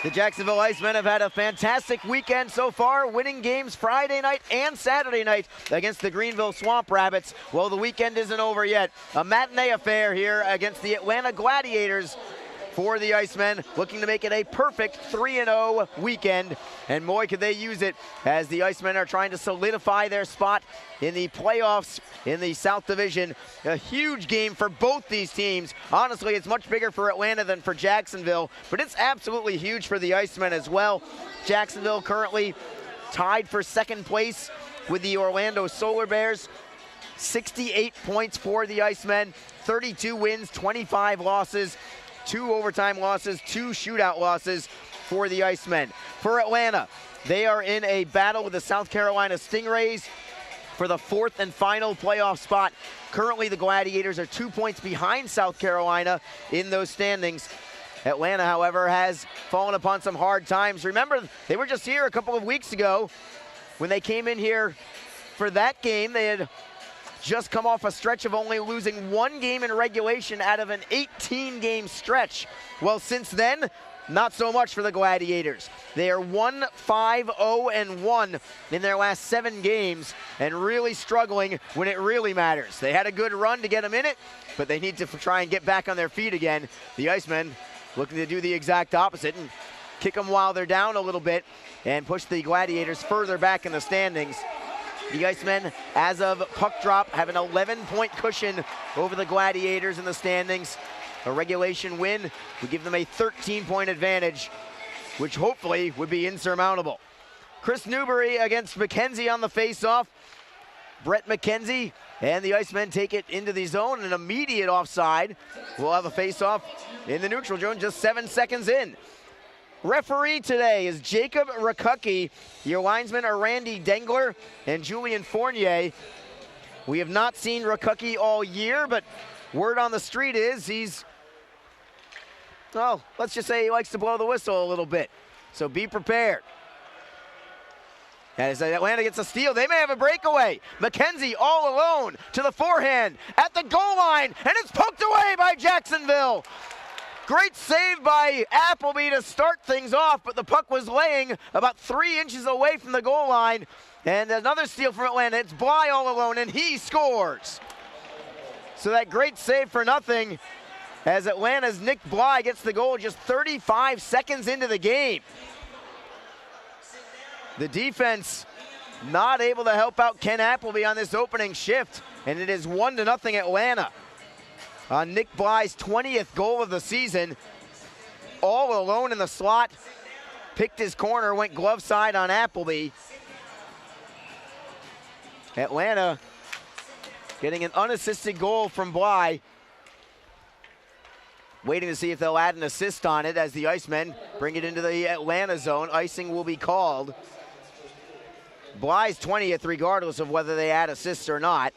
The Jacksonville Icemen have had a fantastic weekend so far, winning games Friday night and Saturday night against the Greenville Swamp Rabbits. Well, the weekend isn't over yet. A matinee affair here against the Atlanta Gladiators for the Icemen, looking to make it a perfect 3-0 weekend. And boy, could they use it as the Icemen are trying to solidify their spot in the playoffs in the South Division. A huge game for both these teams. Honestly, it's much bigger for Atlanta than for Jacksonville, but it's absolutely huge for the Icemen as well. Jacksonville currently tied for second place with the Orlando Solar Bears. 68 points for the Icemen, 32 wins, 25 losses. 2 overtime losses, 2 shootout losses for the Icemen. For Atlanta, they are in a battle with the South Carolina Stingrays for the 4th and final playoff spot. Currently, the Gladiators are 2 points behind South Carolina in those standings. Atlanta, however, has fallen upon some hard times. Remember, they were just here a couple of weeks ago when they came in here for that game. They had just come off a stretch of only losing 1 game in regulation out of an 18-game stretch. Well, since then, not so much for the Gladiators. They are 1-5-0-1 in their last 7 games and really struggling when it really matters. They had a good run to get them in it, but they need to try and get back on their feet again. The Icemen looking to do the exact opposite and kick them while they're down a little bit and push the Gladiators further back in the standings. The Icemen, as of puck drop, have an 11-point cushion over the Gladiators in the standings. A regulation win would give them a 13-point advantage, which hopefully would be insurmountable. Chris Newberry against McKenzie on the face-off. Brett McKenzie and the Icemen take it into the zone. An immediate offside. We'll have a face-off in the neutral zone just 7 seconds in. Referee today is Jacob Rakucki. Your linesmen are Randy Dengler and Julian Fournier. We have not seen Rakucki all year, but word on the street is he's, well, let's just say he likes to blow the whistle a little bit. So be prepared. As Atlanta gets a steal, they may have a breakaway. McKenzie all alone to the forehand at the goal line, and it's poked away by Jacksonville. Great save by Appleby to start things off, but the puck was laying about 3 inches away from the goal line. And another steal from Atlanta. It's Bly all alone, and he scores. So that great save for nothing as Atlanta's Nick Bly gets the goal just 35 seconds into the game. The defense not able to help out Ken Appleby on this opening shift, and it is 1-0 Atlanta. On Nick Bly's 20th goal of the season, all alone in the slot, picked his corner, went glove side on Appleby. Atlanta getting an unassisted goal from Bly. Waiting to see if they'll add an assist on it as the Icemen bring it into the Atlanta zone. Icing will be called. Bly's 20th regardless of whether they add assists or not.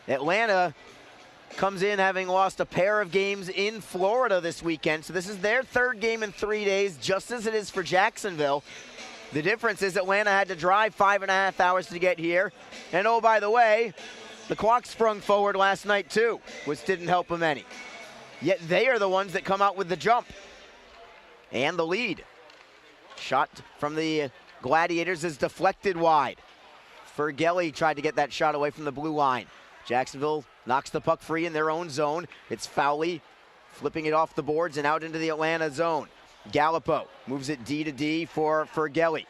Atlanta comes in having lost a pair of games in Florida this weekend. So this is their 3rd game in 3 days, just as it is for Jacksonville. The difference is Atlanta had to drive 5.5 hours to get here. And oh, by the way, the clock sprung forward last night too, which didn't help them any. Yet they are the ones that come out with the jump and the lead. Shot from the Gladiators is deflected wide. Fergelli tried to get that shot away from the blue line. Jacksonville knocks the puck free in their own zone. It's Fowley flipping it off the boards and out into the Atlanta zone. Gallipo moves it D to D for Fergelli.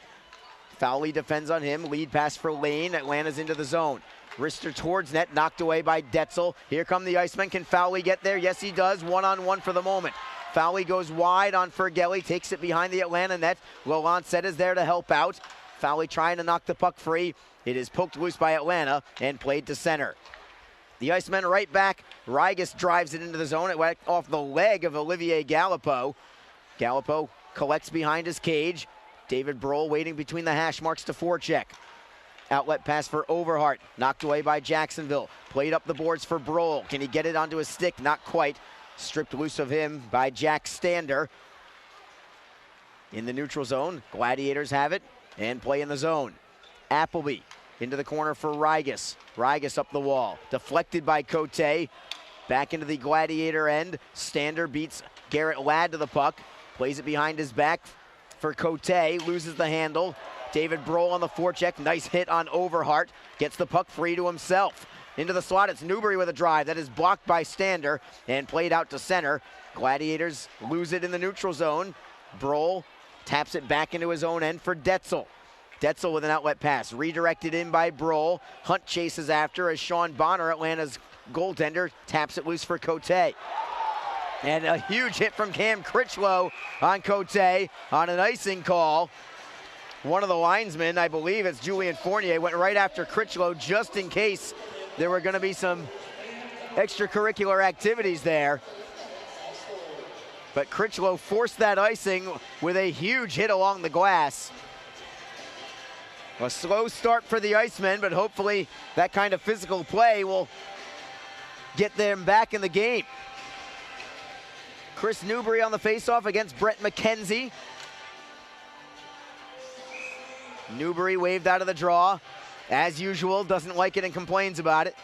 Fowley defends on him. Lead pass for Lane. Atlanta's into the zone. Wrister towards net, knocked away by Detzel. Here come the Icemen. Can Fowley get there? Yes, he does. 1-on-1 for the moment. Fowley goes wide on Fergelli, takes it behind the Atlanta net. Lancet is there to help out. Fowley trying to knock the puck free. It is poked loose by Atlanta and played to center. The Icemen right back. Rigas drives it into the zone. It went off the leg of Olivier Gallipo. Gallipo collects behind his cage. David Brohl waiting between the hash marks to forecheck. Outlet pass for Overhart. Knocked away by Jacksonville. Played up the boards for Brohl. Can he get it onto his stick? Not quite. Stripped loose of him by Jack Stander. In the neutral zone, Gladiators have it and play in the zone. Appleby into the corner for Rigas. Rigas up the wall. Deflected by Cote. Back into the Gladiator end. Stander beats Garrett Ladd to the puck. Plays it behind his back for Cote. Loses the handle. David Brohl on the forecheck. Nice hit on Overhart. Gets the puck free to himself. Into the slot, it's Newbury with a drive. That is blocked by Stander and played out to center. Gladiators lose it in the neutral zone. Brohl taps it back into his own end for Detzel. Detzel with an outlet pass. Redirected in by Brohl. Hunt chases after as Sean Bonner, Atlanta's goaltender, taps it loose for Cote. And a huge hit from Cam Critchlow on Cote on an icing call. One of the linesmen, I believe it's Julian Fournier, went right after Critchlow just in case there were going to be some extracurricular activities there. But Critchlow forced that icing with a huge hit along the glass. A slow start for the Icemen, but hopefully that kind of physical play will get them back in the game. Chris Newbury on the faceoff against Brett McKenzie. Newbury waved out of the draw. As usual, doesn't like it and complains about it.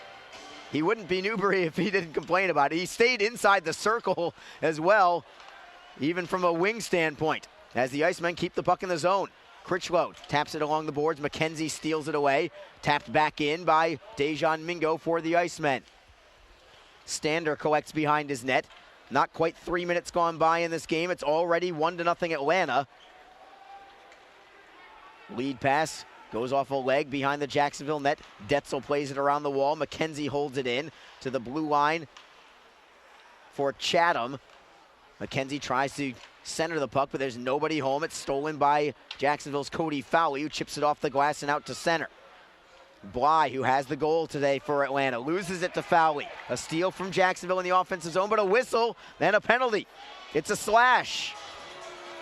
He wouldn't be Newbury if he didn't complain about it. He stayed inside the circle as well, even from a wing standpoint, as the Icemen keep the puck in the zone. Critchlow taps it along the boards. McKenzie steals it away. Tapped back in by Dejan Mingo for the Icemen. Stander collects behind his net. Not quite 3 minutes gone by in this game. It's already 1-0 Atlanta. Lead pass goes off a leg behind the Jacksonville net. Detzel plays it around the wall. McKenzie holds it in to the blue line for Chatham. McKenzie tries to center the puck, but there's nobody home. It's stolen by Jacksonville's Cody Fowley, who chips it off the glass and out to center. Bly, who has the goal today for Atlanta, loses it to Fowley. A steal from Jacksonville in the offensive zone, but a whistle and a penalty. It's a slash.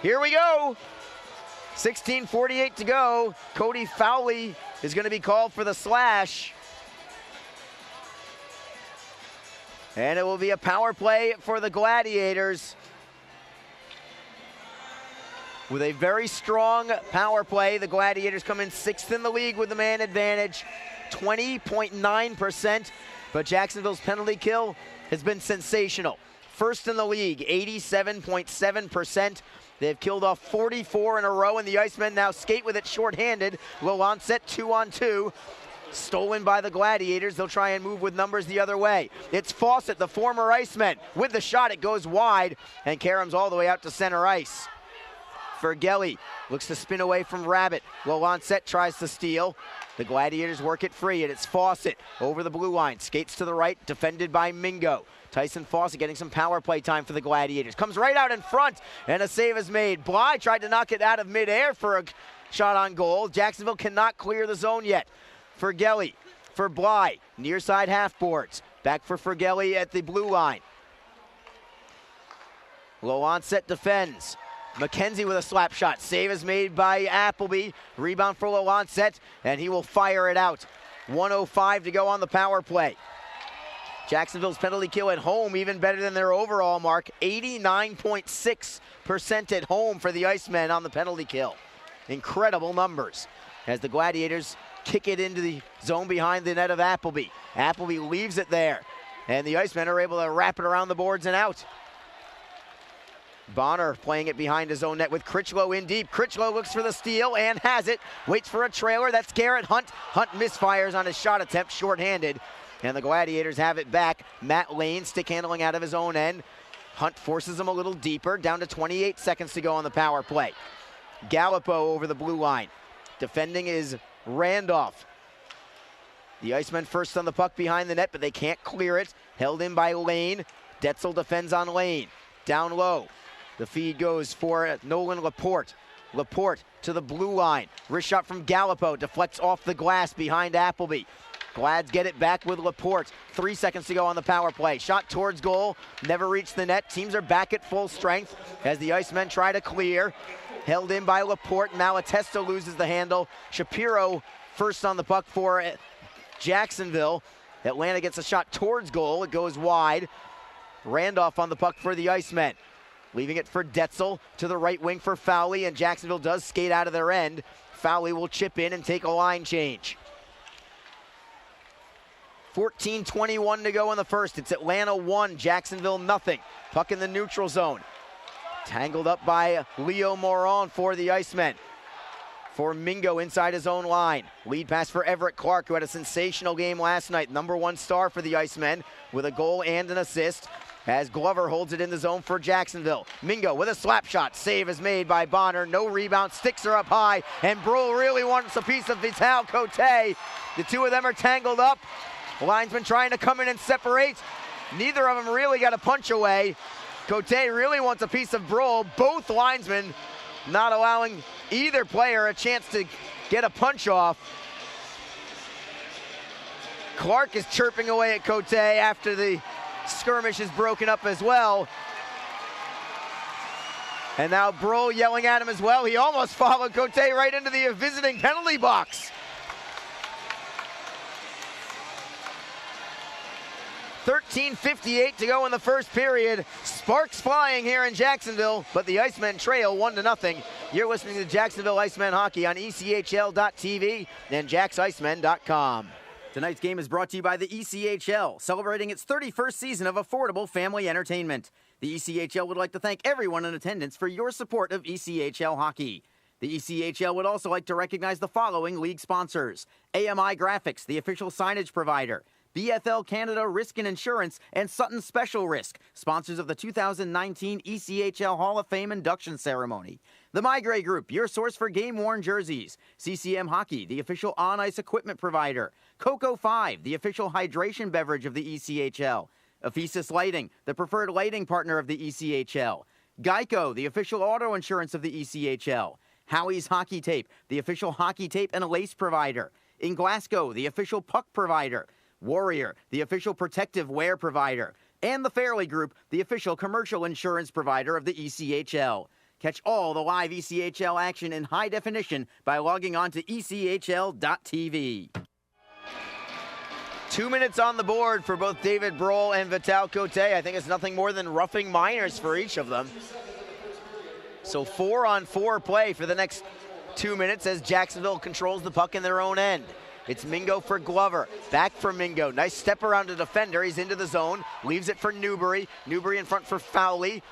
Here we go. 16:48 to go. Cody Fowley is going to be called for the slash. And it will be a power play for the Gladiators. With a very strong power play, the Gladiators come in 6th in the league with the man advantage, 20.9%. But Jacksonville's penalty kill has been sensational. 1st in the league, 87.7%. They've killed off 44 in a row, and the Icemen now skate with it shorthanded. Low onset, 2-on-2. Stolen by the Gladiators. They'll try and move with numbers the other way. It's Fawcett, the former Iceman. With the shot, it goes wide, and Karam's all the way out to center ice. Fergelli looks to spin away from Rabbit. Low onset tries to steal. The Gladiators work it free, and it's Fawcett over the blue line. Skates to the right, defended by Mingo. Tyson Fawcett getting some power play time for the Gladiators. Comes right out in front, and a save is made. Bly tried to knock it out of midair for a shot on goal. Jacksonville cannot clear the zone yet. Fergelli for Bly, near side half boards. Back for Fergelli at the blue line. Low onset defends. McKenzie with a slap shot. Save is made by Appleby. Rebound for low onset, and he will fire it out. 1:05 to go on the power play. Jacksonville's penalty kill at home even better than their overall mark. 89.6% at home for the Icemen on the penalty kill. Incredible numbers as the Gladiators kick it into the zone behind the net of Appleby. Appleby leaves it there, and the Icemen are able to wrap it around the boards and out. Bonner playing it behind his own net with Critchlow in deep. Critchlow looks for the steal and has it. Waits for a trailer. That's Garrett Hunt. Hunt misfires on his shot attempt, shorthanded. And the Gladiators have it back. Matt Lane stick handling out of his own end. Hunt forces him a little deeper. Down to 28 seconds to go on the power play. Gallipo over the blue line. Defending is Randolph. The Icemen first on the puck behind the net, but they can't clear it. Held in by Lane. Detzel defends on Lane. Down low. The feed goes for Nolan Laporte. Laporte to the blue line. Wrist shot from Gallipo. Deflects off the glass behind Appleby. Glads get it back with Laporte. 3 seconds to go on the power play. Shot towards goal. Never reached the net. Teams are back at full strength as the Icemen try to clear. Held in by Laporte. Malatesta loses the handle. Shapiro first on the puck for Jacksonville. Atlanta gets a shot towards goal. It goes wide. Randolph on the puck for the Icemen. Leaving it for Detzel to the right wing for Fowley, and Jacksonville does skate out of their end. Fowley will chip in and take a line change. 14:21 to go in the first. It's Atlanta 1, Jacksonville nothing. Puck in the neutral zone. Tangled up by Leo Moron for the Icemen. For Mingo inside his own line. Lead pass for Everett Clark, who had a sensational game last night. #1 star for the Icemen with a goal and an assist. As Glover holds it in the zone for Jacksonville. Mingo with a slap shot. Save is made by Bonner. No rebound. Sticks are up high. And Brule really wants a piece of Vital Cote. The two of them are tangled up. Linesman trying to come in and separate. Neither of them really got a punch away. Cote really wants a piece of Brule. Both linesmen not allowing either player a chance to get a punch off. Clark is chirping away at Cote after the skirmish is broken up as well. And now Brule yelling at him as well. He almost followed Cote right into the visiting penalty box. 13:58 to go in the first period. Sparks flying here in Jacksonville, but the Icemen trail 1-0. You're listening to Jacksonville Icemen Hockey on ECHL.TV and JacksIcemen.com. Tonight's game is brought to you by the ECHL, celebrating its 31st season of affordable family entertainment. The ECHL would like to thank everyone in attendance for your support of ECHL hockey. The ECHL would also like to recognize the following league sponsors: AMI Graphics, the official signage provider; BFL Canada Risk and Insurance, and Sutton Special Risk, sponsors of the 2019 ECHL Hall of Fame induction ceremony. The Migray Group, your source for game-worn jerseys. CCM Hockey, the official on-ice equipment provider. Coco 5, the official hydration beverage of the ECHL. Ephesus Lighting, the preferred lighting partner of the ECHL. Geico, the official auto insurance of the ECHL. Howie's Hockey Tape, the official hockey tape and lace provider. In Glasgow, the official puck provider. Warrior, the official protective wear provider. And the Fairley Group, the official commercial insurance provider of the ECHL. Catch all the live ECHL action in high definition by logging on to ECHL.TV. 2 minutes on the board for both David Brule and Vital Cote. I think it's nothing more than roughing minors for each of them. So 4-on-4 play for the next 2 minutes as Jacksonville controls the puck in their own end. It's Mingo for Glover. Back for Mingo. Nice step around the defender. He's into the zone. Leaves it for Newbury. Newbury in front for Fowley.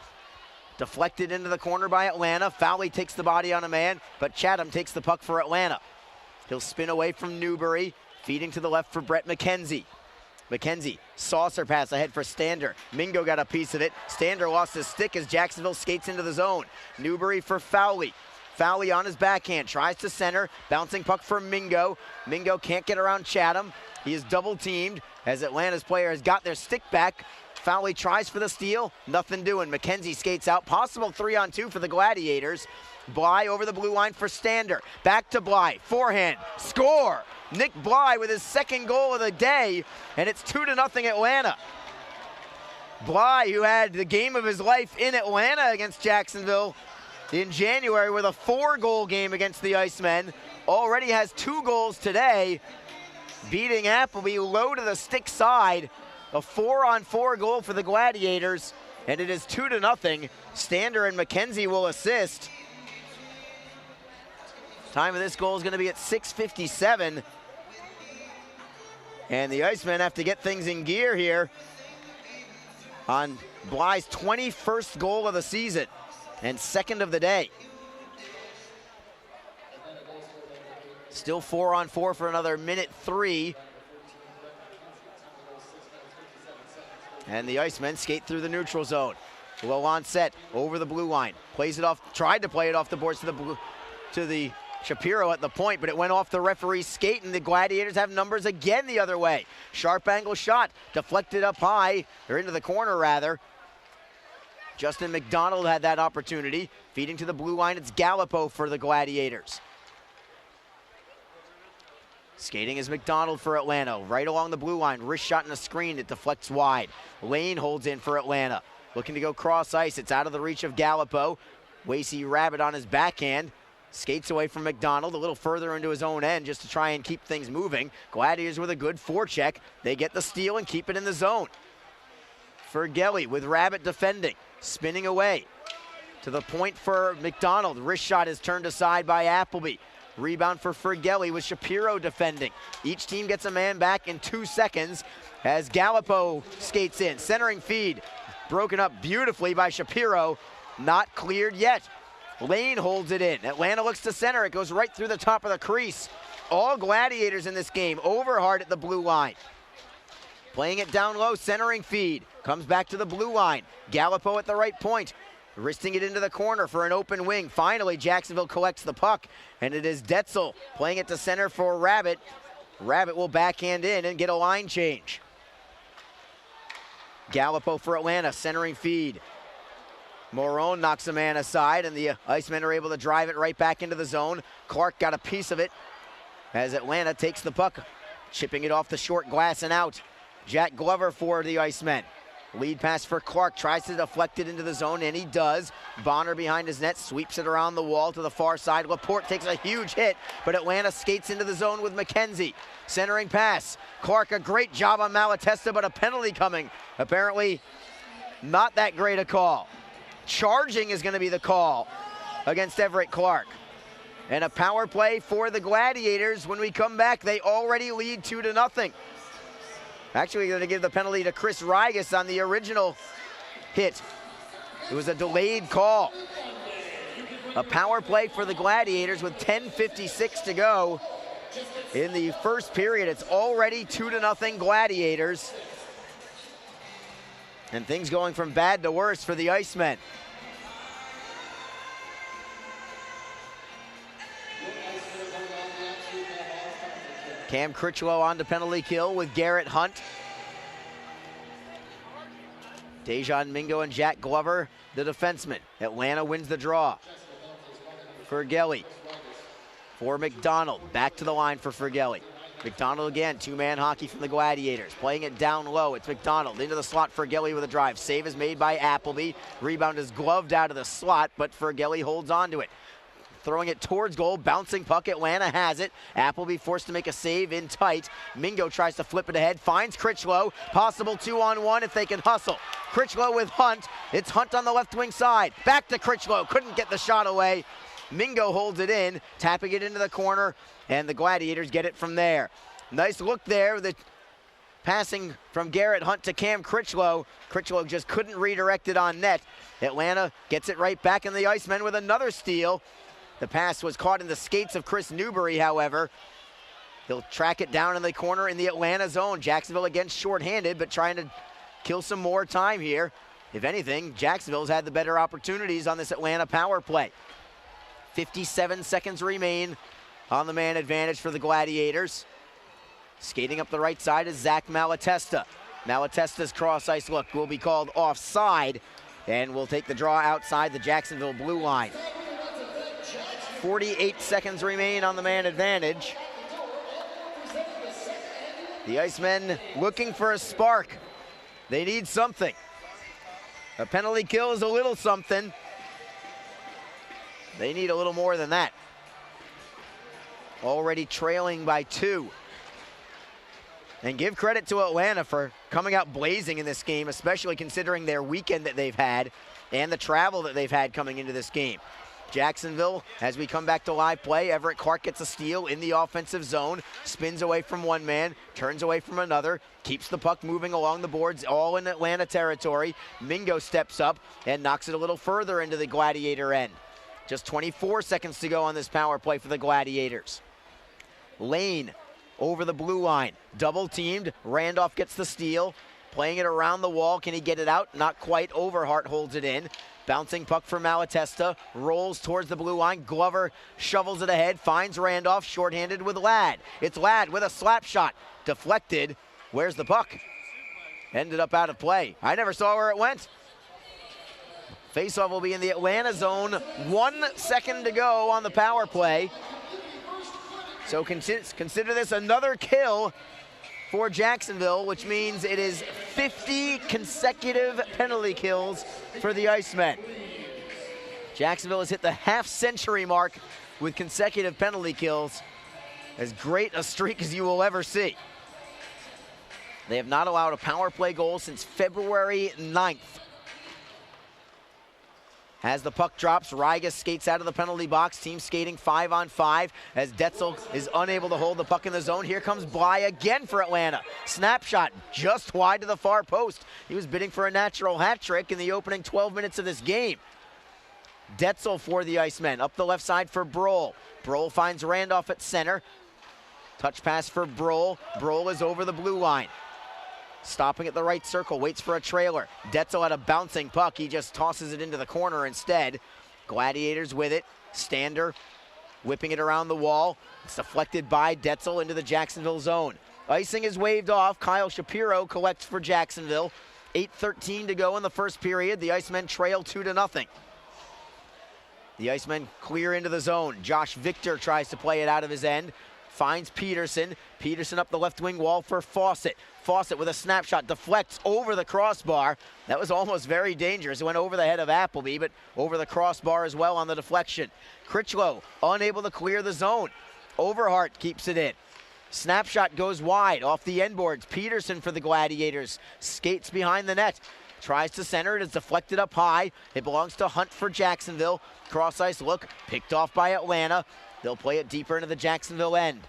Deflected into the corner by Atlanta. Fowley takes the body on a man, but Chatham takes the puck for Atlanta. He'll spin away from Newbury. Feeding to the left for Brett McKenzie. McKenzie, saucer pass ahead for Stander. Mingo got a piece of it. Stander lost his stick as Jacksonville skates into the zone. Newbury for Fowley. Fowley on his backhand, tries to center, bouncing puck for Mingo. Mingo can't get around Chatham. He is double teamed as Atlanta's player has got their stick back. Fowley tries for the steal, nothing doing. McKenzie skates out, possible 3-on-2 for the Gladiators. Bly over the blue line for Stander. Back to Bly, forehand, score! Nick Bly with his second goal of the day, and it's 2-0 Atlanta. Bly, who had the game of his life in Atlanta against Jacksonville in January with a 4-goal game against the Icemen, already has 2 goals today, beating Appleby low to the stick side. A 4-on-4 goal for the Gladiators, and it is 2-0. Stander and McKenzie will assist. Time of this goal is going to be at 6:57. And the Icemen have to get things in gear here on Bly's 21st goal of the season and second of the day. Still 4-on-4 for another minute 3. And the Icemen skate through the neutral zone. Low on set, over the blue line. Plays it off, tried to play it off the boards to the Shapiro at the point, but it went off the referee's skate, and the Gladiators have numbers again the other way. Sharp angle shot, deflected up high, or into the corner rather. Justin McDonald had that opportunity. Feeding to the blue line, it's Gallipo for the Gladiators. Skating is McDonald for Atlanta, right along the blue line. Wrist shot and a screen, it deflects wide. Lane holds in for Atlanta. Looking to go cross ice, it's out of the reach of Gallipo. Wasey Rabbit on his backhand. Skates away from McDonald, a little further into his own end just to try and keep things moving. Gladiators with a good forecheck. They get the steal and keep it in the zone. For Gelly with Rabbit defending, spinning away. To the point for McDonald. Wrist shot is turned aside by Appleby. Rebound for Fergelli with Shapiro defending. Each team gets a man back in 2 seconds as Gallipo skates in. Centering feed broken up beautifully by Shapiro. Not cleared yet. Lane holds it in. Atlanta looks to center. It goes right through the top of the crease. All Gladiators in this game. Overhard at the blue line. Playing it down low, centering feed. Comes back to the blue line. Gallipo at the right point. Wristing it into the corner for an open wing. Finally, Jacksonville collects the puck, and it is Detzel playing it to center for Rabbit. Rabbit will backhand in and get a line change. Gallipo for Atlanta, centering feed. Morone knocks a man aside, and the Icemen are able to drive it right back into the zone. Clark got a piece of it as Atlanta takes the puck, chipping it off the short glass and out. Jack Glover for the Icemen. Lead pass for Clark, tries to deflect it into the zone, and he does. Bonner behind his net, sweeps it around the wall to the far side. Laporte takes a huge hit, but Atlanta skates into the zone with McKenzie. Centering pass. Clark, a great job on Malatesta, but a penalty coming. Apparently not that great a call. Charging is going to be the call against Everett Clark. And a power play for the Gladiators. When we come back, they already lead 2-0. Actually going to give the penalty to Chris Rigas on the original hit. It was a delayed call. A power play for the Gladiators with 10:56 to go in the first period. It's already 2-0 Gladiators. And things going from bad to worse for the Icemen. Cam Critchlow on to penalty kill with Garrett Hunt. Dejan Mingo and Jack Glover, the defenseman. Atlanta wins the draw. Fergelli for McDonald. Back to the line for Fergelli. McDonald again, two-man hockey from the Gladiators. Playing it down low, it's McDonald into the slot. Fergelli with a drive. Save is made by Appleby. Rebound is gloved out of the slot, but Fergelli holds on to it. Throwing it towards goal, bouncing puck, Atlanta has it. Appleby forced to make a save in tight. Mingo tries to flip it ahead, finds Critchlow. Possible 2-on-1 if they can hustle. Critchlow with Hunt. It's Hunt on the left wing side. Back to Critchlow, couldn't get the shot away. Mingo holds it in, tapping it into the corner, and the Gladiators get it from there. Nice look there, the passing from Garrett Hunt to Cam Critchlow. Critchlow just couldn't redirect it on net. Atlanta gets it right back in the Icemen with another steal. The pass was caught in the skates of Chris Newbury, however. He'll track it down in the corner in the Atlanta zone. Jacksonville again shorthanded, but trying to kill some more time here. If anything, Jacksonville's had the better opportunities on this Atlanta power play. 57 seconds remain on the man advantage for the Gladiators. Skating up the right side is Zach Malatesta. Malatesta's cross ice look will be called offside, and will take the draw outside the Jacksonville blue line. 48 seconds remain on the man advantage. The Icemen looking for a spark. They need something. A penalty kill is a little something. They need a little more than that. Already trailing by 2. And give credit to Atlanta for coming out blazing in this game, especially considering their weekend that they've had and the travel that they've had coming into this game. Jacksonville, as we come back to live play, Everett Clark gets a steal in the offensive zone, spins away from one man, turns away from another, keeps the puck moving along the boards, all in Atlanta territory. Mingo steps up and knocks it a little further into the Gladiator end. Just 24 seconds to go on this power play for the Gladiators. Lane over the blue line, double teamed. Randolph gets the steal, playing it around the wall. Can he get it out? Not quite. Overhart holds it in. Bouncing puck for Malatesta, rolls towards the blue line. Glover shovels it ahead, finds Randolph, shorthanded with Ladd. It's Ladd with a slap shot. Deflected. Where's the puck? Ended up out of play. I never saw where it went. Faceoff will be in the Atlanta zone. 1 second to go on the power play. So consider this another kill for Jacksonville, which means it is 50 consecutive penalty kills for the Icemen. Jacksonville has hit the half-century mark with consecutive penalty kills. As great a streak as you will ever see. They have not allowed a power play goal since February 9th. As the puck drops, Rigas skates out of the penalty box. Team skating 5-on-5 as Detzel is unable to hold the puck in the zone. Here comes Bly again for Atlanta. Snapshot just wide to the far post. He was bidding for a natural hat trick in the opening 12 minutes of this game. Detzel for the Icemen. Up the left side for Brohl. Brohl finds Randolph at center. Touch pass for Brohl. Brohl is over the blue line. Stopping at the right circle, waits for a trailer. Detzel had a bouncing puck. He just tosses it into the corner instead. Gladiators with it. Stander whipping it around the wall. It's deflected by Detzel into the Jacksonville zone. Icing is waved off. Kyle Shapiro collects for Jacksonville. 8:13 to go in the first period. The Icemen trail 2-0. The Icemen clear into the zone. Josh Victor tries to play it out of his end. Finds Peterson. Peterson up the left wing wall for Fawcett. Fawcett with a snapshot deflects over the crossbar. That was almost very dangerous. It went over the head of Appleby, but over the crossbar as well on the deflection. Critchlow unable to clear the zone. Overhart keeps it in. Snapshot goes wide off the end boards. Peterson for the Gladiators. Skates behind the net. Tries to center it. It's deflected up high. It belongs to Hunt for Jacksonville. Cross ice look. Picked off by Atlanta. They'll play it deeper into the Jacksonville end.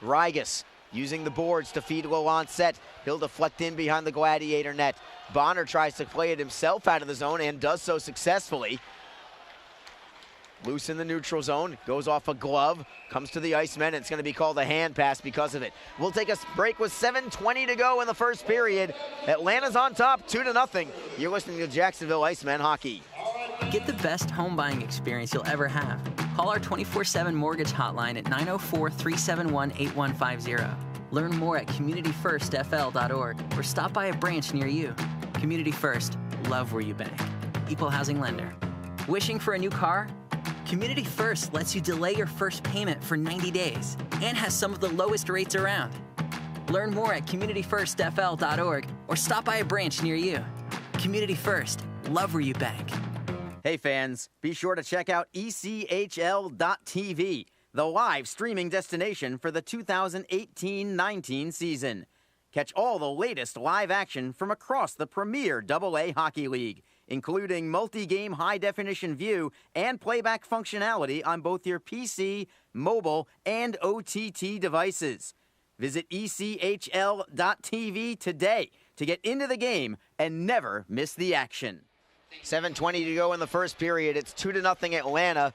Rigas using the boards to feed Lalanset. He'll deflect in behind the Gladiator net. Bonner tries to play it himself out of the zone and does so successfully. Loose in the neutral zone, goes off a glove, comes to the Icemen, and it's going to be called a hand pass because of it. We'll take a break with 7:20 to go in the first period. Atlanta's on top, 2-0. You're listening to Jacksonville Icemen Hockey. Get the best home buying experience you'll ever have. Call our 24/7 mortgage hotline at 904-371-8150. Learn more at communityfirstfl.org or stop by a branch near you. Community First, love where you bank. Equal housing lender. Wishing for a new car? Community First lets you delay your first payment for 90 days and has some of the lowest rates around. Learn more at communityfirstfl.org or stop by a branch near you. Community First, love where you bank. Hey fans, be sure to check out ECHL.TV, the live streaming destination for the 2018-19 season. Catch all the latest live action from across the premier AA Hockey League, including multi-game high-definition view and playback functionality on both your PC, mobile, and OTT devices. Visit ECHL.TV today to get into the game and never miss the action. 7:20 to go in the first period. It's 2-0 Atlanta.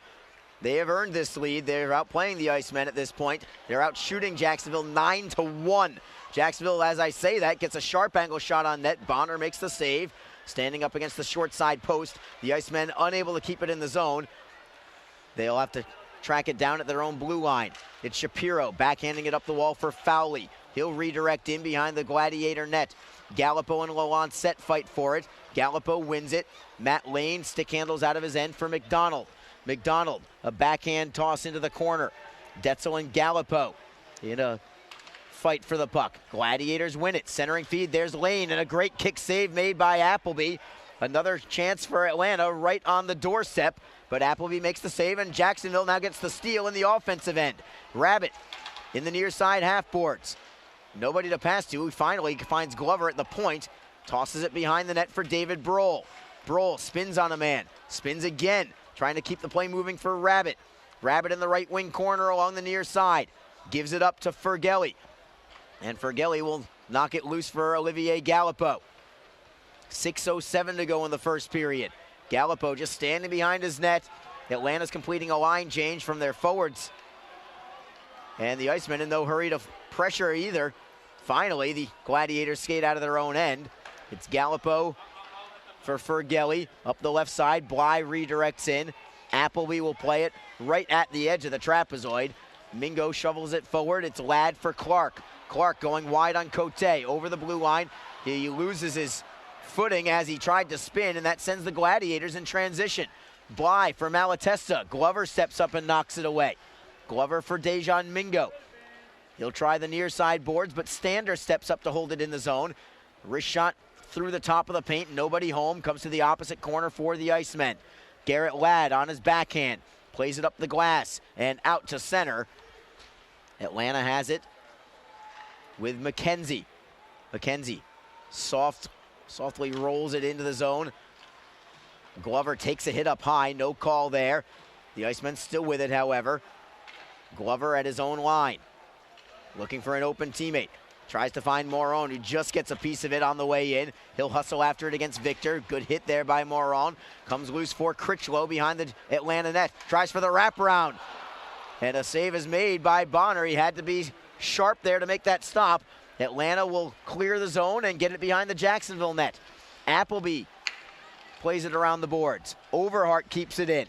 They have earned this lead. They're outplaying the Icemen at this point. They're out shooting Jacksonville 9-1. Jacksonville, as I say that, gets a sharp angle shot on net. Bonner makes the save. Standing up against the short side post. The Icemen unable to keep it in the zone. They'll have to track it down at their own blue line. It's Shapiro backhanding it up the wall for Fowley. He'll redirect in behind the Gladiator net. Gallipo and Lalanset fight for it. Gallipo wins it. Matt Lane stick handles out of his end for McDonald. McDonald, a backhand toss into the corner. Detzel and Gallipo in a fight for the puck. Gladiators win it. Centering feed, there's Lane, and a great kick save made by Appleby. Another chance for Atlanta right on the doorstep, but Appleby makes the save, and Jacksonville now gets the steal in the offensive end. Rabbit in the near side half boards. Nobody to pass to. He finally finds Glover at the point. Tosses it behind the net for David Brohl. Brohl spins on a man. Spins again. Trying to keep the play moving for Rabbit. Rabbit in the right wing corner along the near side. Gives it up to Fergelli. And Fergelli will knock it loose for Olivier Gallipo. 6:07 to go in the first period. Gallipo just standing behind his net. Atlanta's completing a line change from their forwards. And the Icemen in no hurry to pressure either. Finally, the Gladiators skate out of their own end. It's Gallipo for Fergelli. Up the left side, Bly redirects in. Appleby will play it right at the edge of the trapezoid. Mingo shovels it forward. It's Ladd for Clark. Clark going wide on Cote over the blue line. He loses his footing as he tried to spin, and that sends the Gladiators in transition. Bly for Malatesta. Glover steps up and knocks it away. Glover for Dejan Mingo. He'll try the near side boards, but Stander steps up to hold it in the zone. Wrist shot through the top of the paint. Nobody home. Comes to the opposite corner for the Icemen. Garrett Ladd on his backhand. Plays it up the glass and out to center. Atlanta has it with McKenzie. McKenzie softly rolls it into the zone. Glover takes a hit up high, no call there. The Icemen still with it, however. Glover at his own line, looking for an open teammate. Tries to find Moron, who just gets a piece of it on the way in. He'll hustle after it against Victor. Good hit there by Moron. Comes loose for Critchlow behind the Atlanta net. Tries for the wraparound. And a save is made by Bonner. He had to be sharp there to make that stop. Atlanta will clear the zone and get it behind the Jacksonville net. Appleby plays it around the boards. Overhart keeps it in.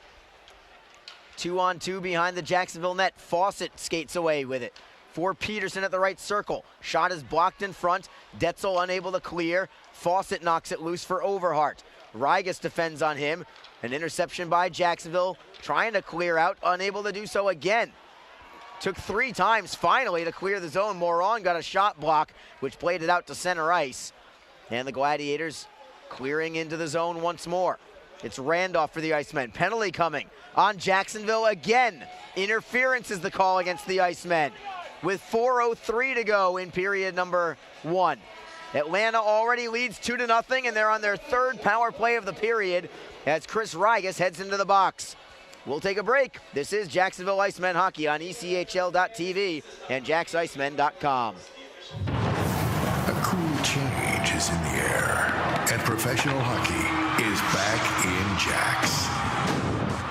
2-on-2 behind the Jacksonville net. Fawcett skates away with it. For Peterson at the right circle. Shot is blocked in front. Detzel unable to clear. Fawcett knocks it loose for Overhart. Rigas defends on him. An interception by Jacksonville. Trying to clear out. Unable to do so again. Took 3 times finally to clear the zone. Moron got a shot block, which played it out to center ice. And the Gladiators clearing into the zone once more. It's Randolph for the Icemen. Penalty coming on Jacksonville again. Interference is the call against the Icemen. With 4:03 to go in period number 1. Atlanta already leads 2-0, and they're on their 3rd power play of the period as Chris Rigas heads into the box. We'll take a break. This is Jacksonville Icemen Hockey on ECHL.TV and JacksIcemen.com. A cool change is in the air, and professional hockey is back in Jacks.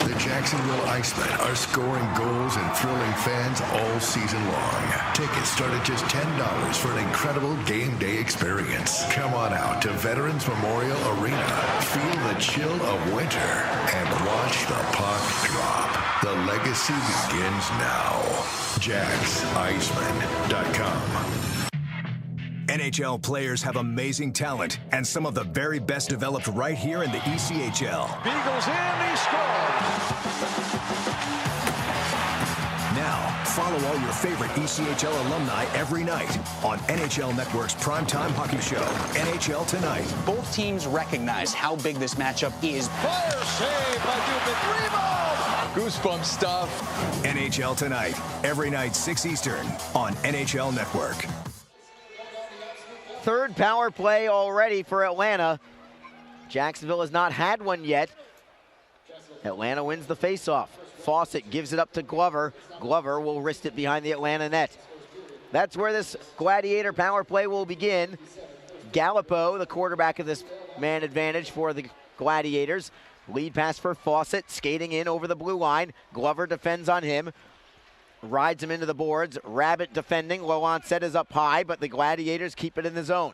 The Jacksonville Icemen are scoring goals and thrilling fans all season long. Tickets start at just $10 for an incredible game day experience. Come on out to Veterans Memorial Arena, feel the chill of winter, and watch the puck drop. The legacy begins now. JacksIcemen.com. NHL players have amazing talent, and some of the very best developed right here in the ECHL. Beagles in, he scores! Now, follow all your favorite ECHL alumni every night on NHL Network's primetime hockey show, NHL Tonight. Both teams recognize how big this matchup is. Fire save by Dubin. Rebound! Goosebump stuff. NHL Tonight, every night 6 Eastern on NHL Network. 3rd power play already for Atlanta. Jacksonville has not had one yet. Atlanta wins the faceoff. Fawcett gives it up to Glover. Glover will wrist it behind the Atlanta net. That's where this Gladiator power play will begin. Gallipo, the quarterback of this man advantage for the Gladiators. Lead pass for Fawcett, skating in over the blue line. Glover defends on him. Rides him into the boards. Rabbit defending. Low onset is up high, but the Gladiators keep it in the zone.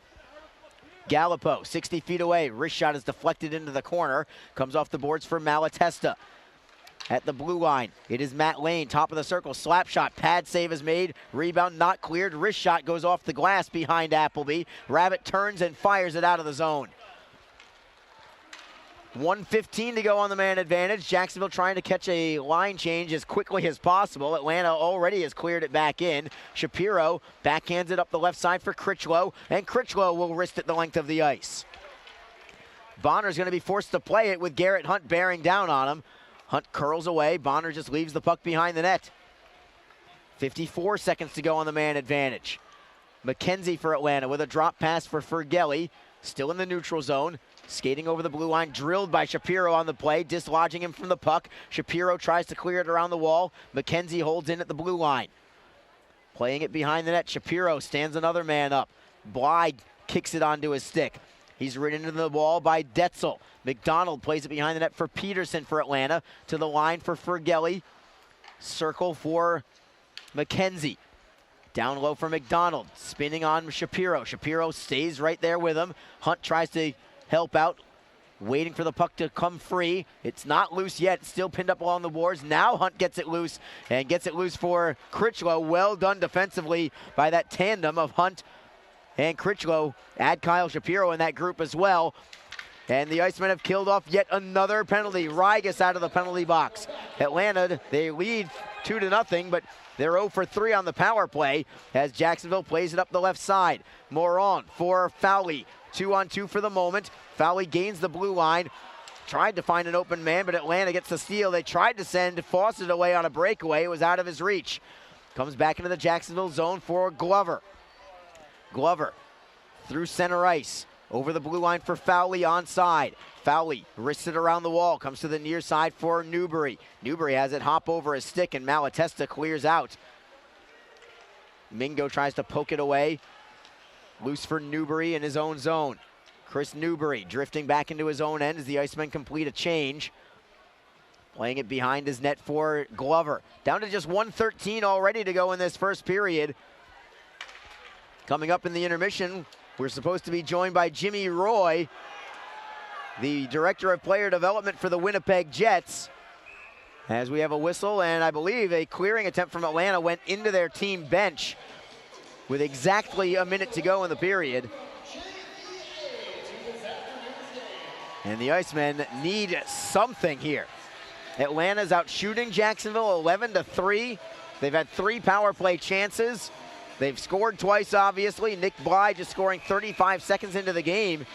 Gallipo, 60 feet away. Wrist shot is deflected into the corner. Comes off the boards for Malatesta. At the blue line, it is Matt Lane, top of the circle. Slap shot. Pad save is made. Rebound not cleared. Wrist shot goes off the glass behind Appleby. Rabbit turns and fires it out of the zone. 1:15 to go on the man advantage. Jacksonville trying to catch a line change as quickly as possible. Atlanta already has cleared it back in. Shapiro backhands it up the left side for Critchlow, and Critchlow will wrist it the length of the ice. Bonner's going to be forced to play it with Garrett Hunt bearing down on him. Hunt curls away. Bonner just leaves the puck behind the net. 54 seconds to go on the man advantage. McKenzie for Atlanta with a drop pass for Fergelli. Still in the neutral zone. Skating over the blue line, drilled by Shapiro on the play, dislodging him from the puck. Shapiro tries to clear it around the wall. McKenzie holds in at the blue line. Playing it behind the net, Shapiro stands another man up. Bly kicks it onto his stick. He's ridden into the wall by Detzel. McDonald plays it behind the net for Peterson for Atlanta. To the line for Fergelli. Circle for McKenzie. Down low for McDonald. Spinning on Shapiro. Shapiro stays right there with him. Hunt tries to help out, waiting for the puck to come free. It's not loose yet, still pinned up along the boards. Now Hunt gets it loose, and gets it loose for Critchlow. Well done defensively by that tandem of Hunt and Critchlow. Add Kyle Shapiro in that group as well. And the Icemen have killed off yet another penalty. Rigas out of the penalty box. Atlanta, they lead 2-0, but they're 0 for 3 on the power play as Jacksonville plays it up the left side. Moron for Fowley. 2-on-2 for the moment. Fowley gains the blue line. Tried to find an open man, but Atlanta gets the steal. They tried to send Fawcett away on a breakaway. It was out of his reach. Comes back into the Jacksonville zone for Glover. Glover through center ice. Over the blue line for Fowley onside. Fowley wrists it around the wall, comes to the near side for Newbury. Newbury has it hop over his stick, and Malatesta clears out. Mingo tries to poke it away. Loose for Newbury in his own zone. Chris Newbury drifting back into his own end as the Icemen complete a change. Playing it behind his net for Glover. Down to just 1:13 already to go in this first period. Coming up in the intermission, we're supposed to be joined by Jimmy Roy, the Director of Player Development for the Winnipeg Jets. As we have a whistle, and I believe a clearing attempt from Atlanta went into their team bench with exactly a minute to go in the period. And the Icemen need something here. Atlanta's out shooting Jacksonville 11-3. They've had 3 power play chances. They've scored twice, obviously. Nick Bly just scoring 35 seconds into the game.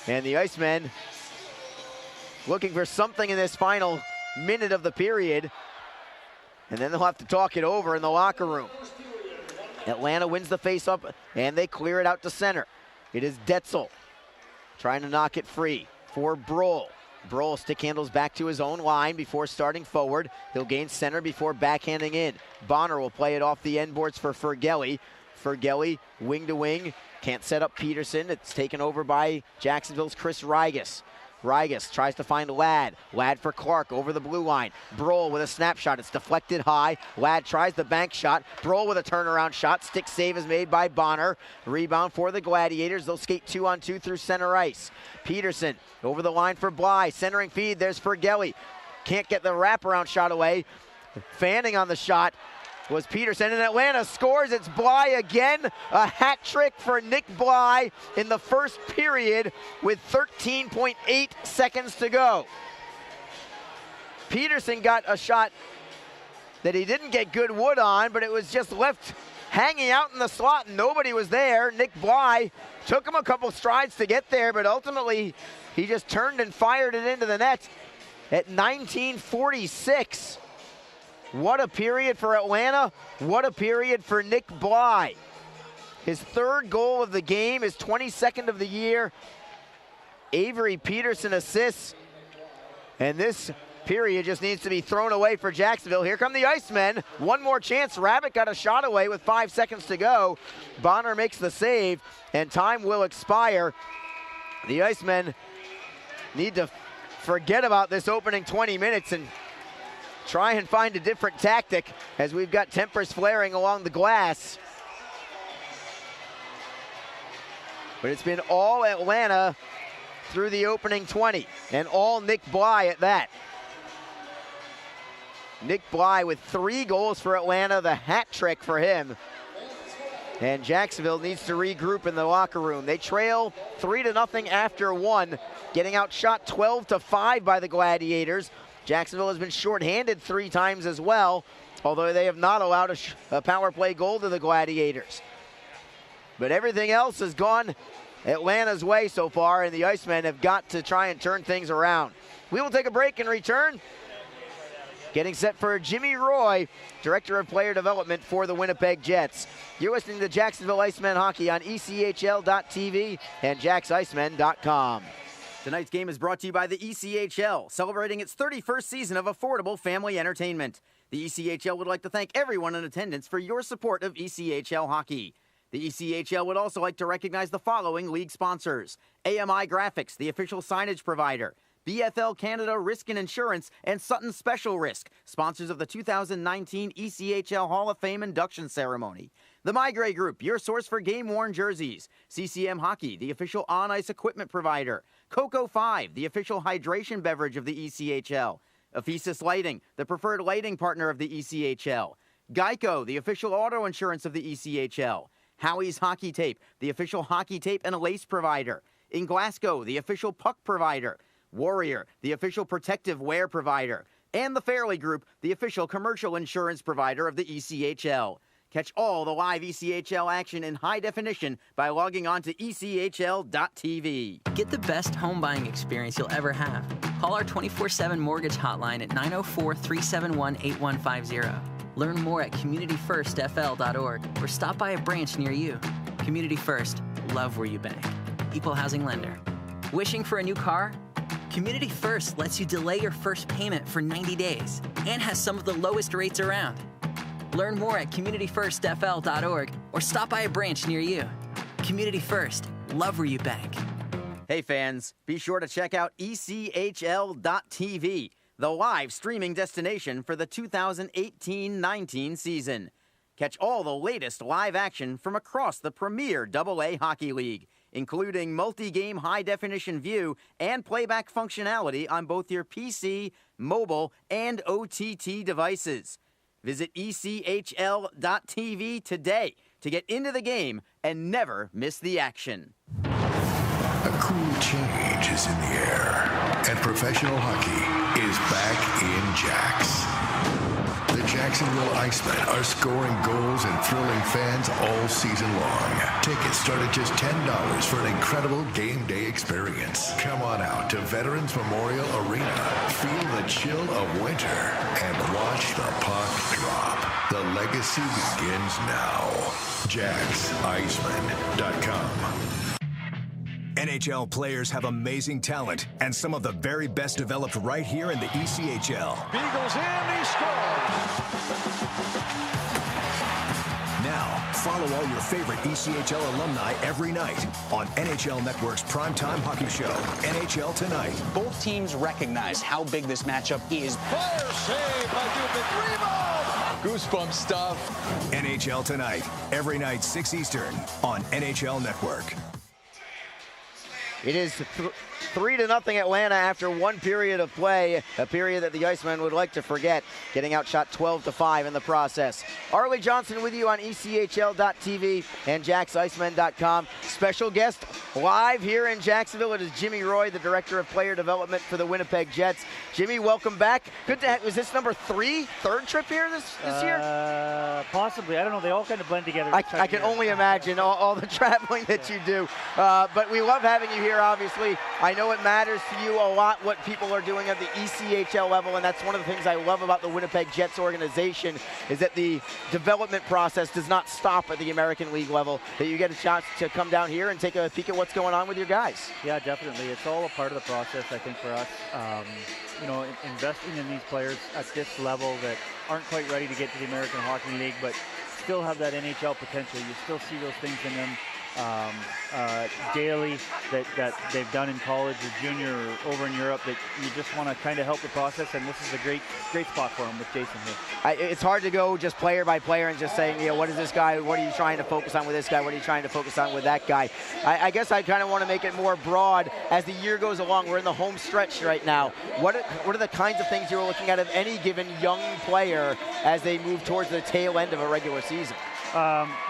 And the Icemen looking for something in this final minute of the period. And then they'll have to talk it over in the locker room. Atlanta wins the faceoff, and they clear it out to center. It is Detzel trying to knock it free for Brohl. Brohl stick handles back to his own line before starting forward. He'll gain center before backhanding in. Bonner will play it off the end boards for Fergelli. Fergelli, wing to wing, can't set up Peterson. It's taken over by Jacksonville's Chris Rigas. Rigas tries to find Ladd. Ladd for Clark over the blue line. Brohl with a snapshot. It's deflected high. Ladd tries the bank shot. Brohl with a turnaround shot. Stick save is made by Bonner. Rebound for the Gladiators. They'll skate 2-on-2 through center ice. Peterson over the line for Bly. Centering feed. There's Fergelli. Can't get the wraparound shot away. Fanning on the shot was Peterson, and Atlanta scores. It's Bly again. A hat trick for Nick Bly in the first period with 13.8 seconds to go. Peterson got a shot that he didn't get good wood on, but it was just left hanging out in the slot and nobody was there. Nick Bly took him a couple strides to get there, but ultimately he just turned and fired it into the net at 19:46. What a period for Atlanta. What a period for Nick Bly. His 3rd goal of the game, his 22nd of the year. Avery Peterson assists. And this period just needs to be thrown away for Jacksonville. Here come the Icemen. One more chance. Rabbit got a shot away with 5 seconds to go. Bonner makes the save, and time will expire. The Icemen need to forget about this opening 20 minutes and try and find a different tactic as we've got tempers flaring along the glass. But it's been all Atlanta through the opening 20, and all Nick Bly at that. Nick Bly with 3 goals for Atlanta, the hat trick for him. And Jacksonville needs to regroup in the locker room. They trail 3-0 after 1, getting outshot 12-5 by the Gladiators. Jacksonville has been shorthanded 3 times as well, although they have not allowed a power play goal to the Gladiators. But everything else has gone Atlanta's way so far, and the Icemen have got to try and turn things around. We will take a break and return. Getting set for Jimmy Roy, Director of Player Development for the Winnipeg Jets. You're listening to Jacksonville Icemen Hockey on ECHL.TV and JacksIcemen.com. Tonight's game is brought to you by the ECHL, celebrating its 31st season of affordable family entertainment. The ECHL would like to thank everyone in attendance for your support of ECHL hockey. The ECHL would also like to recognize the following league sponsors: AMI Graphics, the official signage provider; BFL Canada Risk and Insurance; and Sutton Special Risk, sponsors of the 2019 ECHL Hall of Fame induction ceremony. The Migray Group, your source for game-worn jerseys; CCM Hockey, the official on-ice equipment provider; Coco 5, the official hydration beverage of the ECHL; Ephesus Lighting, the preferred lighting partner of the ECHL; Geico, the official auto insurance of the ECHL; Howie's Hockey Tape, the official hockey tape and lace provider; In Glasgow, the official puck provider; Warrior, the official protective wear provider; and the Fairley Group, the official commercial insurance provider of the ECHL. Catch all the live ECHL action in high definition by logging on to ECHL.TV. Get the best home buying experience you'll ever have. Call our 24/7 mortgage hotline at 904-371-8150. Learn more at communityfirstfl.org or stop by a branch near you. Community First, love where you bank. Equal housing lender. Wishing for a new car? Community First lets you delay your first payment for 90 days and has some of the lowest rates around. Learn more at communityfirstfl.org or stop by a branch near you. Community First, love where you bank. Hey fans, be sure to check out ECHL.TV, the live streaming destination for the 2018-19 season. Catch all the latest live action from across the premier AA Hockey League, including multi-game high-definition view and playback functionality on both your PC, mobile, and OTT devices. Visit ECHL.TV today to get into the game and never miss the action. A cool change is in the air, and professional hockey is back in Jax. The Jacksonville Icemen are scoring goals and thrilling fans all season long. Tickets start at just $10 for an incredible game day experience. Come on out to Veterans Memorial Arena, feel the chill of winter, and watch the puck drop. The legacy begins now. JacksIcemen.com. NHL players have amazing talent, and some of the very best developed right here in the ECHL. Beagles in, he scores. Now, follow all your favorite ECHL alumni every night on NHL Network's primetime hockey show, NHL Tonight. Both teams recognize how big this matchup is. Fire save by Dubik. Rebound. Goosebump stuff. NHL Tonight, every night 6 Eastern on NHL Network. It is 3-0 Atlanta after one period of play, a period that the Icemen would like to forget, getting outshot 12-5 in the process. Arlie Johnson with you on ECHL.TV and JacksIcemen.com. Special guest live here in Jacksonville. It is Jimmy Roy, the Director of Player Development for the Winnipeg Jets. Jimmy, welcome back. Good to have, was this number third trip here this year? Possibly. I don't know. They all kind of blend together. I can only imagine all the traveling that you do. But we love having you here, obviously. I know it matters to you a lot what people are doing at the ECHL level, and that's one of the things I love about the Winnipeg Jets organization is that the development process does not stop at the American League level, that you get a chance to come down here and take a peek at what's going on with your guys. Yeah, definitely. It's all a part of the process, I think, for us. Investing in these players at this level that aren't quite ready to get to the American Hockey League, but still have that NHL potential. You still see those things in them daily that they've done in college or junior or over in Europe that you just want to kind of help the process, and this is a great spot for them with Jason here. It's hard to go just player by player and just saying, what is this guy, what are you trying to focus on with this guy, what are you trying to focus on with that guy. I guess I kind of want to make it more broad as the year goes along. We're in the home stretch right now. What are the kinds of things you're looking at of any given young player as they move towards the tail end of a regular season?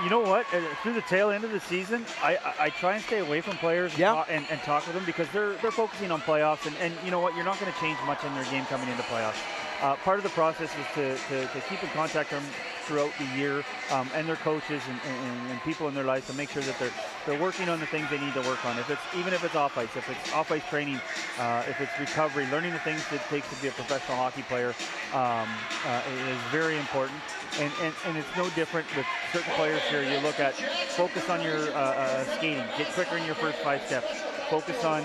You know what? Through the tail end of the season, I try and stay away from players and talk with them because they're focusing on playoffs. And you know what? You're not going to change much in their game coming into playoffs. Part of the process is to keep in contact with them throughout the year and their coaches and people in their lives to make sure that they're working on the things they need to work on. Even if it's off ice, if it's off ice training, if it's recovery, learning the things that it takes to be a professional hockey player is very important. And it's no different with certain players here. You look at focus on your skating, get quicker in your first 5 steps, focus on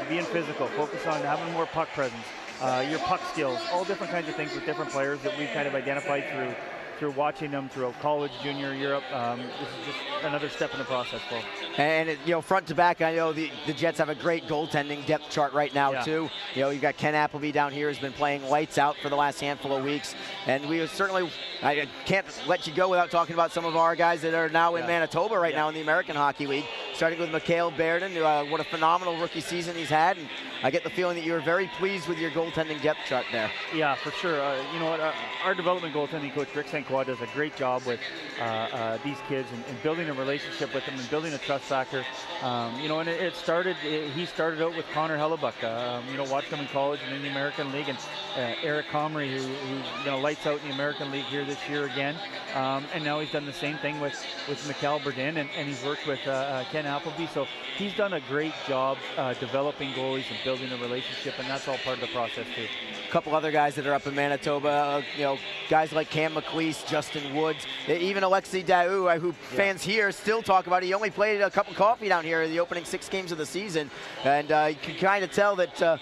being physical, focus on having more puck presence, your puck skills, all different kinds of things with different players that we've kind of identified through watching them throughout college, junior, Europe. This is just another step in the process, Paul. And front to back, I know the Jets have a great goaltending depth chart right now too. You've got Ken Appleby down here who's been playing lights out for the last handful of weeks, and we certainly I can't let you go without talking about some of our guys that are now in Manitoba right now in the American Hockey League. Starting with Mikhail Bairden, what a phenomenal rookie season he's had, and I get the feeling that you were very pleased with your goaltending depth chart there. Yeah, for sure. You know what? Our development goaltending coach, Rick St. Croix, does a great job with these kids and building a relationship with them and building a trust factor. And he started out with Connor Hellebuck, watched him in college and in the American League, and Eric Comrie, who lights out in the American League here this year again. And now he's done the same thing with Mikhail Bairden, and he's worked with Ken Appleby. So he's done a great job developing goalies and building a relationship, and that's all part of the process too. a couple other guys that are up in Manitoba, guys like Cam McLeese, Justin Woods, even Alexi Daou, who fans here still talk about. He only played a cup of coffee down here in the opening 6 games of the season, and you can kind of tell that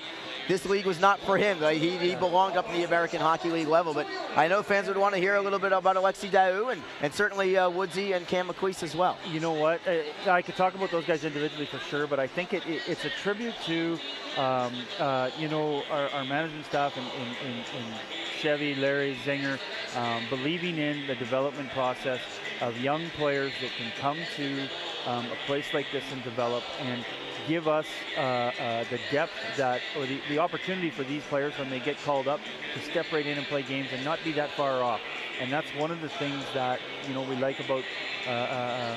this league was not for him. He belonged up in the American Hockey League level, but I know fans would want to hear a little bit about Alexi Daou and certainly Woodsy and Cam McLeese as well. You know what? I could talk about those guys individually for sure, but I think it's a tribute to our management staff and Chevy, Larry, Zinger, believing in the development process of young players that can come to a place like this and develop and give us the depth or the opportunity for these players when they get called up to step right in and play games and not be that far off. And that's one of the things that we like about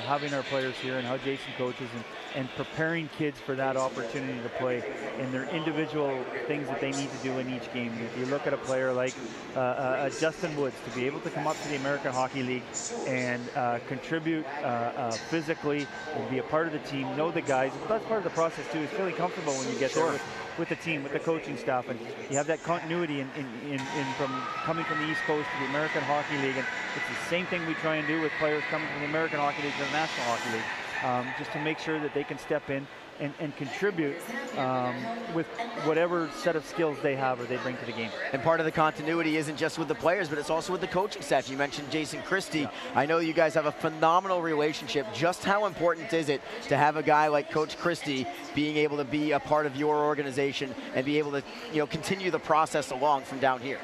having our players here and how Jason coaches and preparing kids for that opportunity to play in their individual things that they need to do in each game. If you look at a player like Justin Woods, to be able to come up to the American Hockey League and contribute physically and be a part of the team, know the guys. That's part of the process too, is feeling comfortable when you get there with the team, with the coaching staff, and you have that continuity in from coming from the East Coast to the American Hockey League. And it's the same thing we try and do with players coming from the American Hockey League to the National Hockey League, just to make sure that they can step in and contribute with whatever set of skills they have or they bring to the game. And part of the continuity isn't just with the players, but it's also with the coaching staff. You mentioned Jason Christie. I know you guys have a phenomenal relationship. Just how important is it to have a guy like Coach Christie being able to be a part of your organization and be able to continue the process along from down here?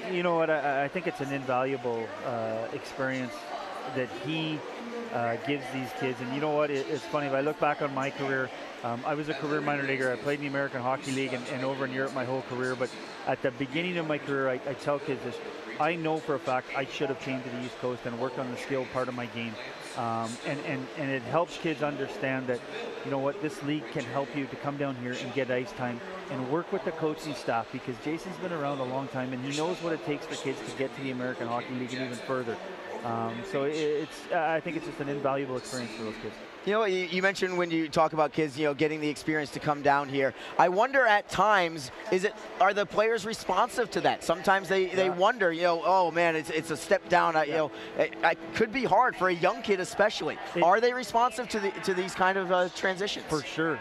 You know what? I think it's an invaluable experience that he gives these kids. And you know what? It's funny. If I look back on my career, I was a career minor leaguer. I played in the American Hockey League and over in Europe my whole career. But at the beginning of my career, I tell kids this. I know for a fact I should have came to the East Coast and worked on the skill part of my game. And it helps kids understand that, you know what, this league can help you to come down here and get ice time and work with the coaching staff, because Jason's been around a long time and he knows what it takes for kids to get to the American Hockey League and even further. So I think it's just an invaluable experience for those kids. You know, you mentioned when you talk about kids, getting the experience to come down here. I wonder at times, are the players responsive to that? Sometimes they wonder, oh man, it's a step down. It could be hard for a young kid, especially. Are they responsive to these kind of transitions? For sure.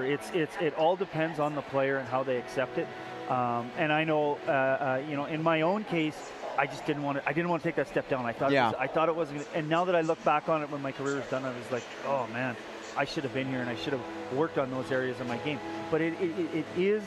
It all depends on the player and how they accept it. And I know, in my own case, I just didn't want to take that step down. I thought it wasn't. And now that I look back on it when my career was done, I was like, oh man, I should have been here and I should have worked on those areas of my game. But it is,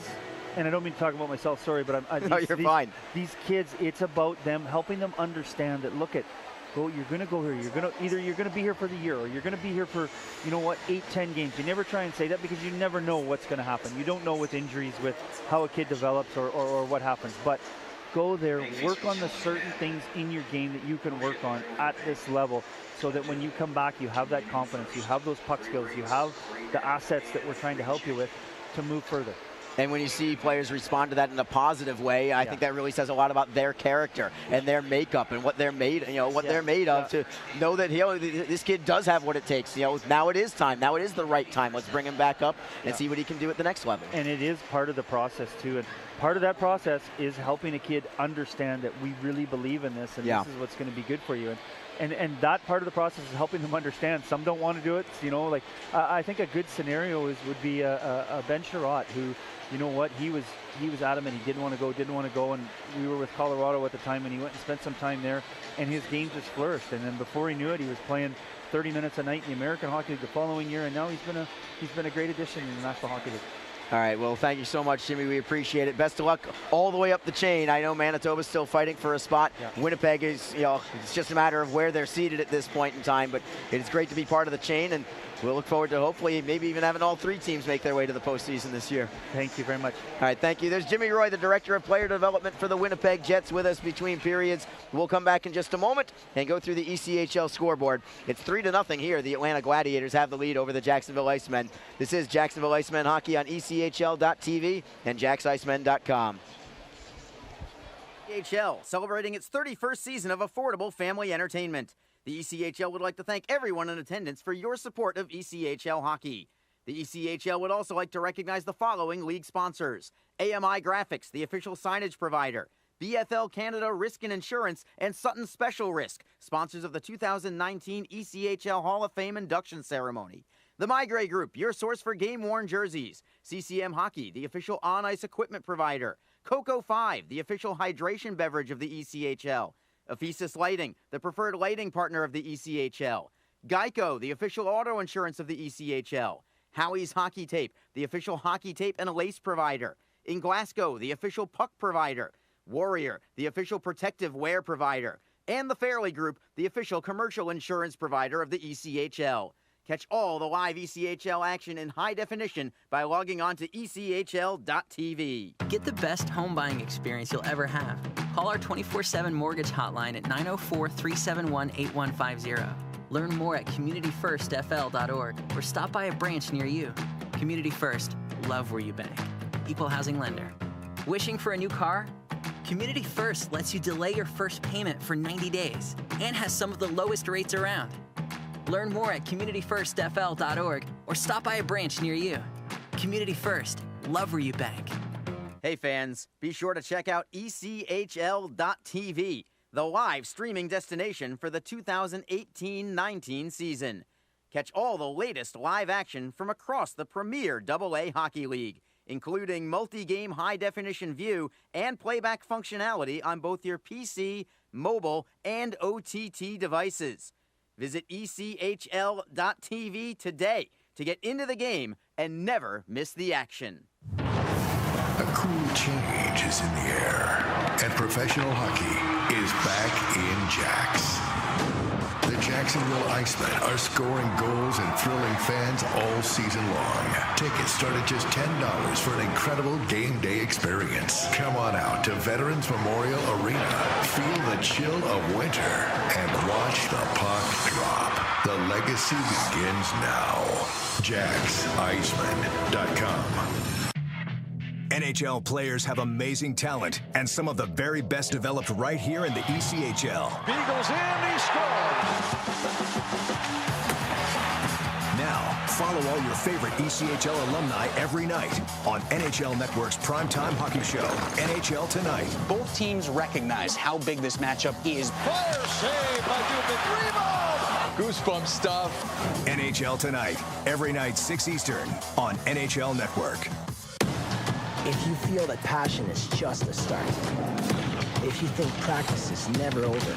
and I don't mean to talk about myself, sorry, but you're fine. These kids, it's about them, helping them understand that, you're going to go here. You're going to be here for the year, or you're going to be here for, 8-10 games. You never try and say that, because you never know what's going to happen. You don't know with injuries, with how a kid develops or what happens. But go there, work on the certain things in your game that you can work on at this level, so that when you come back, you have that confidence, you have those puck skills, you have the assets that we're trying to help you with to move further. And when you see players respond to that in a positive way, I think that really says a lot about their character and their makeup and what they're made, they're made of, to know that this kid does have what it takes. Now it is time. Now it is the right time. Let's bring him back up and see what he can do at the next level. And it is part of the process too. And part of that process is helping a kid understand that we really believe in this, and this is what's going to be good for you. And that part of the process is helping them understand. Some don't want to do it. I think a good scenario would be a Ben Sherratt, who, he was adamant he didn't want to go, and we were with Colorado at the time, and he went and spent some time there, and his game just flourished. And then before he knew it, he was playing 30 minutes a night in the American Hockey League the following year, and now he's been a great addition in the National Hockey League. All right, well, thank you so much, Jimmy. We appreciate it. Best of luck all the way up the chain. I know Manitoba's still fighting for a spot. Winnipeg is, it's just a matter of where they're seated at this point in time, but it is great to be part of the chain, and we'll look forward to hopefully maybe even having all 3 teams make their way to the postseason this year. Thank you very much. All right, thank you. There's Jimmy Roy, the Director of Player Development for the Winnipeg Jets, with us between periods. We'll come back in just a moment and go through the ECHL scoreboard. It's 3-0 here. The Atlanta Gladiators have the lead over the Jacksonville Icemen. This is Jacksonville Icemen hockey on ECHL.TV and JacksIcemen.com. ECHL, celebrating its 31st season of affordable family entertainment. The ECHL would like to thank everyone in attendance for your support of ECHL hockey. The ECHL would also like to recognize the following league sponsors: AMI Graphics, the official signage provider; BFL Canada Risk and Insurance; and Sutton Special Risk, sponsors of the 2019 ECHL Hall of Fame induction ceremony. The Migray Group, your source for game-worn jerseys; CCM Hockey, the official on-ice equipment provider; Coco 5, the official hydration beverage of the ECHL; Ephesus Lighting, the preferred lighting partner of the ECHL; Geico, the official auto insurance of the ECHL; Howie's Hockey Tape, the official hockey tape and lace provider; in Glasgow, the official puck provider; Warrior, the official protective wear provider; and the Fairley Group, the official commercial insurance provider of the ECHL. Catch all the live ECHL action in high definition by logging on to ECHL.tv. Get the best home buying experience you'll ever have. Call our 24/7 mortgage hotline at 904-371-8150. Learn more at communityfirstfl.org or stop by a branch near you. Community First, love where you bank. Equal housing lender. Wishing for a new car? Community First lets you delay your first payment for 90 days and has some of the lowest rates around. Learn more at communityfirstfl.org or stop by a branch near you. Community First, love where you bank. Hey fans, be sure to check out ECHL.tv, the live streaming destination for the 2018-19 season. Catch all the latest live action from across the premier AA Hockey League, including multi-game high-definition view and playback functionality on both your PC, mobile, and OTT devices. Visit ECHL.tv today to get into the game and never miss the action. A cool change is in the air, and professional hockey is back in Jax. The Jacksonville Icemen are scoring goals and thrilling fans all season long. Tickets start at just $10 for an incredible game day experience. Come on out to Veterans Memorial Arena, feel the chill of winter, and watch the puck drop. The legacy begins now. JacksIcemen.com. NHL players have amazing talent, and some of the very best developed right here in the ECHL. Beagles in, he scores! Now, follow all your favorite ECHL alumni every night on NHL Network's primetime hockey show, NHL Tonight. Both teams recognize how big this matchup is. Fire save by Dubin. Rebound! Goosebump stuff. NHL Tonight, every night 6 Eastern on NHL Network. If you feel that passion is just a start, if you think practice is never over,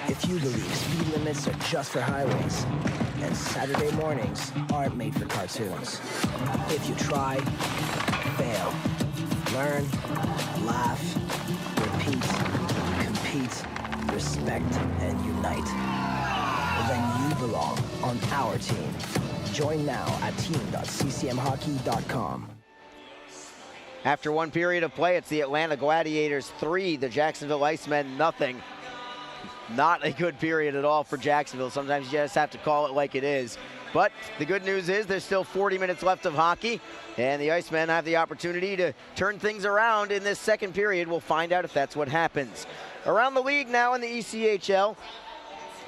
if you believe speed limits are just for highways, and Saturday mornings aren't made for cartoons, if you try, fail, learn, laugh, repeat, compete, respect, and unite, then you belong on our team. Join now at team.ccmhockey.com. After one period of play, it's the Atlanta Gladiators 3, the Jacksonville Icemen nothing. Not a good period at all for Jacksonville. Sometimes you just have to call it like it is. But the good news is there's still 40 minutes left of hockey, and the Icemen have the opportunity to turn things around in this second period. We'll find out if that's what happens. Around the league now in the ECHL,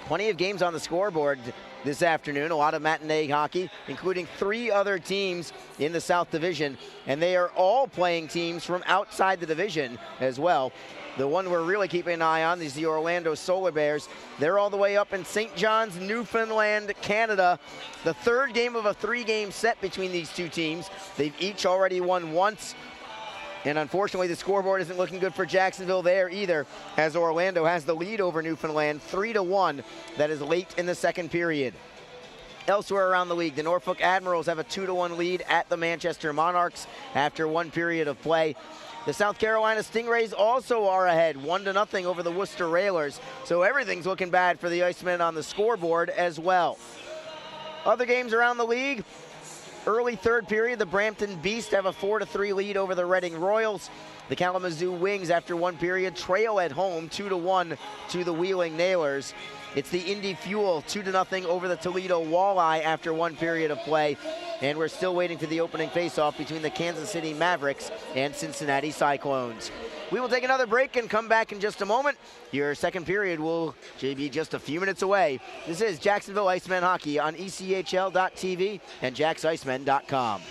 plenty of games on the scoreboard this afternoon, a lot of matinee hockey, including 3 other teams in the South Division, and they are all playing teams from outside the division as well. The one we're really keeping an eye on is the Orlando Solar Bears. They're all the way up in St. John's, Newfoundland, Canada. The third game of a 3-game set between these two teams. They've each already won once. And unfortunately, the scoreboard isn't looking good for Jacksonville there either, as Orlando has the lead over Newfoundland 3-1. That is late in the second period. Elsewhere around the league, the Norfolk Admirals have a 2-1 lead at the Manchester Monarchs after one period of play. The South Carolina Stingrays also are ahead 1-0 over the Worcester Railers. So everything's looking bad for the Icemen on the scoreboard as well. Other games around the league. Early third period, the Brampton Beast have a 4-3 lead over the Reading Royals. The Kalamazoo Wings, after one period, trail at home 2-1 to the Wheeling Nailers. It's the Indy Fuel 2-0 over the Toledo Walleye after one period of play. And we're still waiting for the opening faceoff between the Kansas City Mavericks and Cincinnati Cyclones. We will take another break and come back in just a moment. Your second period will be just a few minutes away. This is Jacksonville Icemen Hockey on ECHL.TV and JacksIcemen.com.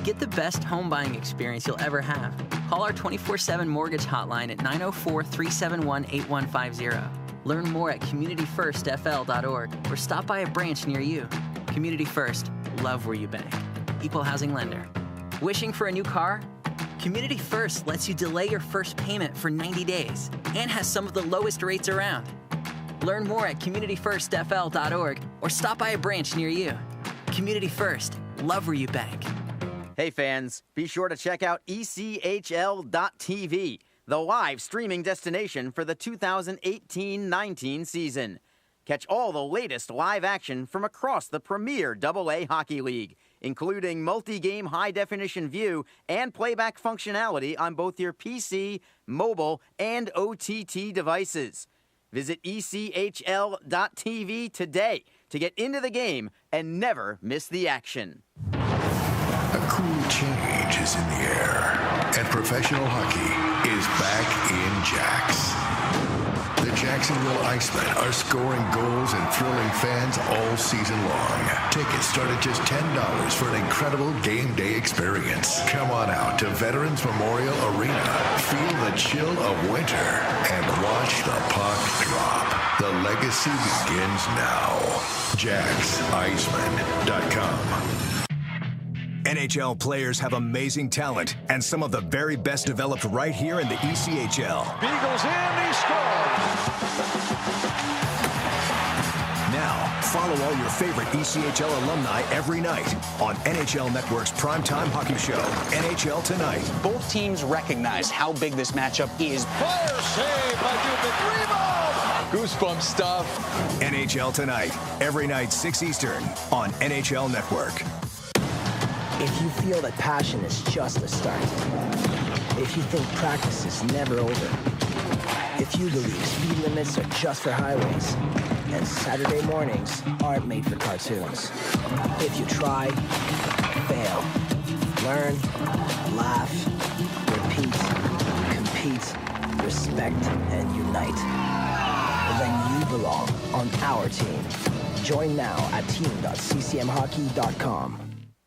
Get the best home buying experience you'll ever have. Call our 24/7 mortgage hotline at 904-371-8150. Learn more at communityfirstfl.org or stop by a branch near you. Community First, love where you bank. Equal housing lender. Wishing for a new car? Community First lets you delay your first payment for 90 days and has some of the lowest rates around. Learn more at communityfirstfl.org or stop by a branch near you. Community First, love where you bank. Hey fans, be sure to check out ECHL.TV, the live streaming destination for the 2018-19 season. Catch all the latest live action from across the premier AA Hockey League, including multi-game high-definition view and playback functionality on both your PC, mobile, and OTT devices. Visit ECHL.TV today to get into the game and never miss the action. A cool change is in the air, and professional hockey is back in Jacks. The Jacksonville Icemen are scoring goals and thrilling fans all season long. Tickets start at just $10 for an incredible game day experience. Come on out to Veterans Memorial Arena, feel the chill of winter, and watch the puck drop. The legacy begins now. JacksIcemen.com. NHL players have amazing talent, and some of the very best developed right here in the ECHL. Beagles in, he scores! Now, follow all your favorite ECHL alumni every night on NHL Network's primetime hockey show, NHL Tonight. Both teams recognize how big this matchup is. Fire save by Dubin. Rebound! Goosebump stuff. NHL Tonight, every night 6 Eastern on NHL Network. If you feel that passion is just the start, if you think practice is never over, if you believe speed limits are just for highways, and Saturday mornings aren't made for cartoons, if you try, fail, learn, laugh, repeat, compete, respect, and unite, then you belong on our team. Join now at team.ccmhockey.com.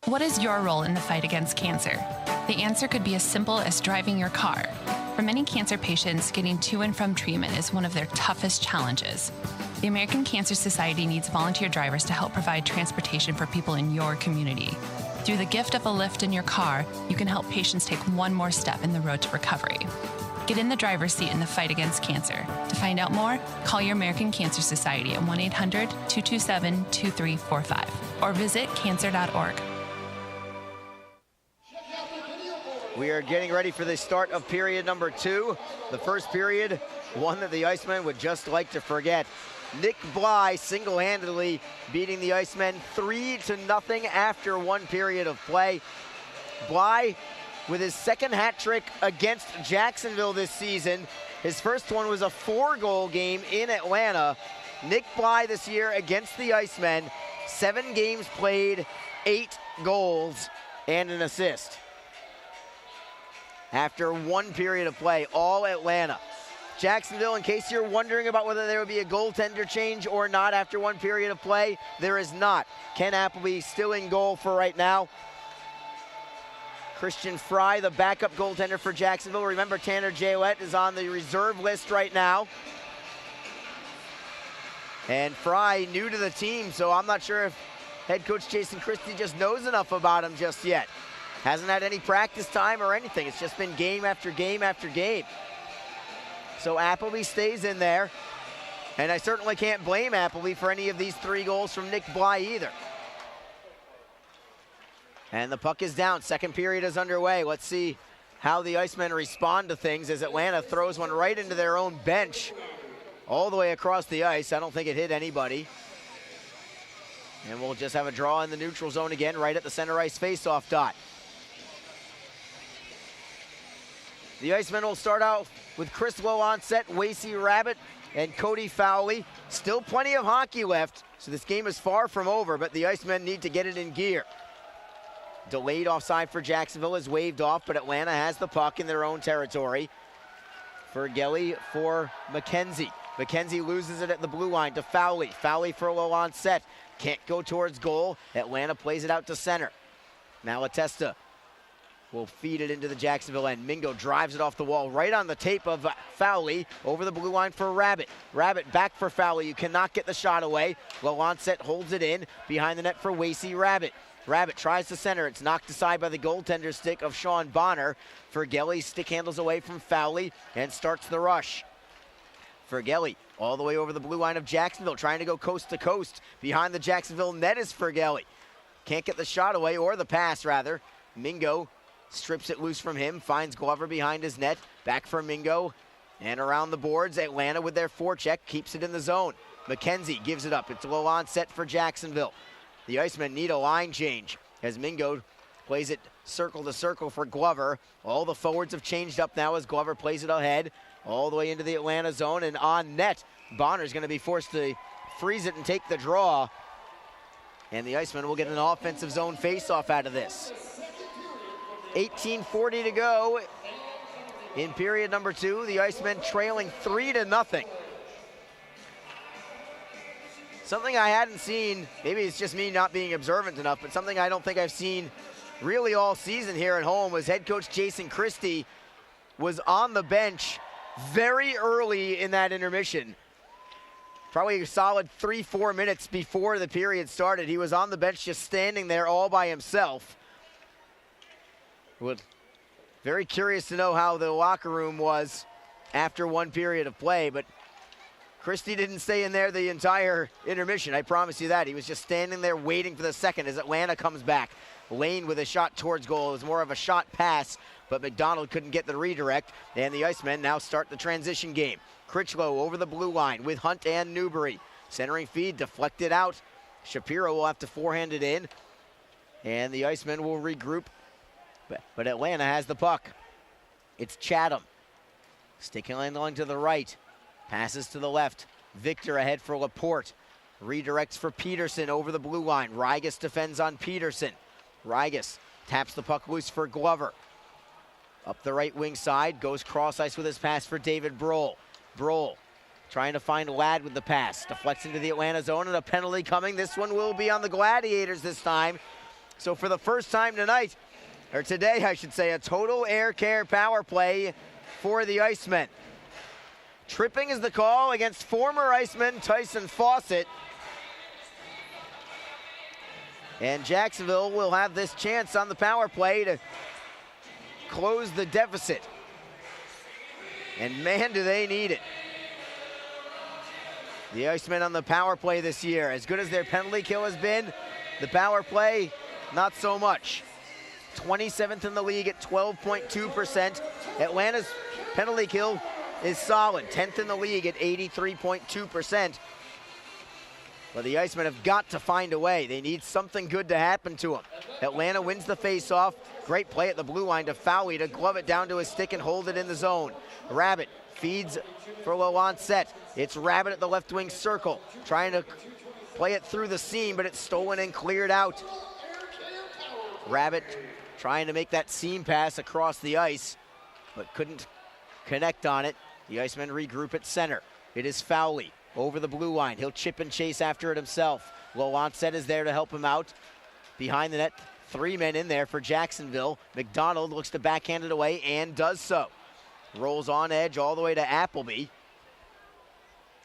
What is your role in the fight against cancer? The answer could be as simple as driving your car. For many cancer patients, getting to and from treatment is one of their toughest challenges. The American Cancer Society needs volunteer drivers to help provide transportation for people in your community. Through the gift of a lift in your car, you can help patients take one more step in the road to recovery. Get in the driver's seat in the fight against cancer. To find out more, call your American Cancer Society at 1-800-227-2345 or visit cancer.org. We are getting ready for the start of period number 2. The first period, one that the Icemen would just like to forget. Nick Bly single-handedly beating the Icemen 3-0 after one period of play. Bly with his second hat trick against Jacksonville this season. His first one was a 4-goal game in Atlanta. Nick Bly this year against the Icemen, 7 games played, 8 goals, and an assist. After one period of play, all Atlanta. Jacksonville, in case you're wondering about whether there would be a goaltender change or not after one period of play, there is not. Ken Appleby still in goal for right now. Christian Fry, the backup goaltender for Jacksonville. Remember, Tanner Jayouette is on the reserve list right now. And Fry, new to the team, so I'm not sure if head coach Jason Christie just knows enough about him just yet. Hasn't had any practice time or anything. It's just been game after game after game. So Appleby stays in there. And I certainly can't blame Appleby for any of these 3 goals from Nick Bly either. And the puck is down. Second period is underway. Let's see how the Icemen respond to things as Atlanta throws one right into their own bench all the way across the ice. I don't think it hit anybody. And we'll just have a draw in the neutral zone again right at the center ice faceoff dot. The Icemen will start out with Chris Low on set. Wasey Rabbit and Cody Fowley. Still plenty of hockey left, so this game is far from over, but the Icemen need to get it in gear. Delayed offside for Jacksonville is waved off, but Atlanta has the puck in their own territory. Fergelli for McKenzie. McKenzie loses it at the blue line to Fowley. Fowley for a low on set. Can't go towards goal. Atlanta plays it out to center. Malatesta will feed it into the Jacksonville end. Mingo drives it off the wall right on the tape of Fowley over the blue line for Rabbit. Rabbit back for Fowley. You cannot get the shot away. Low on set holds it in behind the net for Wasey Rabbit. Rabbit tries to center. It's knocked aside by the goaltender stick of Sean Bonner. Fergelli stick handles away from Fowley and starts the rush. Fergelli all the way over the blue line of Jacksonville, trying to go coast to coast. Behind the Jacksonville net is Fergelli. Can't get the shot away, or the pass rather. Mingo strips it loose from him, finds Glover behind his net. Back for Mingo, and around the boards, Atlanta with their forecheck keeps it in the zone. McKenzie gives it up. It's low on set for Jacksonville. The Icemen need a line change as Mingo plays it circle to circle for Glover. All the forwards have changed up now as Glover plays it ahead all the way into the Atlanta zone, and on net, Bonner's going to be forced to freeze it and take the draw. And the Icemen will get an offensive zone faceoff out of this. 18:40 to go in period number 2. The Icemen trailing 3-0. Something I hadn't seen, maybe it's just me not being observant enough, but something I don't think I've seen really all season here at home was head coach Jason Christie was on the bench very early in that intermission. Probably a solid 3-4 minutes before the period started. He was on the bench just standing there all by himself. Very curious to know how the locker room was after one period of play, but Christie didn't stay in there the entire intermission, I promise you that. He was just standing there waiting for the second as Atlanta comes back. Lane with a shot towards goal. It was more of a shot pass, but McDonald couldn't get the redirect, and the Icemen now start the transition game. Critchlow over the blue line with Hunt and Newbury. Centering feed deflected out. Shapiro will have to forehand it in, and the Icemen will regroup, but Atlanta has the puck. It's Chatham. Sticking along to the right. Passes to the left. Victor ahead for Laporte. Redirects for Peterson over the blue line. Rigas defends on Peterson. Rigas taps the puck loose for Glover. Up the right wing side. Goes cross ice with his pass for David Brohl. Brohl trying to find Ladd with the pass. Deflects into the Atlanta zone, and a penalty coming. This one will be on the Gladiators this time. So for the first time tonight, or today I should say, a total air care power play for the Icemen. Tripping is the call against former Iceman Tyson Fawcett. And Jacksonville will have this chance on the power play to close the deficit. And man, do they need it. The Icemen on the power play this year, as good as their penalty kill has been, the power play, not so much. 27th in the league at 12.2%. Atlanta's penalty kill is solid, 10th in the league at 83.2%. But the Icemen have got to find a way. They need something good to happen to them. Atlanta wins the faceoff. Great play at the blue line to Fowley to glove it down to his stick and hold it in the zone. Rabbit feeds for low on set. It's Rabbit at the left wing circle, trying to play it through the seam, but it's stolen and cleared out. Rabbit trying to make that seam pass across the ice, but couldn't connect on it. The Icemen regroup at center. It is Fowley over the blue line. He'll chip and chase after it himself. Low onset is there to help him out. Behind the net, 3 men in there for Jacksonville. McDonald looks to backhand it away and does so. Rolls on edge all the way to Appleby.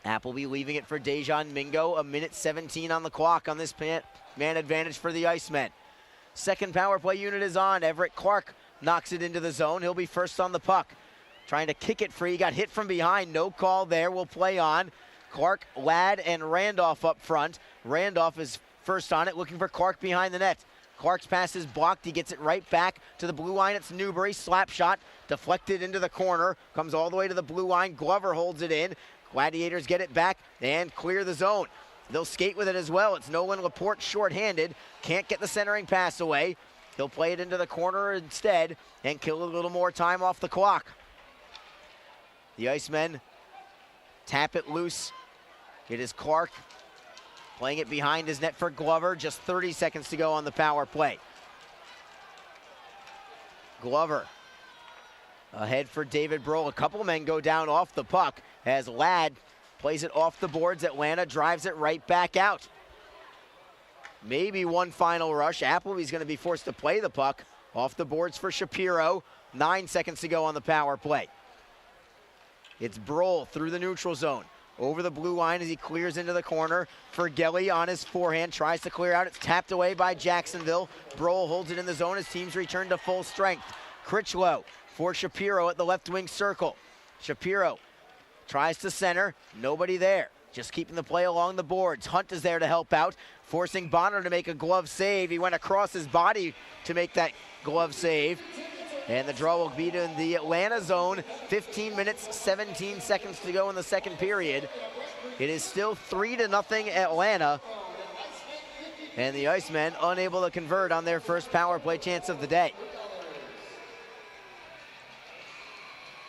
Appleby leaving it for Dejan Mingo. 1:17 on the clock on this man advantage for the Icemen. Second power play unit is on. Everett Clark knocks it into the zone. He'll be first on the puck. Trying to kick it free. Got hit from behind. No call there. Will play on. Clark, Ladd, and Randolph up front. Randolph is first on it, looking for Clark behind the net. Clark's pass is blocked. He gets it right back to the blue line. It's Newbury. Slap shot. Deflected into the corner. Comes all the way to the blue line. Glover holds it in. Gladiators get it back and clear the zone. They'll skate with it as well. It's Nolan Laporte shorthanded. Can't get the centering pass away. He'll play it into the corner instead and kill a little more time off the clock. The Icemen tap it loose. It is Clark playing it behind his net for Glover. Just 30 seconds to go on the power play. Glover ahead for David Brohl. A couple men go down off the puck as Ladd plays it off the boards. Atlanta drives it right back out. Maybe one final rush. Appleby's going to be forced to play the puck off the boards for Shapiro. 9 seconds to go on the power play. It's Brohl through the neutral zone. Over the blue line as he clears into the corner. Fergelli on his forehand, tries to clear out. It's tapped away by Jacksonville. Brohl holds it in the zone as teams return to full strength. Critchlow for Shapiro at the left wing circle. Shapiro tries to center, nobody there. Just keeping the play along the boards. Hunt is there to help out, forcing Bonner to make a glove save. He went across his body to make that glove save. And the draw will be in the Atlanta zone. 15 minutes, 17 seconds to go in the second period. It is still 3-0 Atlanta. And the Icemen unable to convert on their first power play chance of the day.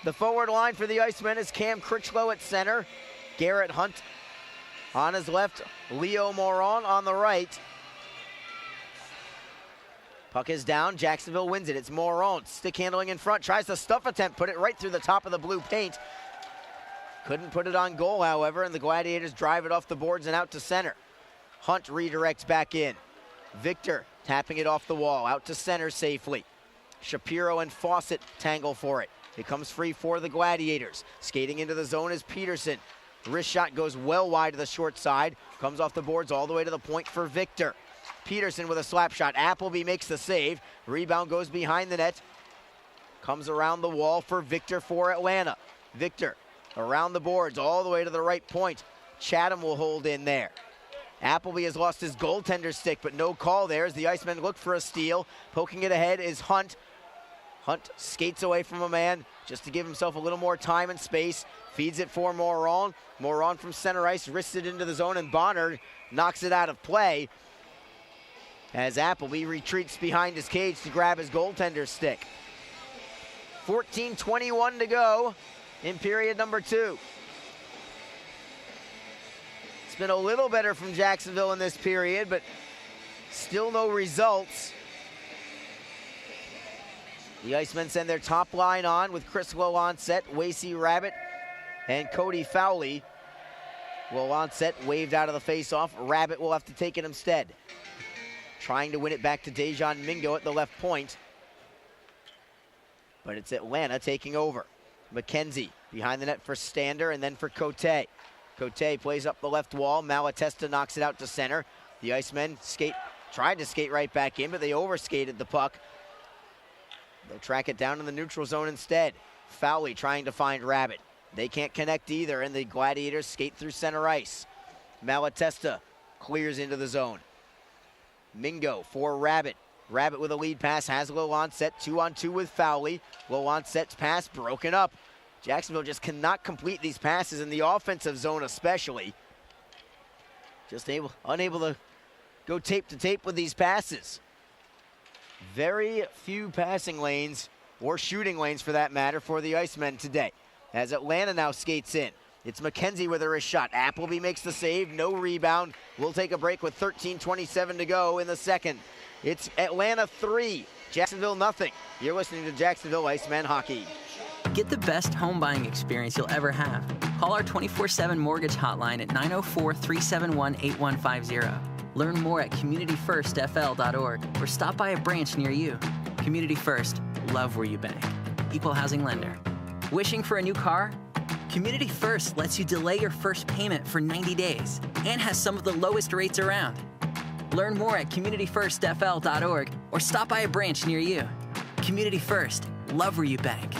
The forward line for the Icemen is Cam Critchlow at center. Garrett Hunt on his left. Leo Moron on the right. Puck is down. Jacksonville wins it. It's Moron. Stick handling in front. Tries to stuff attempt. Put it right through the top of the blue paint. Couldn't put it on goal, however, and the Gladiators drive it off the boards and out to center. Hunt redirects back in. Victor tapping it off the wall. Out to center safely. Shapiro and Fawcett tangle for it. It comes free for the Gladiators. Skating into the zone is Peterson. Wrist shot goes well wide to the short side. Comes off the boards all the way to the point for Victor. Peterson with a slap shot. Appleby makes the save. Rebound goes behind the net. Comes around the wall for Victor for Atlanta. Victor around the boards all the way to the right point. Chatham will hold in there. Appleby has lost his goaltender stick, but no call there as the Icemen look for a steal. Poking it ahead is Hunt. Hunt skates away from a man just to give himself a little more time and space. Feeds it for Moron. Moron from center ice wrists it into the zone, and Bonner knocks it out of play as Appleby retreats behind his cage to grab his goaltender stick. 14:21 to go in period number 2. It's been a little better from Jacksonville in this period, but still no results. The Icemen send their top line on with Chris Lowe on set, Wasey Rabbit, and Cody Fowley. Lowe on set, waved out of the face-off. Rabbit will have to take it instead. Trying to win it back to Dejan Mingo at the left point. But it's Atlanta taking over. McKenzie behind the net for Stander and then for Cote. Cote plays up the left wall. Malatesta knocks it out to center. The Icemen tried to skate right back in, but they overskated the puck. They'll track it down in the neutral zone instead. Fowley trying to find Rabbit. They can't connect either, and the Gladiators skate through center ice. Malatesta clears into the zone. Mingo for Rabbit. Rabbit with a lead pass, has Lowe on set, 2-on-2 with Fowley. Lowe on set's pass broken up. Jacksonville just cannot complete these passes in the offensive zone especially. Just unable to go tape to tape with these passes. Very few passing lanes, or shooting lanes for that matter, for the Icemen today. As Atlanta now skates in. It's McKenzie with a wrist shot. Appleby makes the save, no rebound. We'll take a break with 13:27 to go in the second. It's Atlanta 3, Jacksonville nothing. You're listening to Jacksonville Icemen Hockey. Get the best home buying experience you'll ever have. Call our 24/7 mortgage hotline at 904-371-8150. Learn more at communityfirstfl.org or stop by a branch near you. Community First, love where you bank. Equal housing lender. Wishing for a new car? Community First lets you delay your first payment for 90 days and has some of the lowest rates around. Learn more at communityfirstfl.org or stop by a branch near you. Community First, love where you bank.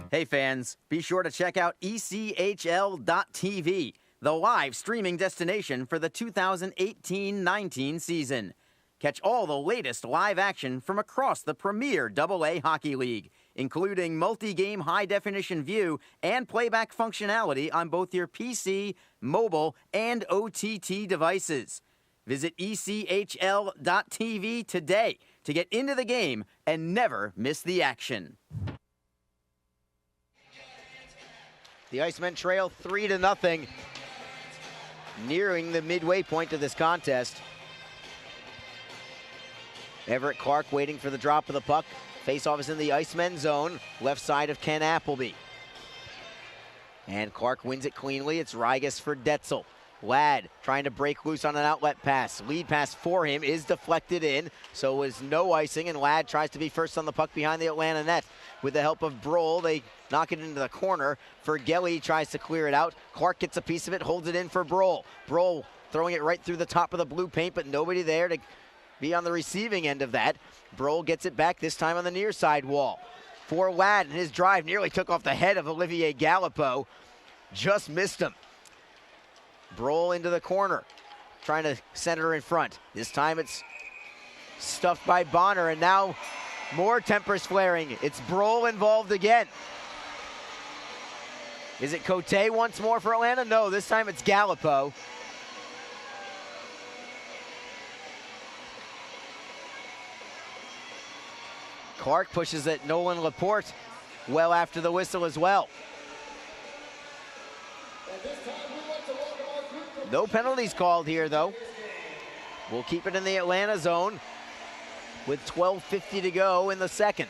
Hey fans, be sure to check out ECHL.TV, the live streaming destination for the 2018-19 season. Catch all the latest live action from across the premier AA Hockey League, including multi-game high-definition view and playback functionality on both your PC, mobile, and OTT devices. Visit ECHL.TV today to get into the game and never miss the action. The Icemen trail 3-0, nearing the midway point of this contest. Everett Clark waiting for the drop of the puck. Face-off is in the Icemen zone, left side of Ken Appleby. And Clark wins it cleanly. It's Rigas for Detzel. Ladd trying to break loose on an outlet pass. Lead pass for him is deflected in, so was no icing, and Ladd tries to be first on the puck behind the Atlanta net. With the help of Brohl, they knock it into the corner. Fergelli tries to clear it out. Clark gets a piece of it, holds it in for Brohl. Brohl throwing it right through the top of the blue paint, but nobody there to be on the receiving end of that. Brohl gets it back, this time on the near side wall. For Ladd, and his drive nearly took off the head of Olivier Gallipeau. Just missed him. Brohl into the corner, trying to center in front. This time it's stuffed by Bonner, and now more tempers flaring. It's Brohl involved again. Is it Cote once more for Atlanta? No, this time it's Gallipeau. Clark pushes at Nolan Laporte well after the whistle as well. No penalties called here, though. We'll keep it in the Atlanta zone with 12:50 to go in the second.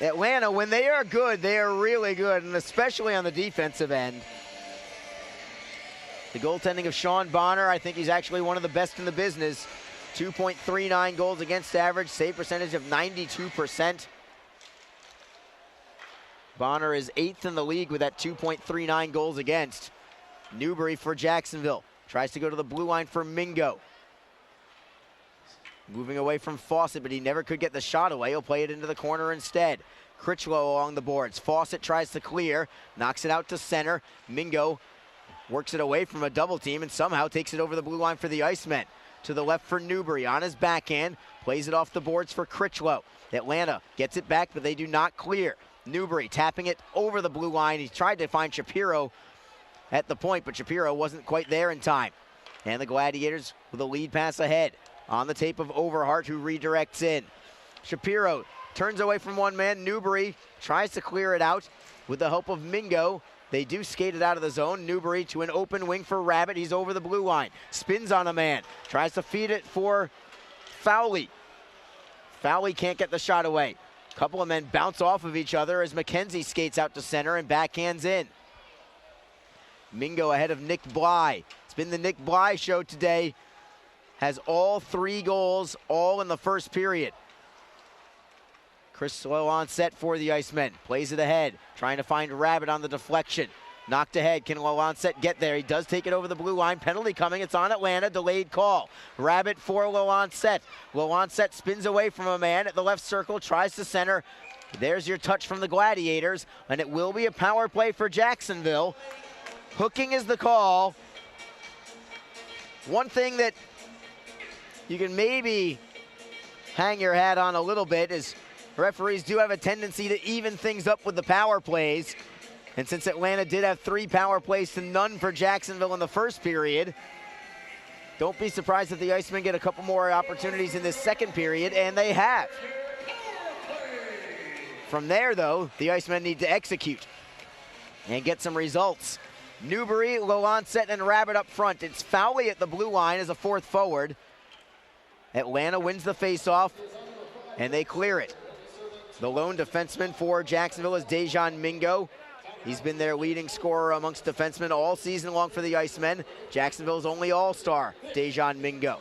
Atlanta, when they are good, they are really good, and especially on the defensive end. The goaltending of Sean Bonner, I think he's actually one of the best in the business. 2.39 goals against average, save percentage of 92%. Bonner is 8th in the league with that 2.39 goals against. Newbury for Jacksonville. Tries to go to the blue line for Mingo. Moving away from Fawcett, but he never could get the shot away. He'll play it into the corner instead. Critchlow along the boards. Fawcett tries to clear, knocks it out to center. Mingo works it away from a double team and somehow takes it over the blue line for the Icemen. To the left for Newbury on his backhand. Plays it off the boards for Critchlow. Atlanta gets it back, but they do not clear. Newbury tapping it over the blue line. He tried to find Shapiro at the point, but Shapiro wasn't quite there in time. And the Gladiators with a lead pass ahead. On the tape of Overhart, who redirects in. Shapiro turns away from one man. Newbury tries to clear it out with the help of Mingo. They do skate it out of the zone. Newbury to an open wing for Rabbit. He's over the blue line. Spins on a man. Tries to feed it for Fowley. Fowley can't get the shot away. Couple of men bounce off of each other as McKenzie skates out to center and backhands in. Mingo ahead of Nick Bly. It's been the Nick Bly show today. Has all 3 goals, all in the first period. Chris Lowe on set for the Icemen. Plays it ahead, trying to find Rabbit on the deflection. Knocked ahead, can Loanset get there? He does take it over the blue line. Penalty coming, it's on Atlanta, delayed call. Rabbit for Loanset. Loanset spins away from a man at the left circle, tries to center. There's your touch from the Gladiators, and it will be a power play for Jacksonville. Hooking is the call. One thing that you can maybe hang your hat on a little bit is referees do have a tendency to even things up with the power plays. And since Atlanta did have 3 power plays to none for Jacksonville in the first period, don't be surprised if the Icemen get a couple more opportunities in this second period, and they have. From there, though, the Icemen need to execute and get some results. Newbury, Loanset, and Rabbit up front. It's Fowley at the blue line as a 4th forward. Atlanta wins the faceoff, and they clear it. The lone defenseman for Jacksonville is Dejan Mingo. He's been their leading scorer amongst defensemen all season long for the Icemen. Jacksonville's only all-star, Dejan Mingo.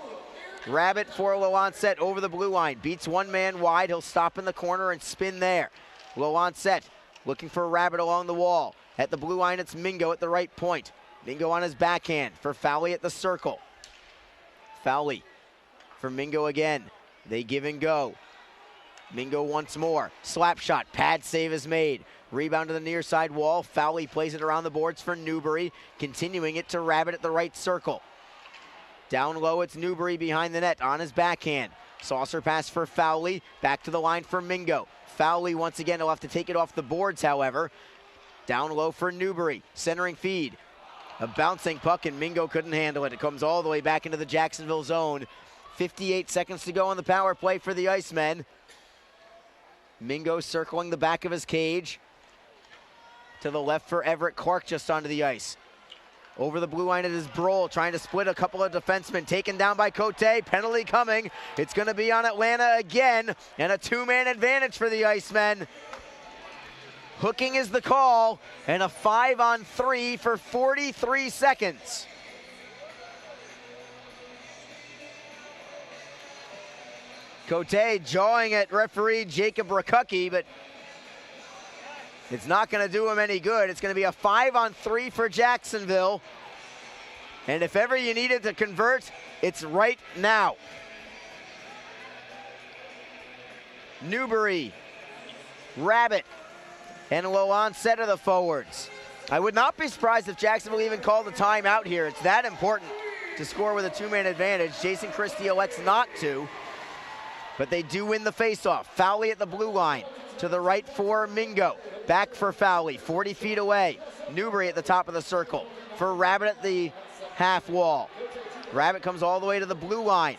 Rabbit for Loanset over the blue line. Beats one man wide. He'll stop in the corner and spin there. Loanset looking for Rabbit along the wall. At the blue line, it's Mingo at the right point. Mingo on his backhand for Fowley at the circle. Fowley for Mingo again. They give and go. Mingo once more. Slap shot. Pad save is made. Rebound to the near side wall. Fowley plays it around the boards for Newbury. Continuing it to Rabbit at the right circle. Down low, it's Newbury behind the net on his backhand. Saucer pass for Fowley. Back to the line for Mingo. Fowley once again will have to take it off the boards, however. Down low for Newbury. Centering feed. A bouncing puck, and Mingo couldn't handle it. It comes all the way back into the Jacksonville zone. 58 seconds to go on the power play for the Icemen. Mingo circling the back of his cage. To the left for Everett Clark, just onto the ice. Over the blue line, it is Brohl trying to split a couple of defensemen. Taken down by Cote. Penalty coming. It's going to be on Atlanta again. And a two-man advantage for the Icemen. Hooking is the call. And a 5-on-3 for 43 seconds. Cote jawing at referee Jacob Rakucki, but it's not going to do him any good. It's going to be a 5-on-3 for Jacksonville. And if ever you needed to convert, it's right now. Newbury, Rabbit, and Loancette are the forwards. I would not be surprised if Jacksonville even called a timeout here. It's that important to score with a two-man advantage. Jason Christie elects not to, but they do win the faceoff. Fowley at the blue line. To the right for Mingo. Back for Fowley, 40 feet away. Newbury at the top of the circle. For Rabbit at the half wall. Rabbit comes all the way to the blue line.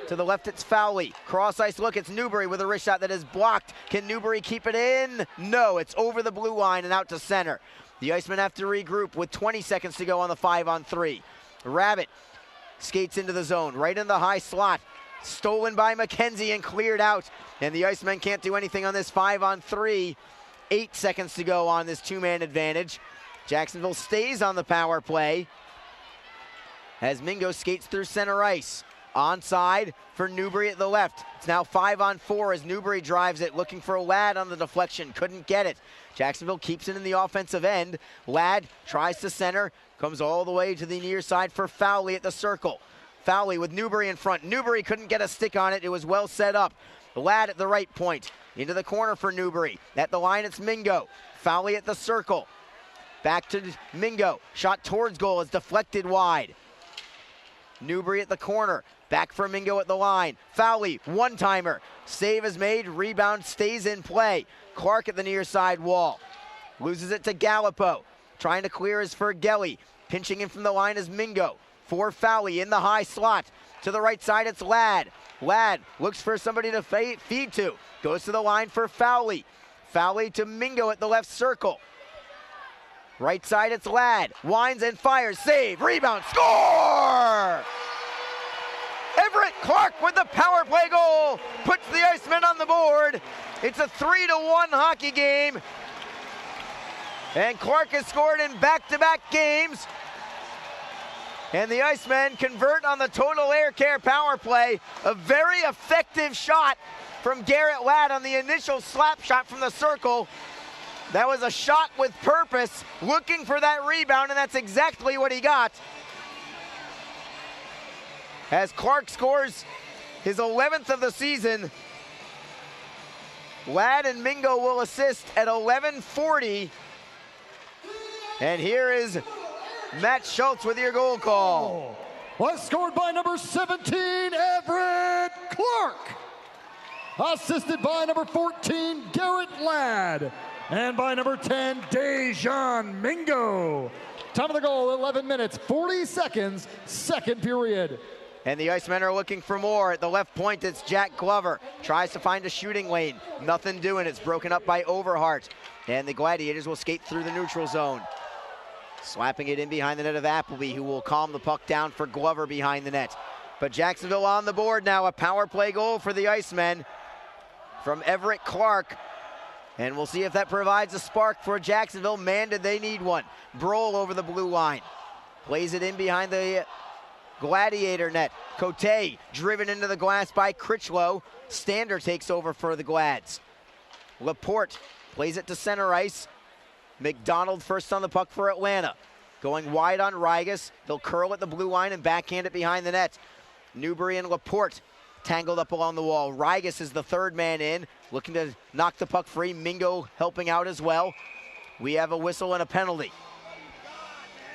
To the left, it's Fowley. Cross ice look, it's Newbury with a wrist shot that is blocked. Can Newbury keep it in? No, it's over the blue line and out to center. The Icemen have to regroup with 20 seconds to go on the 5-on-3. Rabbit skates into the zone, right in the high slot. Stolen by McKenzie and cleared out. And the Icemen can't do anything on this 5-on-3. 8 seconds to go on this two-man advantage. Jacksonville stays on the power play as Mingo skates through center ice. Onside for Newbury at the left. It's now 5-on-4 as Newbury drives it, looking for Ladd on the deflection. Couldn't get it. Jacksonville keeps it in the offensive end. Ladd tries to center, comes all the way to the near side for Fowley at the circle. Fowley with Newbury in front. Newbury couldn't get a stick on it. It was well set up. Ladd at the right point. Into the corner for Newbury. At the line, it's Mingo. Fowley at the circle. Back to Mingo. Shot towards goal is deflected wide. Newbury at the corner. Back for Mingo at the line. Fowley, one-timer. Save is made. Rebound stays in play. Clark at the near side wall. Loses it to Gallipo. Trying to clear is for Gelly. Pinching in from the line is Mingo. For Fowley in the high slot. To the right side, it's Ladd. Ladd looks for somebody to feed to. Goes to the line for Fowley. Fowley to Mingo at the left circle. Right side, it's Ladd. Winds and fires. Save. Rebound. Score! Everett Clark with the power play goal. Puts the Icemen on the board. It's a 3-1 hockey game. And Clark has scored in back-to-back games. And the Icemen convert on the Total Air Care power play. A very effective shot from Garrett Ladd on the initial slap shot from the circle. That was a shot with purpose, looking for that rebound, and that's exactly what he got. As Clark scores his 11th of the season, Ladd and Mingo will assist at 11:40. And here is Matt Schultz with your goal call. Was scored by number 17, Everett Clark. Assisted by number 14, Garrett Ladd. And by number 10, Dejan Mingo. Time of the goal, 11 minutes, 40 seconds, second period. And the Icemen are looking for more. At the left point, it's Jack Glover. Tries to find a shooting lane. Nothing doing. It's broken up by Overhart. And the Gladiators will skate through the neutral zone. Slapping it in behind the net of Appleby, who will calm the puck down for Glover behind the net. But Jacksonville on the board now. A power play goal for the Icemen from Everett Clark. And we'll see if that provides a spark for Jacksonville. Man, did they need one. Brohl over the blue line. Plays it in behind the Gladiator net. Cote driven into the glass by Critchlow. Stander takes over for the Glads. Laporte plays it to center ice. McDonald first on the puck for Atlanta. Going wide on Rigas. He'll curl at the blue line and backhand it behind the net. Newbury and Laporte tangled up along the wall. Rigas is the third man in, looking to knock the puck free. Mingo helping out as well. We have a whistle and a penalty.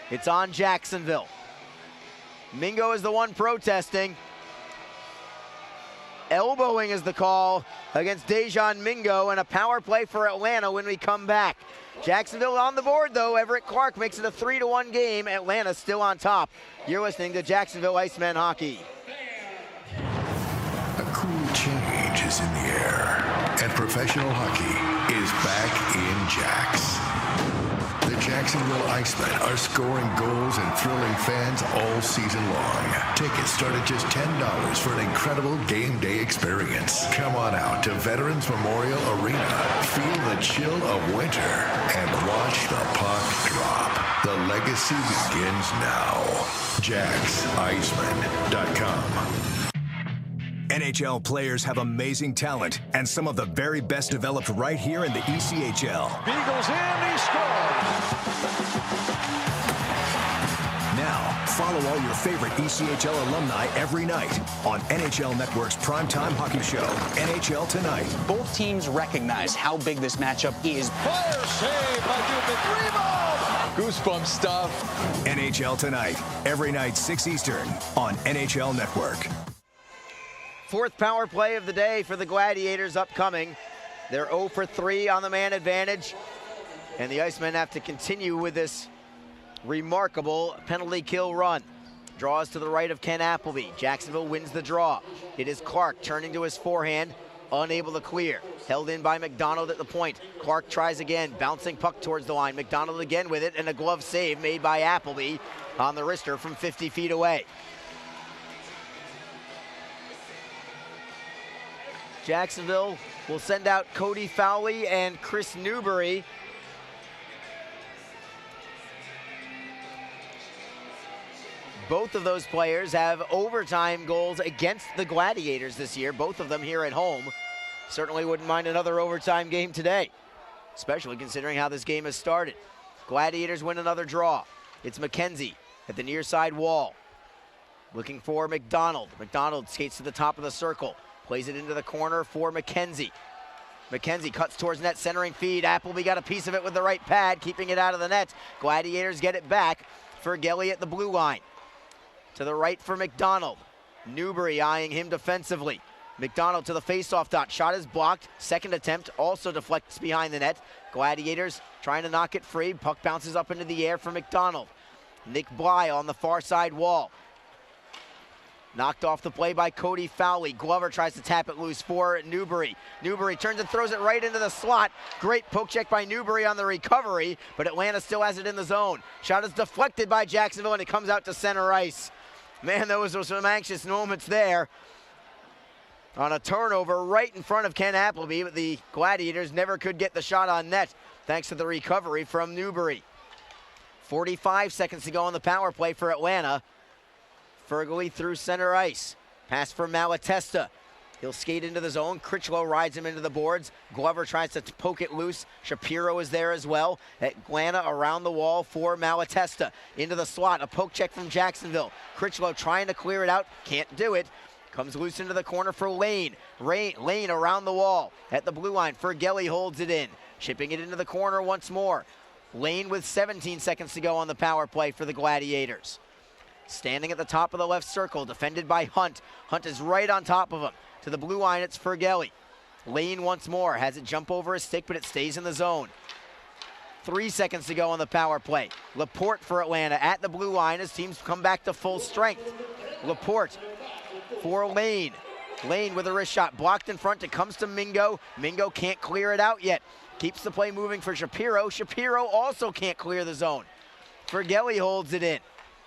It's on Jacksonville. Mingo is the one protesting. Elbowing is the call against Dejan Mingo, and a power play for Atlanta when we come back. Jacksonville on the board, though. Everett Clark makes it a 3-1 game. Atlanta still on top. You're listening to Jacksonville Icemen Hockey. A cool change is in the air. and professional hockey is back in Jax. The Jacksonville Icemen are scoring goals and thrilling fans all season long. Tickets start at just $10 for an incredible game day experience. Come on out to Veterans Memorial Arena, feel the chill of winter, and watch the puck drop. The legacy begins now. JaxIcemen.com. NHL players have amazing talent, and some of the very best developed right here in the ECHL. Beagles in, he scores! Now, follow all your favorite ECHL alumni every night on NHL Network's primetime hockey show, NHL Tonight. Both teams recognize how big this matchup is. Fire save by Dubin. Rebound! Goosebump stuff. NHL Tonight, every night 6 Eastern on NHL Network. Fourth power play of the day for the Gladiators upcoming. They're 0 for 3 on the man advantage. And the Icemen have to continue with this remarkable penalty kill run. Draws to the right of Ken Appleby. Jacksonville wins the draw. It is Clark turning to his forehand, unable to clear. Held in by McDonald at the point. Clark tries again, bouncing puck towards the line. McDonald again with it, and a glove save made by Appleby on the wrister from 50 feet away. Jacksonville will send out Cody Fowley and Chris Newbury. Both of those players have overtime goals against the Gladiators this year, both of them here at home. Certainly wouldn't mind another overtime game today, especially considering how this game has started. Gladiators win another draw. It's McKenzie at the near side wall. Looking for McDonald. McDonald skates to the top of the circle. Plays it into the corner for McKenzie. McKenzie cuts towards net, centering feed. Appleby got a piece of it with the right pad, keeping it out of the net. Gladiators get it back for Gelly at the blue line. To the right for McDonald. Newbury eyeing him defensively. McDonald to the faceoff dot. Shot is blocked. Second attempt also deflects behind the net. Gladiators trying to knock it free. Puck bounces up into the air for McDonald. Nick Bly on the far side wall. Knocked off the play by Cody Fowley. Glover tries to tap it loose for Newbury. Newbury turns and throws it right into the slot. Great poke check by Newbury on the recovery, but Atlanta still has it in the zone. Shot is deflected by Jacksonville, and it comes out to center ice. Man, those were some anxious moments there. On a turnover right in front of Ken Appleby, but the Gladiators never could get the shot on net thanks to the recovery from Newbury. 45 seconds to go on the power play for Atlanta. Fergally through center ice. Pass for Malatesta. He'll skate into the zone. Critchlow rides him into the boards. Glover tries to poke it loose. Shapiro is there as well. Atlanta around the wall for Malatesta. Into the slot. A poke check from Jacksonville. Critchlow trying to clear it out. Can't do it. Comes loose into the corner for Lane. Lane around the wall. At the blue line. Fergelli holds it in. Chipping it into the corner once more. Lane with 17 seconds to go on the power play for the Gladiators. Standing at the top of the left circle, defended by Hunt. Hunt is right on top of him. To the blue line, it's Fergelli. Lane once more, has it jump over his stick, but it stays in the zone. 3 seconds to go on the power play. Laporte for Atlanta at the blue line as teams come back to full strength. Laporte for Lane. Lane with a wrist shot, blocked in front. It comes to Mingo. Mingo can't clear it out yet. Keeps the play moving for Shapiro. Shapiro also can't clear the zone. Fergelli holds it in.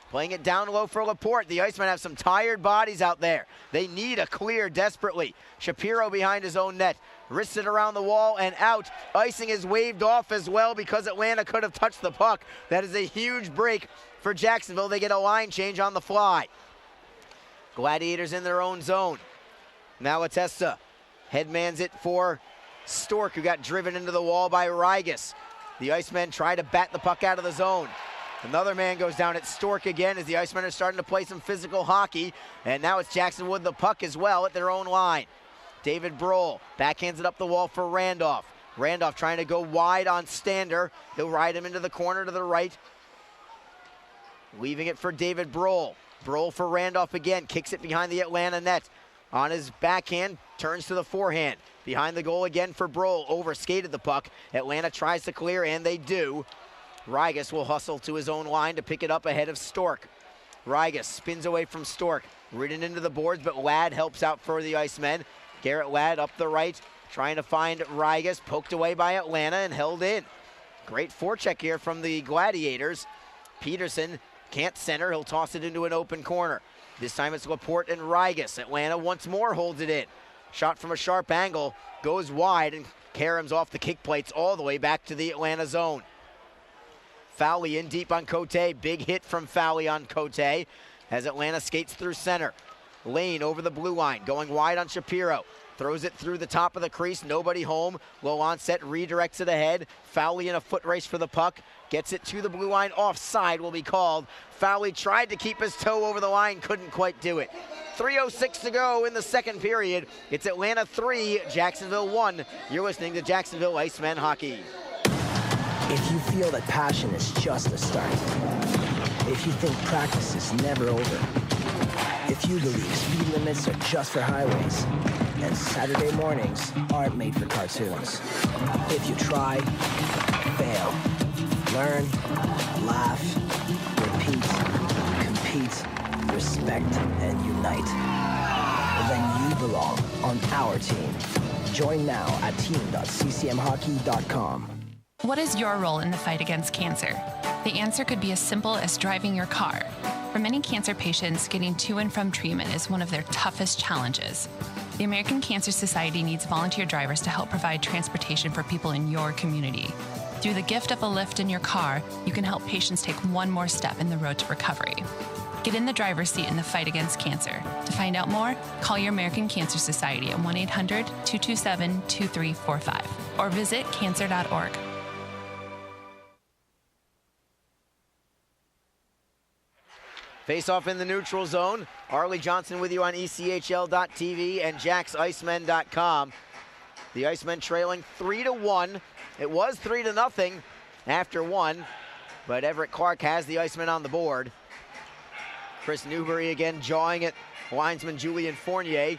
Playing it down low for Laporte. The Icemen have some tired bodies out there. They need a clear desperately. Shapiro behind his own net. Wrists it around the wall and out. Icing is waved off as well because Atlanta could have touched the puck. That is a huge break for Jacksonville. They get a line change on the fly. Gladiators in their own zone. Malatesta headmans it for Stork, who got driven into the wall by Rigas. The Icemen try to bat the puck out of the zone. Another man goes down at Stork again as the Icemen are starting to play some physical hockey. And now it's Jacksonville with the puck as well at their own line. David Brohl backhands it up the wall for Randolph. Randolph trying to go wide on Stander. He'll ride him into the corner to the right. Leaving it for David Brohl. Brohl for Randolph again. Kicks it behind the Atlanta net. On his backhand, turns to the forehand. Behind the goal again for Brohl. Overskated the puck. Atlanta tries to clear, and they do. Rigas will hustle to his own line to pick it up ahead of Stork. Rigas spins away from Stork. Ridden into the boards, but Ladd helps out for the Icemen. Garrett Ladd up the right trying to find Rigas, poked away by Atlanta and held in. Great forecheck here from the Gladiators. Peterson can't center, he'll toss it into an open corner. This time it's Laporte and Rigas. Atlanta once more holds it in. Shot from a sharp angle, goes wide, and Karam's off the kick plates all the way back to the Atlanta zone. Fowley in deep on Cote. Big hit from Fowley on Cote as Atlanta skates through center. Lane over the blue line, going wide on Shapiro. Throws it through the top of the crease, nobody home. Low onset, redirects it ahead. Fowley in a foot race for the puck. Gets it to the blue line, offside will be called. Fowley tried to keep his toe over the line, couldn't quite do it. 3:06 to go in the second period. It's Atlanta 3, Jacksonville 1. You're listening to Jacksonville Icemen Hockey. If you feel that passion is just a start, if you think practice is never over, if you believe speed limits are just for highways, and Saturday mornings aren't made for cartoons, if you try, fail, learn, laugh, repeat, compete, respect, and unite, then you belong on our team. Join now at team.ccmhockey.com. What is your role in the fight against cancer? The answer could be as simple as driving your car. For many cancer patients, getting to and from treatment is one of their toughest challenges. The American Cancer Society needs volunteer drivers to help provide transportation for people in your community. Through the gift of a lift in your car, you can help patients take one more step in the road to recovery. Get in the driver's seat in the fight against cancer. To find out more, call your American Cancer Society at 1-800-227-2345 or visit cancer.org. Face-off in the neutral zone. Arlie Johnson with you on ECHL.TV and JacksIcemen.com. The Icemen trailing 3-1. It was 3-0 after one, but Everett Clark has the Icemen on the board. Chris Newbury again jawing at linesman Julian Fournier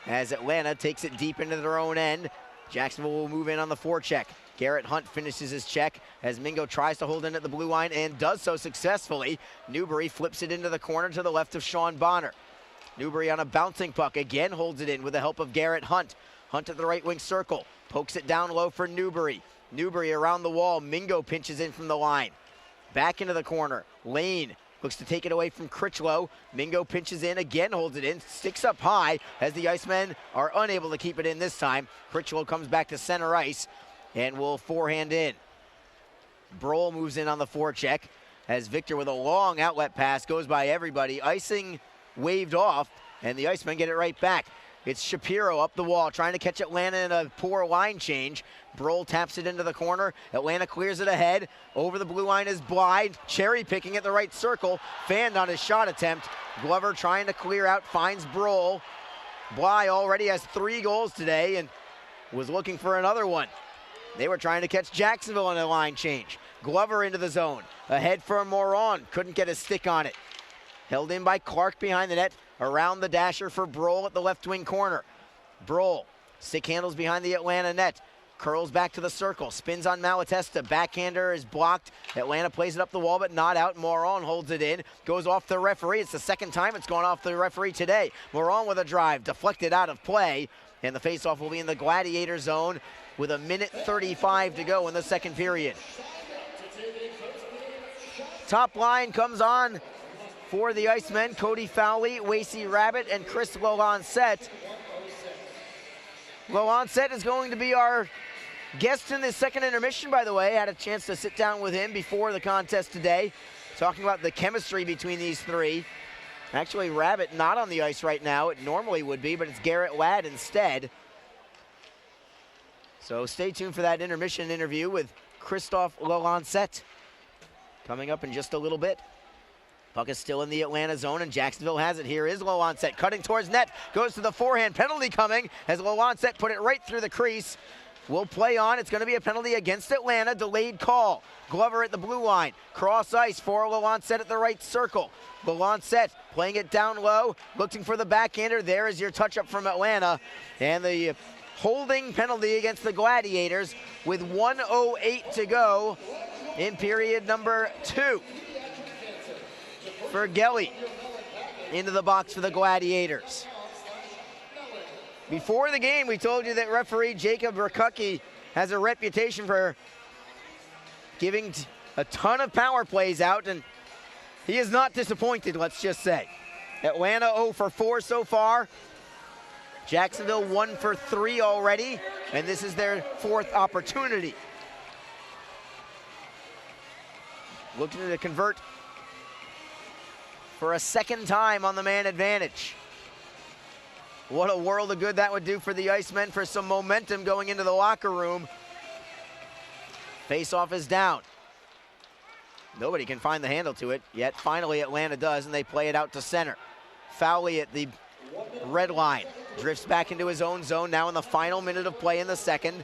as Atlanta takes it deep into their own end. Jacksonville will move in on the forecheck. Garrett Hunt finishes his check as Mingo tries to hold in at the blue line and does so successfully. Newbury flips it into the corner to the left of Sean Bonner. Newbury on a bouncing puck again holds it in with the help of Garrett Hunt. Hunt at the right wing circle, pokes it down low for Newbury. Newbury around the wall, Mingo pinches in from the line. Back into the corner, Lane looks to take it away from Critchlow. Mingo pinches in, again holds it in, sticks up high as the Icemen are unable to keep it in this time. Critchlow comes back to center ice and will forehand in. Brohl moves in on the forecheck as Victor with a long outlet pass goes by everybody. Icing waved off, and the Icemen get it right back. It's Shapiro up the wall, trying to catch Atlanta in a poor line change. Brohl taps it into the corner. Atlanta clears it ahead. Over the blue line is Bly, cherry picking at the right circle. Fanned on his shot attempt. Glover trying to clear out, finds Brohl. Bly already has 3 goals today and was looking for another one. They were trying to catch Jacksonville on a line change. Glover into the zone. Ahead for Moron. Couldn't get his stick on it. Held in by Clark behind the net. Around the dasher for Brohl at the left wing corner. Brohl, stick handles behind the Atlanta net. Curls back to the circle. Spins on Malatesta. Backhander is blocked. Atlanta plays it up the wall, but not out. Moron holds it in. Goes off the referee. It's the second time it's gone off the referee today. Moron with a drive. Deflected out of play. And the faceoff will be in the Gladiator zone with 1:35 to go in the second period. Top line comes on for the Icemen. Cody Fowley, Wasey Rabbit, and Chris Lolancet. Lolancet is going to be our guest in this second intermission, by the way. Had a chance to sit down with him before the contest today, talking about the chemistry between these three. Actually, Rabbit not on the ice right now. It normally would be, but it's Garrett Ladd instead. So stay tuned for that intermission interview with Christophe Lolancet coming up in just a little bit. Puck is still in the Atlanta zone, and Jacksonville has it. Here is Lolancet cutting towards net. Goes to the forehand. Penalty coming as Lolancet put it right through the crease. Will play on. It's going to be a penalty against Atlanta. Delayed call. Glover at the blue line. Cross ice for Lolancet at the right circle. Lolancet playing it down low. Looking for the backhander. There is your touch-up from Atlanta. And the holding penalty against the Gladiators with 1:08 to go in period number 2. For Gelly into the box for the Gladiators. Before the game, we told you that referee Jacob Rakucki has a reputation for giving a ton of power plays out, and he is not disappointed, let's just say. Atlanta 0 for 4 so far. Jacksonville 1 for 3 already, and this is their 4th opportunity. Looking to convert for a 2nd time on the man advantage. What a world of good that would do for the Icemen for some momentum going into the locker room. Face-off is down. Nobody can find the handle to it, yet finally Atlanta does, and they play it out to center. Fowley at the red line. Drifts back into his own zone, now in the final minute of play in the second.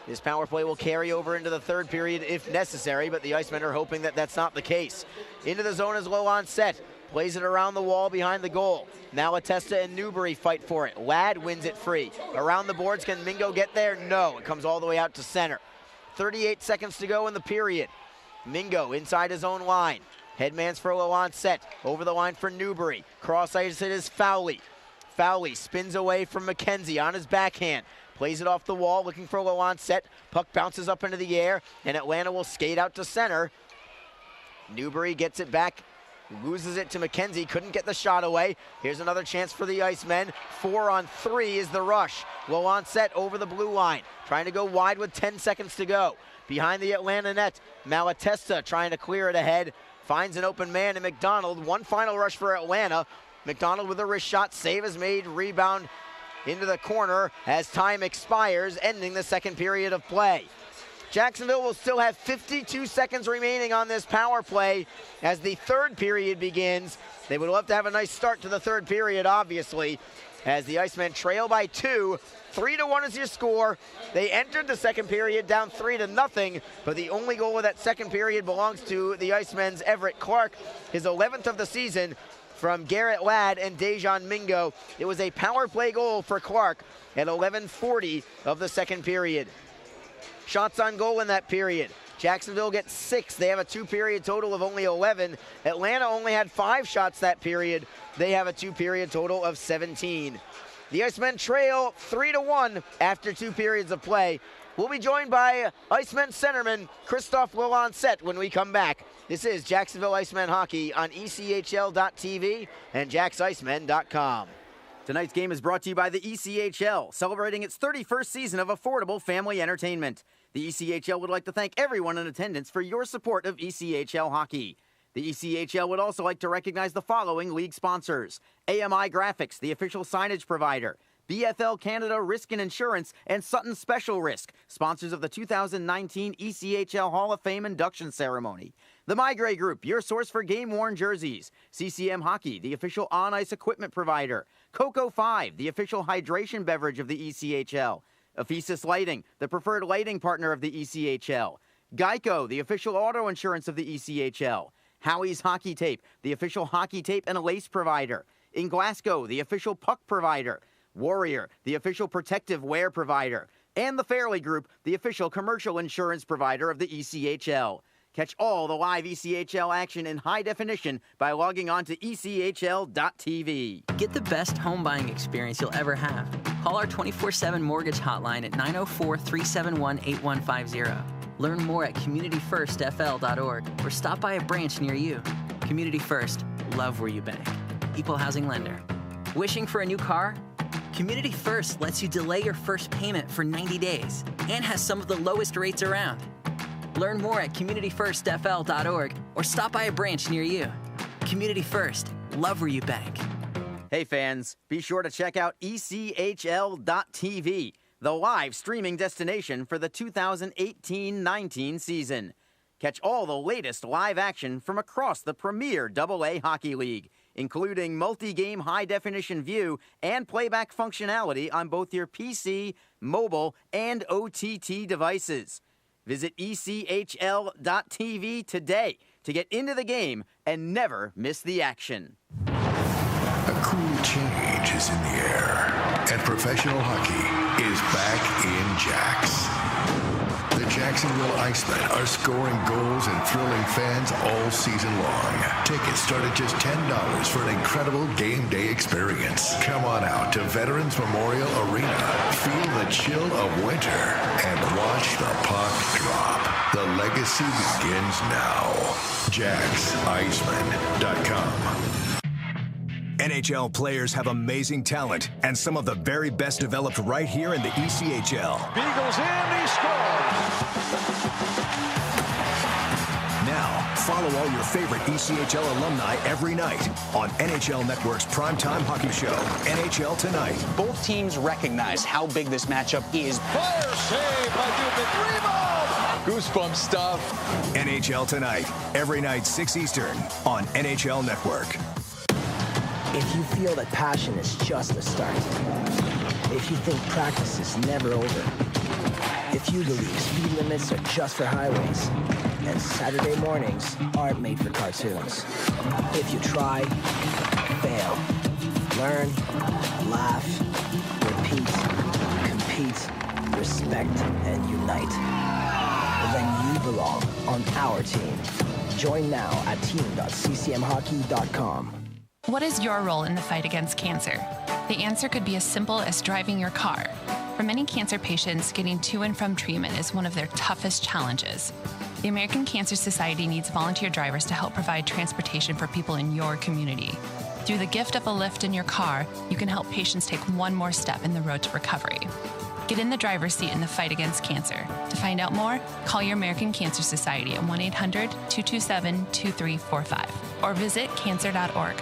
This power play will carry over into the 3rd period if necessary, but the Icemen are hoping that that's not the case. Into the zone is Lolan set. Plays it around the wall behind the goal. Now Atesta and Newbury fight for it. Ladd wins it free. Around the boards, can Mingo get there? No, it comes all the way out to center. 38 seconds to go in the period. Mingo inside his own line. Headman's for Lolan set. Over the line for Newbury. Cross ice it is Fowley. Fowley spins away from McKenzie on his backhand. Plays it off the wall, looking for Lolan set. Puck bounces up into the air, and Atlanta will skate out to center. Newbury gets it back. Loses it to McKenzie, couldn't get the shot away. Here's another chance for the Icemen. 4 on 3 is the rush. Lolan set over the blue line, trying to go wide with 10 seconds to go. Behind the Atlanta net, Malatesta trying to clear it ahead. Finds an open man in McDonald. One final rush for Atlanta. McDonald with a wrist shot, save is made, rebound into the corner as time expires, ending the 2nd period of play. Jacksonville will still have 52 seconds remaining on this power play as the 3rd period begins. They would love to have a nice start to the 3rd period, obviously, as the Icemen trail by 2. 3-1 is your score. They entered the 2nd period down 3-0, but the only goal of that 2nd period belongs to the Icemen's Everett Clark, his 11th of the season, from Garrett Ladd and Dejan Mingo. It was a power play goal for Clark at 11:40 of the 2nd period. Shots on goal in that period. Jacksonville gets 6. They have a 2-period total of only 11. Atlanta only had 5 shots that period. They have a 2-period total of 17. The Icemen trail 3-1 after 2 periods of play. We'll be joined by Icemen centerman Christophe Lolan-Set when we come back. This is Jacksonville Icemen Hockey on ECHL.TV and JacksIcemen.com. Tonight's game is brought to you by the ECHL, celebrating its 31st season of affordable family entertainment. The ECHL would like to thank everyone in attendance for your support of ECHL hockey. The ECHL would also like to recognize the following league sponsors: AMI Graphics, the official signage provider; BFL Canada Risk and Insurance, and Sutton Special Risk, sponsors of the 2019 ECHL Hall of Fame induction ceremony. The Migray Group, your source for game-worn jerseys. CCM Hockey, the official on-ice equipment provider. Coco 5, the official hydration beverage of the ECHL. Ephesus Lighting, the preferred lighting partner of the ECHL. Geico, the official auto insurance of the ECHL. Howie's Hockey Tape, the official hockey tape and lace provider. In Glasgow, the official puck provider. Warrior, the official protective wear provider. And the Fairley Group, the official commercial insurance provider of the ECHL. Catch all the live ECHL action in high definition by logging on to ECHL.TV. Get the best home buying experience you'll ever have. Call our 24/7 mortgage hotline at 904-371-8150. Learn more at communityfirstfl.org or stop by a branch near you. Community First, love where you bank. Equal housing lender. Wishing for a new car? Community First lets you delay your first payment for 90 days and has some of the lowest rates around. Learn more at communityfirstfl.org or stop by a branch near you. Community First, love where you bank. Hey fans, be sure to check out ECHL.TV, the live streaming destination for the 2018-19 season. Catch all the latest live action from across the premier AA Hockey League, including multi-game high-definition view and playback functionality on both your PC, mobile, and OTT devices. Visit ECHL.TV today to get into the game and never miss the action. A cool change is in the air, and professional hockey is back in Jacks. The Jacksonville Jacksonville Icemen are scoring goals and thrilling fans all season long. Tickets start at just $10 for an incredible game day experience. Come on out to Veterans Memorial Arena. Feel the chill of winter and watch the puck drop. The legacy begins now. JacksIcemen.com. NHL players have amazing talent, and some of the very best developed right here in the ECHL. Beagles in, he scores! Now, follow all your favorite ECHL alumni every night on NHL Network's primetime hockey show, NHL Tonight. Both teams recognize how big this matchup is. Fire save by Dubin, rebound! Goosebump stuff. NHL Tonight, every night 6 Eastern on NHL Network. If you feel that passion is just the start, if you think practice is never over, if you believe speed limits are just for highways, and Saturday mornings aren't made for cartoons, if you try, fail, learn, laugh, repeat, compete, respect, and unite, then you belong on our team. Join now at team.ccmhockey.com. What is your role in the fight against cancer? The answer could be as simple as driving your car. For many cancer patients, getting to and from treatment is one of their toughest challenges. The American Cancer Society needs volunteer drivers to help provide transportation for people in your community. Through the gift of a lift in your car, you can help patients take one more step in the road to recovery. Get in the driver's seat in the fight against cancer. To find out more, call your American Cancer Society at 1-800-227-2345 or visit cancer.org.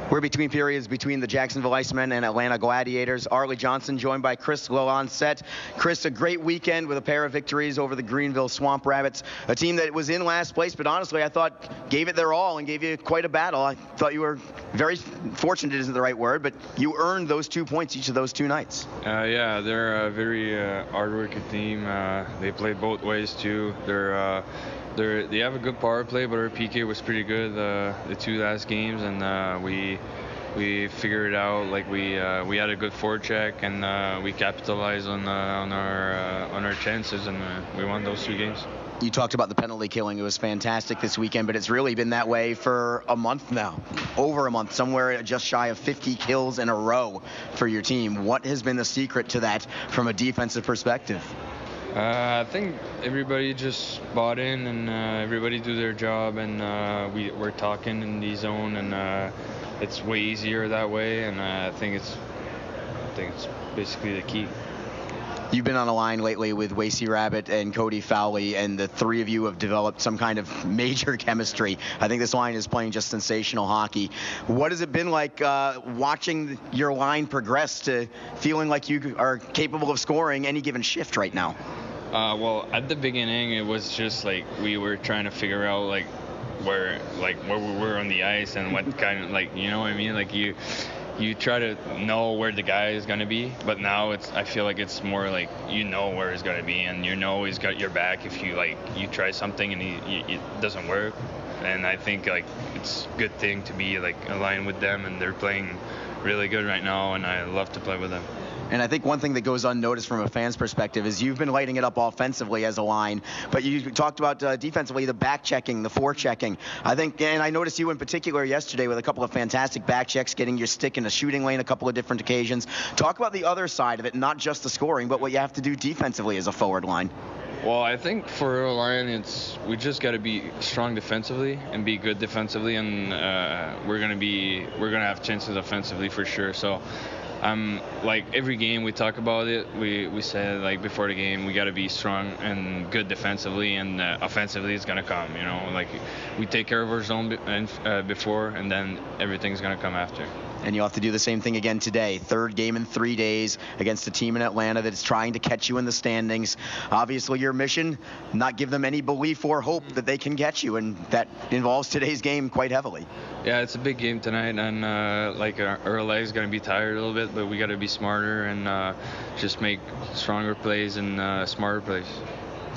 We're between periods between the Jacksonville Icemen and Atlanta Gladiators. Arlie Johnson joined by Chris Lalonde set. Chris, a great weekend with a pair of victories over the Greenville Swamp Rabbits, a team that was in last place, but honestly I thought gave it their all and gave you quite a battle. I thought you were very fortunate, isn't the right word, but you earned those 2 points each of those two nights. Yeah, they're a very hard-working team. They play both ways too. They have a good power play, but our PK was pretty good the two last games, and we figured it out. Like we had a good forecheck, and we capitalized on our chances, and we won those 2 games. You talked about the penalty killing. It was fantastic this weekend, but it's really been that way for a month now, over a month, somewhere just shy of 50 kills in a row for your team. What has been the secret to that from a defensive perspective? I think everybody just bought in, and everybody do their job, and we're talking in the zone, and it's way easier that way, and I think it's basically the key. You've been on a line lately with Wasey Rabbit and Cody Fowley, and the three of you have developed some kind of major chemistry. I think this line is playing just sensational hockey. What has it been like watching your line progress to feeling like you are capable of scoring any given shift right now? Well, at the beginning, it was just like we were trying to figure out where we were on the ice and what kind of, you know what I mean? Like you try to know where the guy is going to be, but now I feel like it's more like you know where he's going to be, and you know he's got your back if you try something and it doesn't work. And I think it's a good thing to be aligned with them, and they're playing really good right now, and I love to play with them. And I think one thing that goes unnoticed from a fan's perspective is you've been lighting it up offensively as a line, but you talked about defensively, the back checking, the forechecking. I think, and I noticed you in particular yesterday with a couple of fantastic back checks, getting your stick in a shooting lane a couple of different occasions. Talk about the other side of it, not just the scoring, but what you have to do defensively as a forward line. Well, I think for a line, we just got to be strong defensively and be good defensively, and we're gonna have chances offensively for sure. So. Every game we talk about it, we said before the game we got to be strong and good defensively, and offensively it's gonna come. We take care of our zone before, and then everything's gonna come after. And you'll have to do the same thing again today. Third game in 3 days against a team in Atlanta that is trying to catch you in the standings. Obviously, your mission, not give them any belief or hope that they can get you, and that involves today's game quite heavily. Yeah, it's a big game tonight, and our legs going to be tired a little bit, but we got to be smarter and just make stronger plays and smarter plays.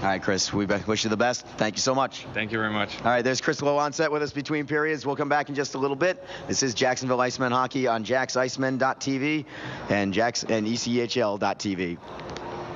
All right, Chris, we wish you the best. Thank you so much. Thank you very much. All right, there's Chris Lowe on set with us between periods. We'll come back in just a little bit. This is Jacksonville Icemen hockey on JacksIcemen.tv and ECHL.tv.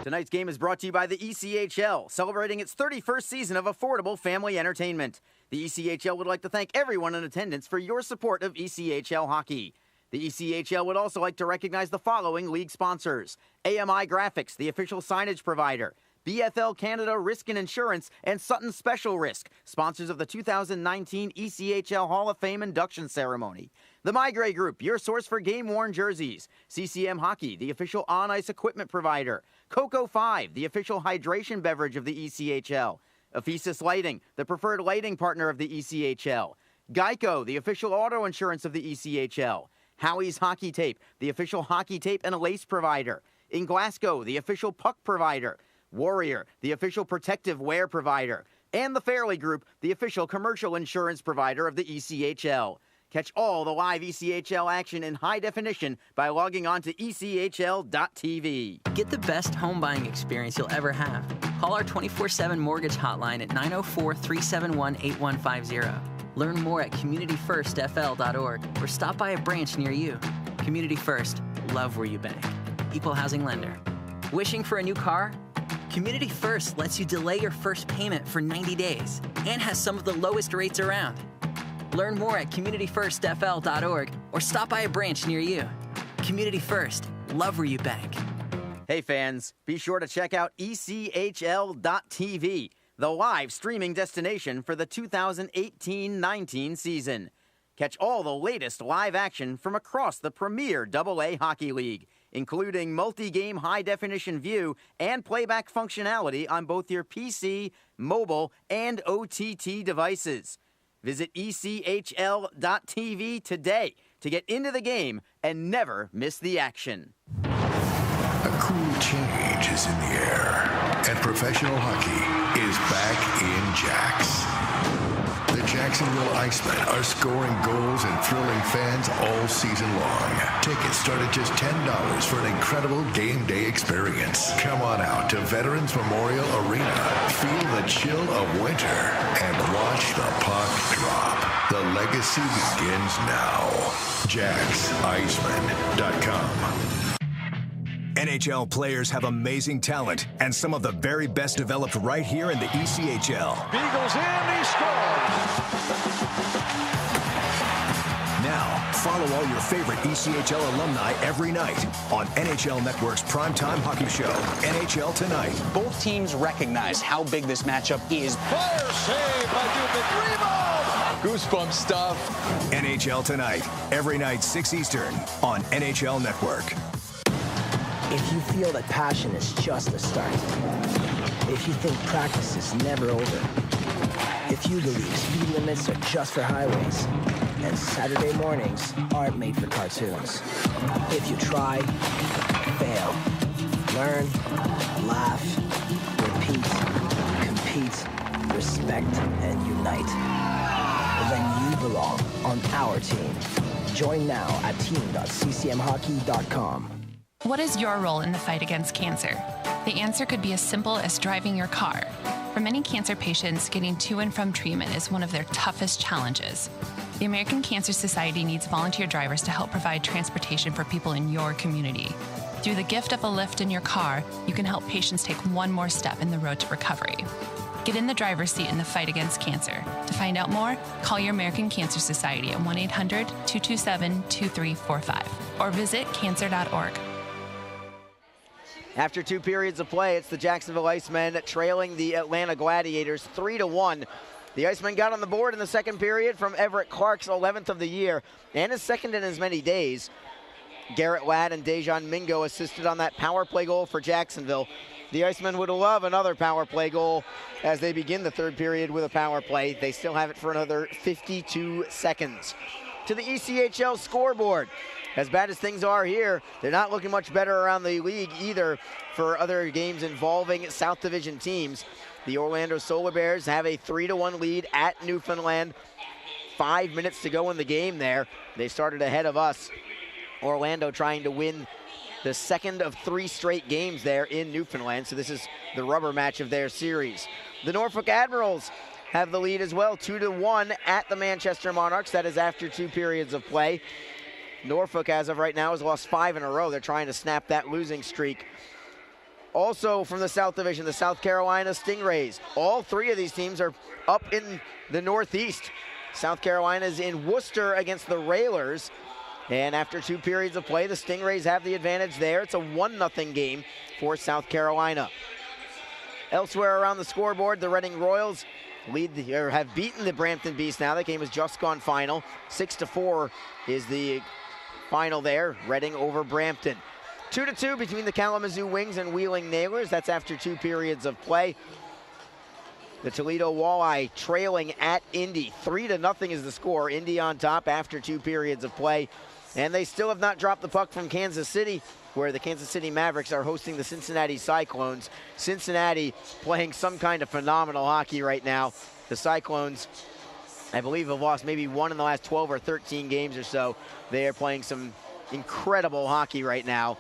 Tonight's game is brought to you by the ECHL, celebrating its 31st season of affordable family entertainment. The ECHL would like to thank everyone in attendance for your support of ECHL hockey. The ECHL would also like to recognize the following league sponsors: AMI Graphics, the official signage provider; BFL Canada Risk and Insurance, and Sutton Special Risk, sponsors of the 2019 ECHL Hall of Fame induction ceremony. The Migray Group, your source for game-worn jerseys. CCM Hockey, the official on-ice equipment provider. Coco 5, the official hydration beverage of the ECHL. Ephesus Lighting, the preferred lighting partner of the ECHL. Geico, the official auto insurance of the ECHL. Howie's Hockey Tape, the official hockey tape and lace provider. In Glasgow, the official puck provider. Warrior, the official protective wear provider. And the Fairley Group, the official commercial insurance provider of the ECHL. Catch all the live ECHL action in high definition by logging on to ECHL.tv. Get the best home buying experience you'll ever have. Call our 24/7 mortgage hotline at 904-371-8150. Learn more at communityfirstfl.org or stop by a branch near you. Community First, love where you bank. Equal housing lender. Wishing for a new car? Community First lets you delay your first payment for 90 days and has some of the lowest rates around. Learn more at communityfirstfl.org or stop by a branch near you. Community First, love where you bank. Hey fans, be sure to check out ECHL.tv, the live streaming destination for the 2018-19 season. Catch all the latest live action from across the premier AA Hockey League, including multi-game high-definition view and playback functionality on both your PC, mobile, and OTT devices. Visit ECHL.tv today to get into the game and never miss the action. A cool change is in the air, and professional hockey is back in Jacks. The Jacksonville Icemen are scoring goals and thrilling fans all season long. Tickets start at just $10 for an incredible game day experience. Come on out to Veterans Memorial Arena. Feel the chill of winter and watch the puck drop. The legacy begins now. JacksIcemen.com. NHL players have amazing talent, and some of the very best developed right here in the ECHL. Beagles in, he scores! Now, follow all your favorite ECHL alumni every night on NHL Network's primetime hockey show, NHL Tonight. Both teams recognize how big this matchup is. Fire save by Dubik. Rebound! Goosebump stuff. NHL Tonight, every night 6 Eastern on NHL Network. If you feel that passion is just the start, if you think practice is never over, if you believe speed limits are just for highways, and Saturday mornings aren't made for cartoons, if you try, fail, learn, laugh, repeat, compete, respect, and unite, then you belong on our team. Join now at team.ccmhockey.com. What is your role in the fight against cancer? The answer could be as simple as driving your car. For many cancer patients, getting to and from treatment is one of their toughest challenges. The American Cancer Society needs volunteer drivers to help provide transportation for people in your community. Through the gift of a lift in your car, you can help patients take one more step in the road to recovery. Get in the driver's seat in the fight against cancer. To find out more, call your American Cancer Society at 1-800-227-2345 or visit cancer.org. After 2 periods of play, it's the Jacksonville Icemen trailing the Atlanta Gladiators 3-1. The Icemen got on the board in the second period from Everett Clark's 11th of the year and his second in as many days. Garrett Ladd and Dejan Mingo assisted on that power play goal for Jacksonville. The Icemen would love another power play goal as they begin the third period with a power play. They still have it for another 52 seconds. To the ECHL scoreboard. As bad as things are here, they're not looking much better around the league either for other games involving South Division teams. The Orlando Solar Bears have a 3-1 lead at Newfoundland. 5 minutes to go in the game there. They started ahead of us. Orlando trying to win the second of 3 straight games there in Newfoundland, so this is the rubber match of their series. The Norfolk Admirals have the lead as well, 2-1 at the Manchester Monarchs. That is after 2 periods of play. Norfolk, as of right now, has lost 5 in a row. They're trying to snap that losing streak. Also from the South Division, the South Carolina Stingrays. All 3 of these teams are up in the Northeast. South Carolina is in Worcester against the Railers. And after 2 periods of play, the Stingrays have the advantage there. It's a 1-0 game for South Carolina. Elsewhere around the scoreboard, the Reading Royals have beaten the Brampton Beasts now. That game has just gone final. 6-4 is the final there. Reading over Brampton. 2-2 between the Kalamazoo Wings and Wheeling Nailers. That's after 2 periods of play. The Toledo Walleye trailing at Indy. 3-0 is the score. Indy on top after 2 periods of play. And they still have not dropped the puck from Kansas City, where the Kansas City Mavericks are hosting the Cincinnati Cyclones. Cincinnati playing some kind of phenomenal hockey right now. The Cyclones, I believe, have lost maybe 1 in the last 12 or 13 games or so. They are playing some incredible hockey right now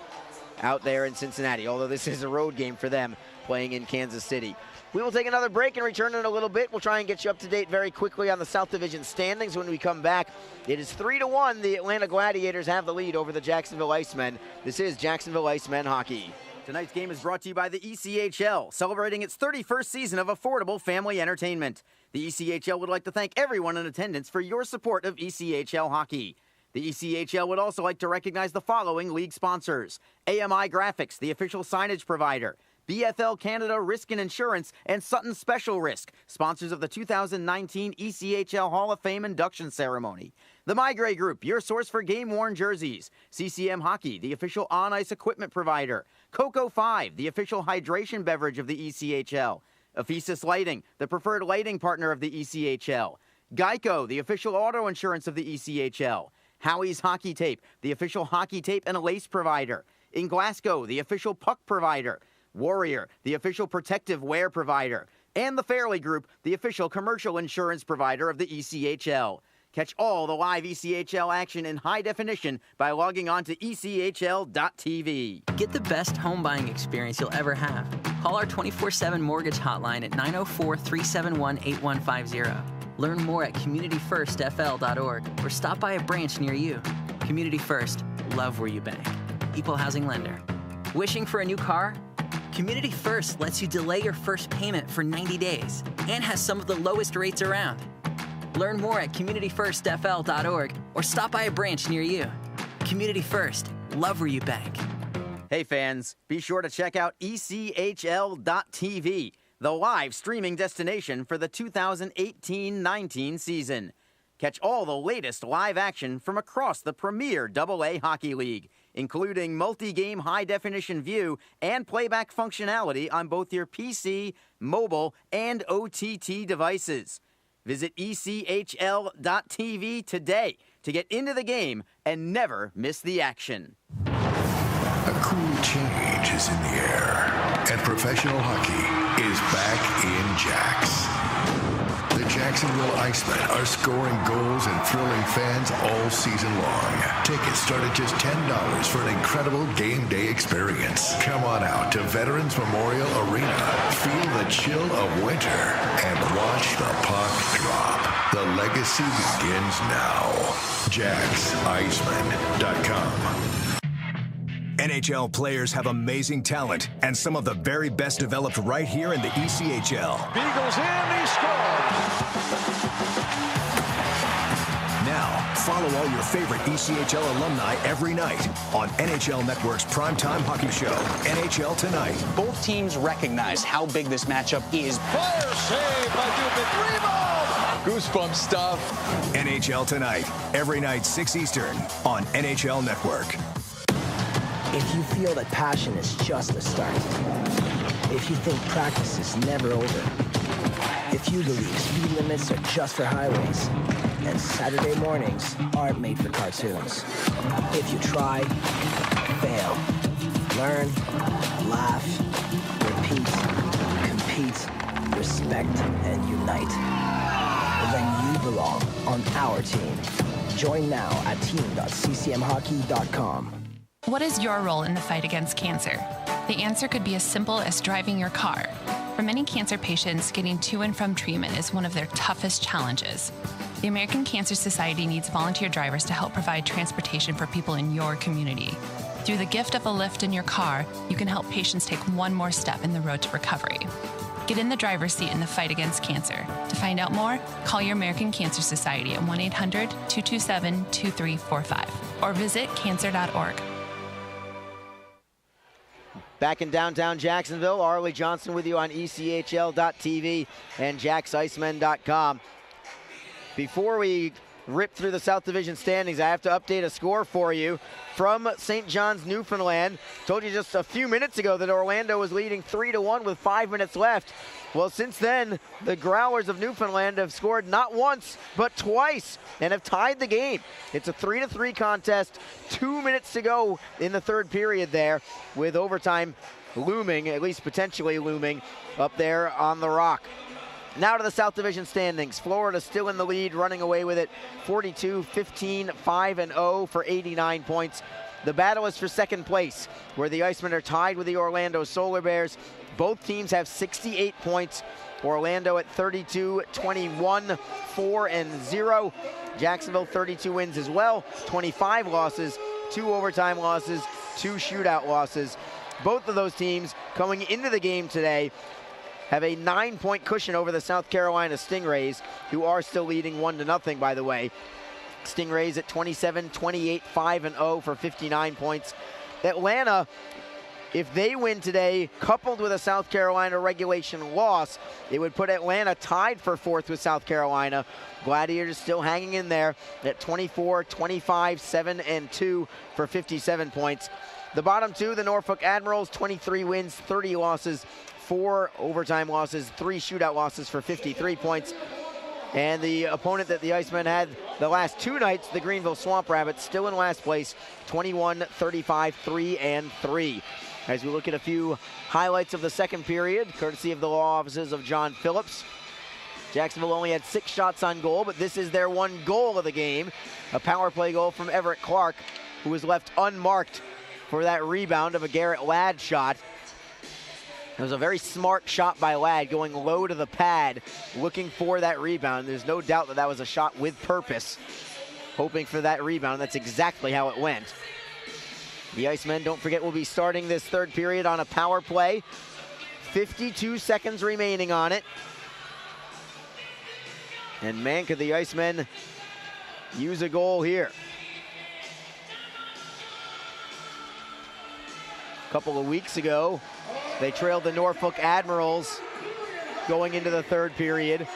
out there in Cincinnati, although this is a road game for them playing in Kansas City. We will take another break and return in a little bit. We'll try and get you up to date very quickly on the South Division standings when we come back. It is 3-1. The Atlanta Gladiators have the lead over the Jacksonville Icemen. This is Jacksonville Icemen hockey. Tonight's game is brought to you by the ECHL, celebrating its 31st season of affordable family entertainment. The ECHL would like to thank everyone in attendance for your support of ECHL hockey. The ECHL would also like to recognize the following league sponsors: AMI Graphics, the official signage provider; BFL Canada Risk and Insurance, and Sutton Special Risk, sponsors of the 2019 ECHL Hall of Fame induction ceremony. The Migray Group, your source for game-worn jerseys. CCM Hockey, the official on-ice equipment provider. Coco 5, the official hydration beverage of the ECHL. Ephesus Lighting, the preferred lighting partner of the ECHL. Geico, the official auto insurance of the ECHL. Howie's Hockey Tape, the official hockey tape and a lace provider. In Glasgow, the official puck provider. Warrior, the official protective wear provider. And the Fairley Group, the official commercial insurance provider of the ECHL. Catch all the live ECHL action in high definition by logging on to ECHL.tv. Get the best home buying experience you'll ever have. Call our 24/7 mortgage hotline at 904-371-8150. Learn more at communityfirstfl.org or stop by a branch near you. Community First, love where you bank. Equal housing lender. Wishing for a new car? Community First lets you delay your first payment for 90 days and has some of the lowest rates around. Learn more at communityfirstfl.org or stop by a branch near you. Community First, love where you bank. Hey fans, be sure to check out ECHL.tv, the live streaming destination for the 2018-19 season. Catch all the latest live action from across the premier AA Hockey League, including multi-game high-definition view and playback functionality on both your PC, mobile, and OTT devices. Visit ECHL.tv today to get into the game and never miss the action. A cool change is in the air, and professional hockey is back in Jax. The Jacksonville Icemen are scoring goals and thrilling fans all season long. Tickets start at just $10 for an incredible game day experience. Come on out to Veterans Memorial Arena. Feel the chill of winter and watch the puck drop. The legacy begins now. JacksIcemen.com. NHL players have amazing talent, and some of the very best developed right here in the ECHL. Beagles in, he scores! Now, follow all your favorite ECHL alumni every night on NHL Network's primetime hockey show, NHL Tonight. Both teams recognize how big this matchup is. Fire save by Dubin. Rebound! Goosebump stuff. NHL Tonight, every night 6 Eastern on NHL Network. If you feel that passion is just a start, if you think practice is never over, if you believe speed limits are just for highways, and Saturday mornings aren't made for cartoons, if you try, fail, learn, laugh, repeat, compete, respect, and unite, then you belong on our team. Join now at team.ccmhockey.com. What is your role in the fight against cancer? The answer could be as simple as driving your car. For many cancer patients, getting to and from treatment is one of their toughest challenges. The American Cancer Society needs volunteer drivers to help provide transportation for people in your community. Through the gift of a lift in your car, you can help patients take one more step in the road to recovery. Get in the driver's seat in the fight against cancer. To find out more, call your American Cancer Society at 1-800-227-2345 or visit cancer.org. Back in downtown Jacksonville, Arlie Johnson with you on ECHL.TV and JacksIcemen.com. Before we rip through the South Division standings, I have to update a score for you from St. John's, Newfoundland. Told you just a few minutes ago that Orlando was leading 3-1 with 5 minutes left. Well, since then, the Growlers of Newfoundland have scored not once, but twice, and have tied the game. It's a 3-3 contest, 2 minutes to go in the third period there, with overtime looming, at least potentially looming, up there on the Rock. Now to the South Division standings. Florida still in the lead, running away with it, 42-15, 5-0 for 89 points. The battle is for second place, where the Icemen are tied with the Orlando Solar Bears. Both teams have 68 points. Orlando at 32, 21, 4-0. Jacksonville 32 wins as well, 25 losses, 2 overtime losses, 2 shootout losses. Both of those teams coming into the game today have a 9-point cushion over the South Carolina Stingrays, who are still leading 1-0, by the way. Stingrays at 27, 28, 5-0 for 59 points. Atlanta, if they win today, coupled with a South Carolina regulation loss, it would put Atlanta tied for 4th with South Carolina. Gladiators still hanging in there at 24, 25, 7-2 for 57 points. The bottom two, the Norfolk Admirals, 23 wins, 30 losses, 4 overtime losses, 3 shootout losses for 53 points. And the opponent that the Icemen had the last 2 nights, the Greenville Swamp Rabbits, still in last place, 21, 35, 3-3. As we look at a few highlights of the second period, courtesy of the law offices of John Phillips. Jacksonville only had 6 shots on goal, but this is their 1 goal of the game. A power play goal from Everett Clark, who was left unmarked for that rebound of a Garrett Ladd shot. It was a very smart shot by Ladd, going low to the pad, looking for that rebound. There's no doubt that that was a shot with purpose, hoping for that rebound. That's exactly how it went. The Icemen, don't forget, will be starting this third period on a power play. 52 seconds remaining on it. And man, could the Icemen use a goal here. A couple of weeks ago, they trailed the Norfolk Admirals going into the third period.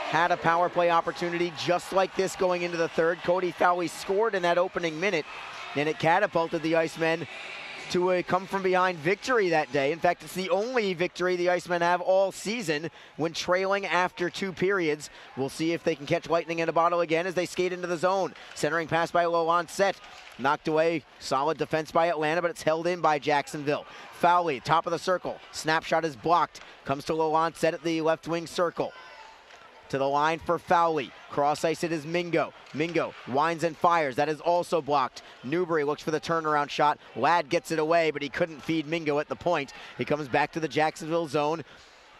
Had a power play opportunity just like this going into the third. Cody Fowley scored in that opening minute, and it catapulted the Icemen to a come-from-behind victory that day. In fact, it's the only victory the Icemen have all season when trailing after 2 periods. We'll see if they can catch lightning in a bottle again as they skate into the zone. Centering pass by Laurent. Knocked away, solid defense by Atlanta, but it's held in by Jacksonville. Fowley, top of the circle. Snapshot is blocked. Comes to Laurent at the left wing circle. To the line for Fowley. Cross ice it is Mingo. Mingo winds and fires. That is also blocked. Newbury looks for the turnaround shot. Ladd gets it away, but he couldn't feed Mingo at the point. He comes back to the Jacksonville zone.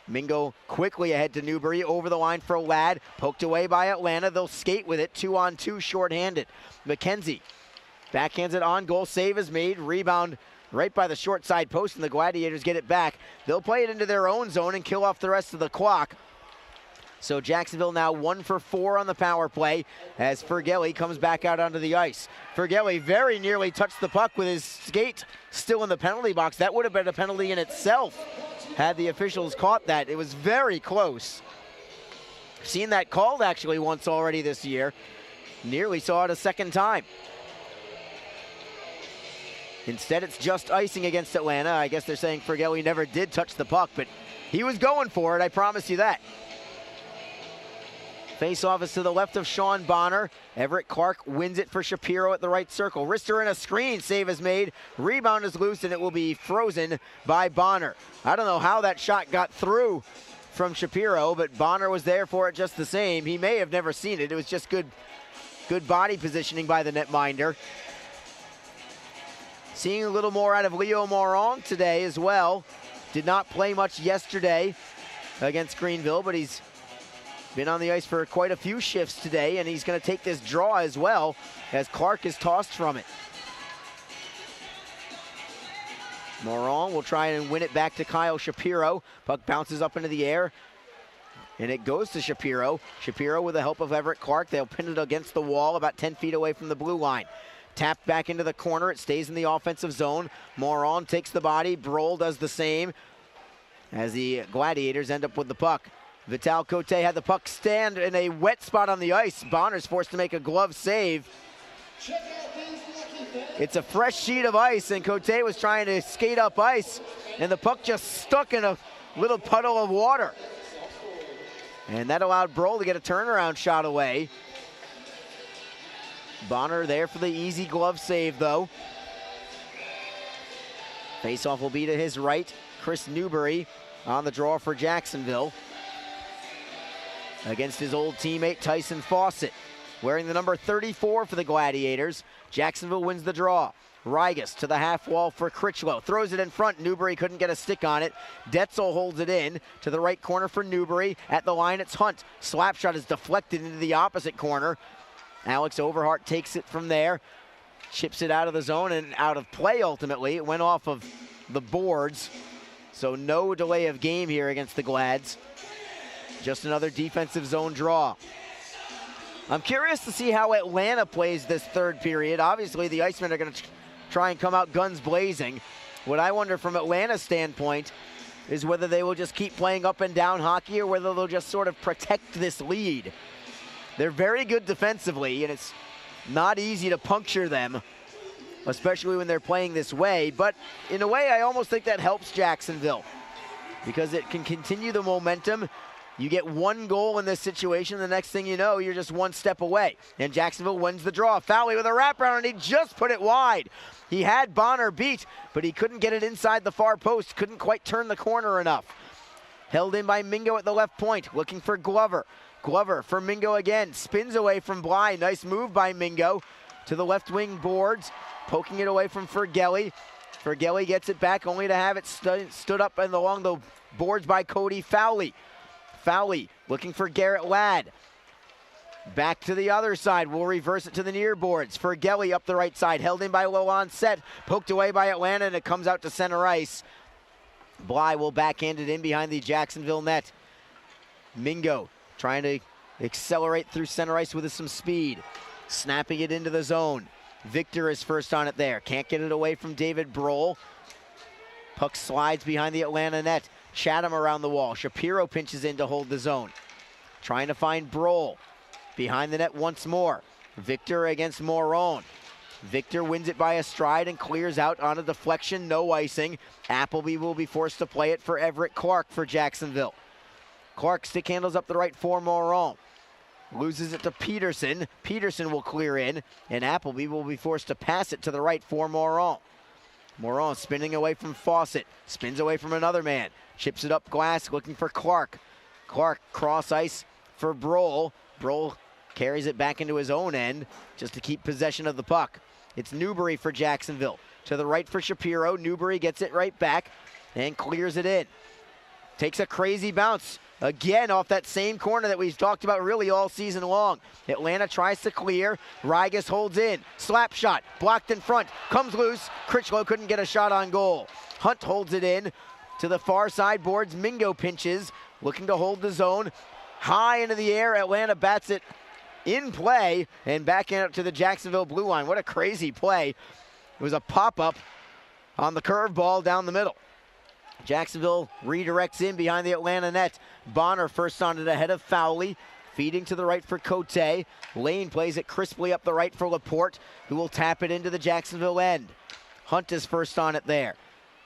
Mingo quickly ahead to Newbury, over the line for Ladd. Poked away by Atlanta. They'll skate with it, 2-on-2 shorthanded. McKenzie backhands it on. Goal save is made. Rebound right by the short side post, and the Gladiators get it back. They'll play it into their own zone and kill off the rest of the clock. So Jacksonville now 1 for 4 on the power play as Fergelli comes back out onto the ice. Fergelli very nearly touched the puck with his skate still in the penalty box. That would have been a penalty in itself had the officials caught that. It was very close. Seen that called actually once already this year. Nearly saw it a second time. Instead, it's just icing against Atlanta. I guess they're saying Fergelli never did touch the puck, but he was going for it, I promise you that. Face-off is to the left of Sean Bonner. Everett Clark wins it for Shapiro at the right circle. Wrister in a screen, save is made. Rebound is loose, and it will be frozen by Bonner. I don't know how that shot got through from Shapiro, but Bonner was there for it just the same. He may have never seen it. It was just good body positioning by the netminder. Seeing a little more out of Leo Moron today as well. Did not play much yesterday against Greenville, but he's been on the ice for quite a few shifts today, and he's going to take this draw as well as Clark is tossed from it. Moron will try and win it back to Kyle Shapiro. Puck bounces up into the air, and it goes to Shapiro. Shapiro with the help of Everett Clark. They'll pin it against the wall about 10 feet away from the blue line. Tapped back into the corner. It stays in the offensive zone. Moron takes the body. Brohl does the same as the Gladiators end up with the puck. Vital Cote had the puck stand in a wet spot on the ice. Bonner's forced to make a glove save. It's a fresh sheet of ice, and Cote was trying to skate up ice, and the puck just stuck in a little puddle of water. And that allowed Brohl to get a turnaround shot away. Bonner there for the easy glove save, though. Faceoff will be to his right. Chris Newbury on the draw for Jacksonville against his old teammate Tyson Fawcett, wearing the number 34 for the Gladiators. Jacksonville wins the draw. Rigas to the half wall for Critchlow. Throws it in front. Newbury couldn't get a stick on it. Detzel holds it in to the right corner for Newbury. At the line, it's Hunt. Slap shot is deflected into the opposite corner. Alex Overhart takes it from there. Chips it out of the zone and out of play ultimately. It went off of the boards. So no delay of game here against the Glads. Just another defensive zone draw. I'm curious to see how Atlanta plays this third period. Obviously, the Icemen are going to try and come out guns blazing. What I wonder from Atlanta's standpoint is whether they will just keep playing up and down hockey or whether they'll just sort of protect this lead. They're very good defensively, and it's not easy to puncture them, especially when they're playing this way. But in a way, I almost think that helps Jacksonville because it can continue the momentum. You get one goal in this situation, the next thing you know, you're just one step away. And Jacksonville wins the draw. Fowley with a wraparound, and he just put it wide. He had Bonner beat, but he couldn't get it inside the far post, couldn't quite turn the corner enough. Held in by Mingo at the left point, looking for Glover. Glover for Mingo again, spins away from Bly. Nice move by Mingo to the left wing boards, poking it away from Fergelli. Fergelli gets it back only to have it stood up and along the boards by Cody Fowley. Fowley looking for Garrett Ladd. Back to the other side. We'll reverse it to the near boards. Fergelli up the right side. Held in by Lolan Set. Poked away by Atlanta, and it comes out to center ice. Bly will backhand it in behind the Jacksonville net. Mingo trying to accelerate through center ice with some speed. Snapping it into the zone. Victor is first on it there. Can't get it away from David Brohl. Puck slides behind the Atlanta net. Chatham around the wall. Shapiro pinches in to hold the zone. Trying to find Brohl. Behind the net once more. Victor against Moron. Victor wins it by a stride and clears out on a deflection. No icing. Appleby will be forced to play it for Everett Clark for Jacksonville. Clark stick handles up the right for Moron. Loses it to Peterson. Peterson will clear in, and Appleby will be forced to pass it to the right for Moron. Moron spinning away from Fawcett. Spins away from another man. Chips it up glass, looking for Clark. Clark cross ice for Brohl. Brohl carries it back into his own end just to keep possession of the puck. It's Newbury for Jacksonville. To the right for Shapiro. Newbury gets it right back and clears it in. Takes a crazy bounce. Again, off that same corner that we've talked about really all season long. Atlanta tries to clear. Rigas holds in. Slap shot. Blocked in front. Comes loose. Critchlow couldn't get a shot on goal. Hunt holds it in. To the far side boards. Mingo pinches. Looking to hold the zone. High into the air. Atlanta bats it in play. And backing up to the Jacksonville blue line. What a crazy play. It was a pop-up on the curveball down the middle. Jacksonville redirects in behind the Atlanta net. Bonner first on it ahead of Fowley. Feeding to the right for Cote. Lane plays it crisply up the right for Laporte, who will tap it into the Jacksonville end. Hunt is first on it there.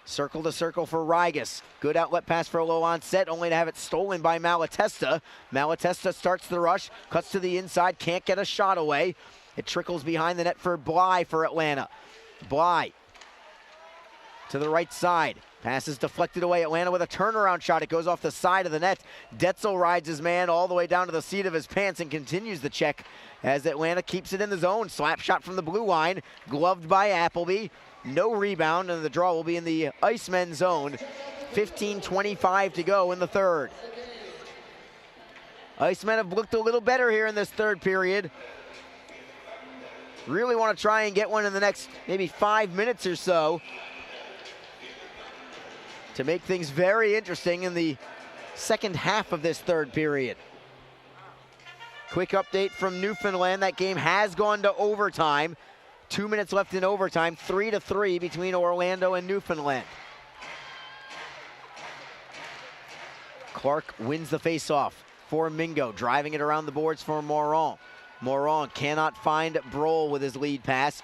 Circle to circle for Rigas. Good outlet pass for Lolan Set, only to have it stolen by Malatesta. Malatesta starts the rush, cuts to the inside, can't get a shot away. It trickles behind the net for Bly for Atlanta. Bly to the right side. Pass is deflected away. Atlanta with a turnaround shot. It goes off the side of the net. Detzel rides his man all the way down to the seat of his pants and continues the check as Atlanta keeps it in the zone. Slap shot from the blue line. Gloved by Appleby. no rebound, and the draw will be in the Icemen zone. 15:25 to go in the third. Icemen have looked a little better here in this third period. Really want to try and get one in the next maybe 5 minutes or so to make things very interesting in the second half of this third period. Quick update from Newfoundland. That game has gone to overtime. 2 minutes left in overtime, 3-3 between Orlando and Newfoundland. Clark wins the faceoff for Mingo, driving it around the boards for Moron. Moron cannot find Brohl with his lead pass.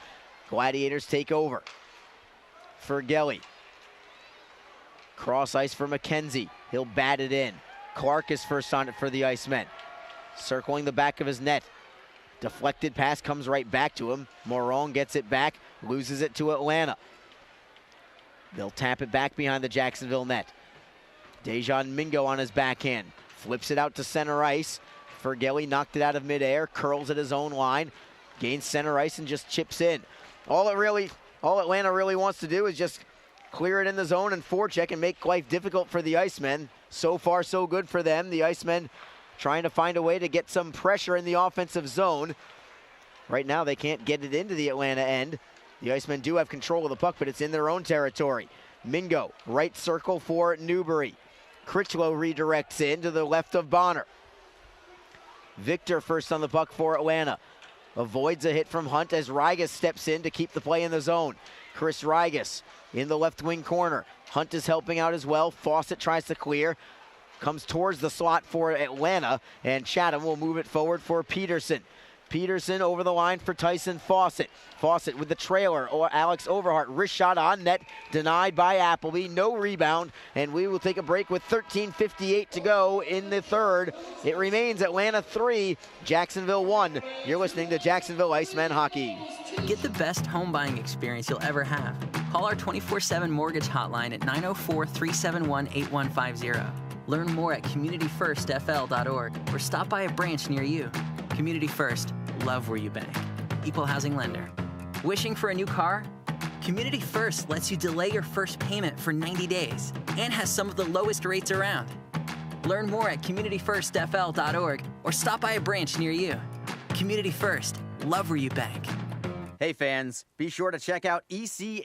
Gladiators take over for Gelly. Cross ice for McKenzie. He'll bat it in. Clark is first on it for the Icemen. Circling the back of his net. Deflected pass comes right back to him. Moron gets it back, loses it to Atlanta. They'll tap it back behind the Jacksonville net. Dejan Mingo on his backhand. Flips it out to center ice. Fergelli knocked it out of midair, curls at his own line, gains center ice and just chips in. All Atlanta really wants to do is just clear it in the zone and forecheck and make life difficult for the Icemen. So far, so good for them. The Icemen trying to find a way to get some pressure in the offensive zone. Right now, they can't get it into the Atlanta end. The Icemen do have control of the puck, but it's in their own territory. Mingo, right circle for Newbury. Critchlow redirects in to the left of Bonner. Victor first on the puck for Atlanta. Avoids a hit from Hunt as Rigas steps in to keep the play in the zone. Chris Rigas in the left wing corner. Hunt is helping out as well. Fawcett tries to clear. Comes towards the slot for Atlanta, and Chatham will move it forward for Peterson. Peterson over the line for Tyson Fawcett. Fawcett with the trailer, or Alex Overhart. Wrist shot on net, denied by Appleby. No rebound, and we will take a break with 13:58 to go in the third. It remains Atlanta 3, Jacksonville 1. You're listening to Jacksonville Icemen Hockey. Get the best home buying experience you'll ever have. Call our 24/7 mortgage hotline at 904-371-8150. Learn more at communityfirstfl.org or stop by a branch near you. Community First, love where you bank. Equal housing lender. Wishing for a new car? Community First lets you delay your first payment for 90 days and has some of the lowest rates around. Learn more at communityfirstfl.org or stop by a branch near you. Community First, love where you bank. Hey fans, be sure to check out ECHL.TV,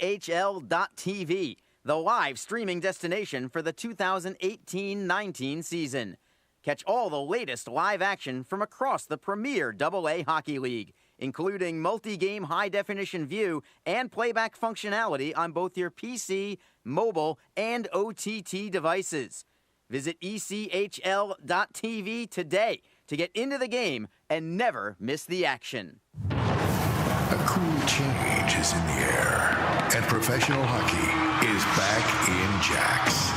the live streaming destination for the 2018-19 season. Catch all the latest live action from across the premier AA Hockey League, including multi-game high-definition view and playback functionality on both your PC, mobile, and OTT devices. Visit ECHL.TV today to get into the game and never miss the action. A cool change is in the air, and professional hockey is back in Jacks.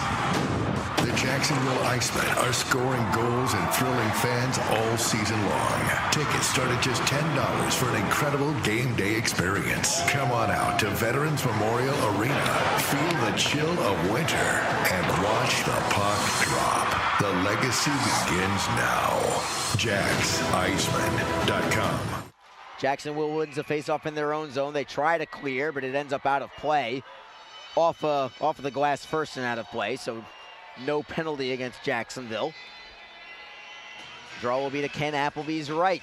The Jacksonville Icemen are scoring goals and thrilling fans all season long. Tickets start at just $10 for an incredible game day experience. Come on out to Veterans Memorial Arena. Feel the chill of winter and watch the puck drop. The legacy begins now. JacksIcemen.com. Jacksonville wins the faceoff in their own zone. They try to clear, but it ends up out of play. Off of the glass first and out of play, so no penalty against Jacksonville. Draw will be to Ken Appleby's right.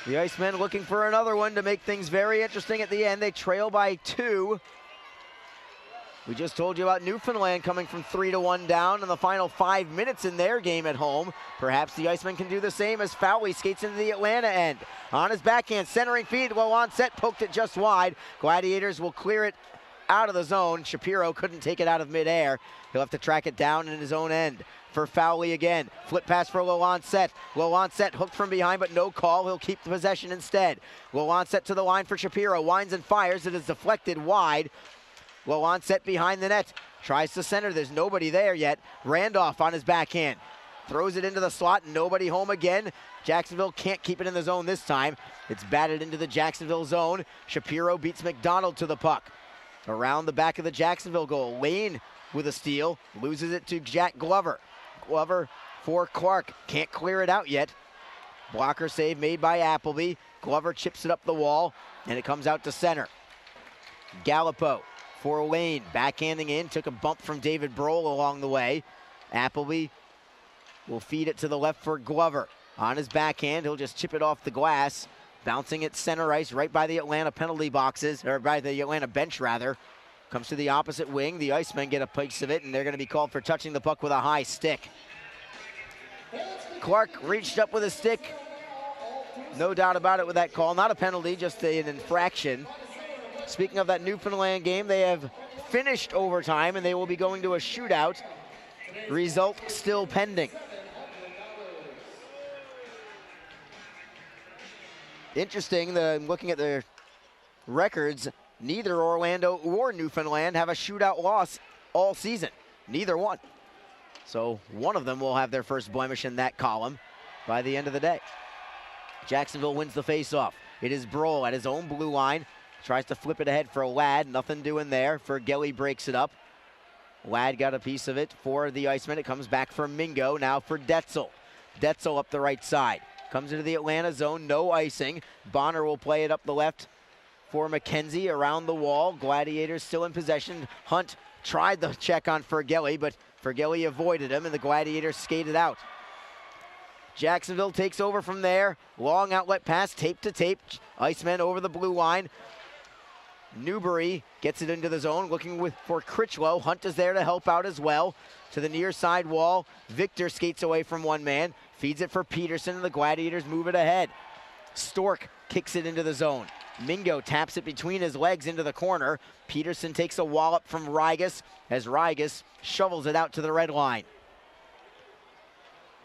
The Icemen looking for another one to make things very interesting at the end. They trail by 2. We just told you about Newfoundland coming from 3-1 down in the final 5 minutes in their game at home. Perhaps the Icemen can do the same as Fowley skates into the Atlanta end. On his backhand, centering feed, low on set, poked it just wide. Gladiators will clear it out of the zone. Shapiro couldn't take it out of midair. He'll have to track it down in his own end. For Fowley again, flip pass for Low-on-set. Low-on-set hooked from behind, but no call. He'll keep the possession instead. Low-on-set to the line for Shapiro, winds and fires. It is deflected wide. Low-on-set behind the net, tries to center. There's nobody there yet. Randolph on his backhand, throws it into the slot. Nobody home again. Jacksonville can't keep it in the zone this time. It's batted into the Jacksonville zone. Shapiro beats McDonald to the puck. Around the back of the Jacksonville goal, Lane with a steal, loses it to Jack Glover. Glover for Clark, can't clear it out yet. Blocker save made by Appleby. Glover chips it up the wall, and it comes out to center. Gallipo for Lane, backhanding in, took a bump from David Brohl along the way. Appleby will feed it to the left for Glover. On his backhand, he'll just chip it off the glass, bouncing at center ice right by the Atlanta penalty boxes, or by the Atlanta bench rather. Comes to the opposite wing. The Icemen get a piece of it, and they're going to be called for touching the puck with a high stick. Clark reached up with a stick. No doubt about it with that call. Not a penalty, just an infraction. Speaking of that Newfoundland game, they have finished overtime, and they will be going to a shootout. Result still pending. Interesting, looking at the records, neither Orlando or Newfoundland have a shootout loss all season. Neither one. So one of them will have their first blemish in that column by the end of the day. Jacksonville wins the faceoff. It is Brohl at his own blue line. Tries to flip it ahead for Ladd. Nothing doing there. Fergelli breaks it up. Ladd got a piece of it for the Icemen. It comes back for Mingo. Now for Detzel. Detzel up the right side. Comes into the Atlanta zone. No icing. Bonner will play it up the left for McKenzie around the wall. Gladiators still in possession. Hunt tried the check on Fergelli, but Fergelli avoided him, and the Gladiators skated out. Jacksonville takes over from there. Long outlet pass, tape to tape. Icemen over the blue line. Newbury gets it into the zone, looking for Critchlow. Hunt is there to help out as well. To the near side wall. Victor skates away from one man. Feeds it for Peterson, and the Gladiators move it ahead. Stork kicks it into the zone. Mingo taps it between his legs into the corner. Peterson takes a wallop from Rigas as Rigas shovels it out to the red line.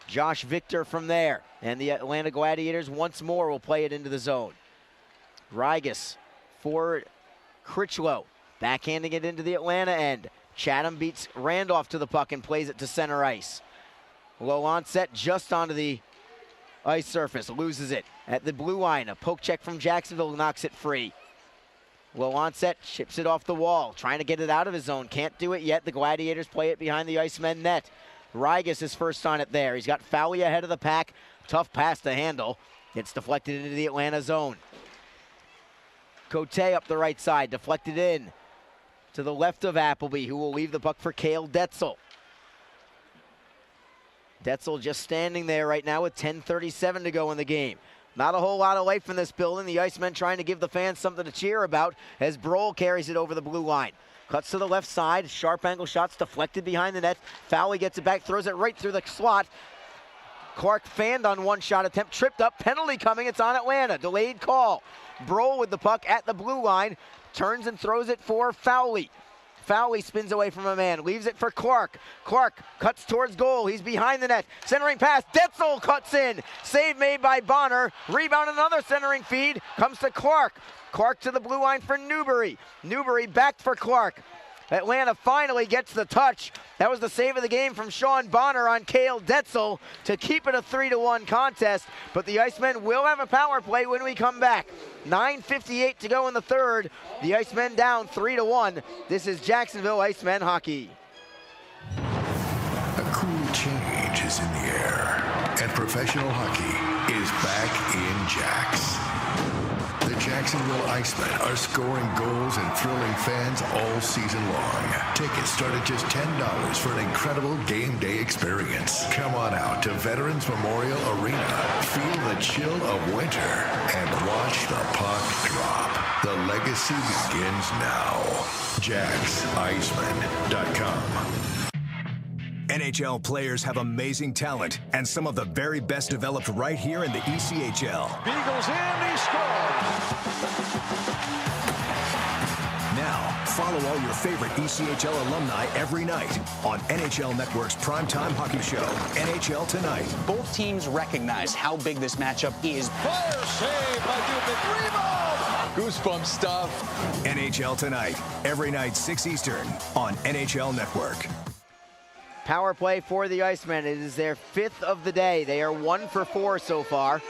Josh Victor from there, and the Atlanta Gladiators once more will play it into the zone. Rigas for Critchlow, backhanding it into the Atlanta end. Chatham beats Randolph to the puck and plays it to center ice. Low onset just onto the ice surface, loses it at the blue line. A poke check from Jacksonville knocks it free. Low onset, chips it off the wall, trying to get it out of his zone. Can't do it yet. The Gladiators play it behind the Icemen net. Rigas is first on it there. He's got Fowley ahead of the pack. Tough pass to handle. It's deflected into the Atlanta zone. Cote up the right side, deflected in to the left of Appleby, who will leave the puck for Cale Detzel. Detzel just standing there right now with 10:37 to go in the game. Not a whole lot of life in this building. The Icemen trying to give the fans something to cheer about as Brohl carries it over the blue line. Cuts to the left side. Sharp angle shots deflected behind the net. Fowley gets it back, throws it right through the slot. Clark fanned on one shot attempt, tripped up, penalty coming. It's on Atlanta. Delayed call. Brohl with the puck at the blue line. Turns and throws it for Fowley. Fowley spins away from a man, leaves it for Clark. Clark cuts towards goal. He's behind the net. Centering pass. Detzel cuts in. Save made by Bonner. Rebound, another centering feed. Comes to Clark. Clark to the blue line for Newbury. Newbury back for Clark. Atlanta finally gets the touch. That was the save of the game from Sean Bonner on Cale Detzel to keep it a 3-1 contest. But the Icemen will have a power play when we come back. 9:58 to go in the third. The Icemen down 3-1. This is Jacksonville Icemen hockey. A cool change is in the air, and professional hockey is back in Jacks. The Jacksonville Icemen are scoring goals and thrilling fans all season long. Tickets start at just $10 for an incredible game day experience. Come on out to Veterans Memorial Arena. Feel the chill of winter and watch the puck drop. The legacy begins now. JacksIcemen.com. NHL players have amazing talent, and some of the very best developed right here in the ECHL. Beagles in, he scores! Now, follow all your favorite ECHL alumni every night on NHL Network's primetime hockey show, NHL Tonight. Both teams recognize how big this matchup is. Fire save by Dubik. Rebound! Goosebump stuff. NHL Tonight, every night 6 Eastern on NHL Network. Power play for the Icemen. It is their 5th of the day. They are 1 for 4 so far.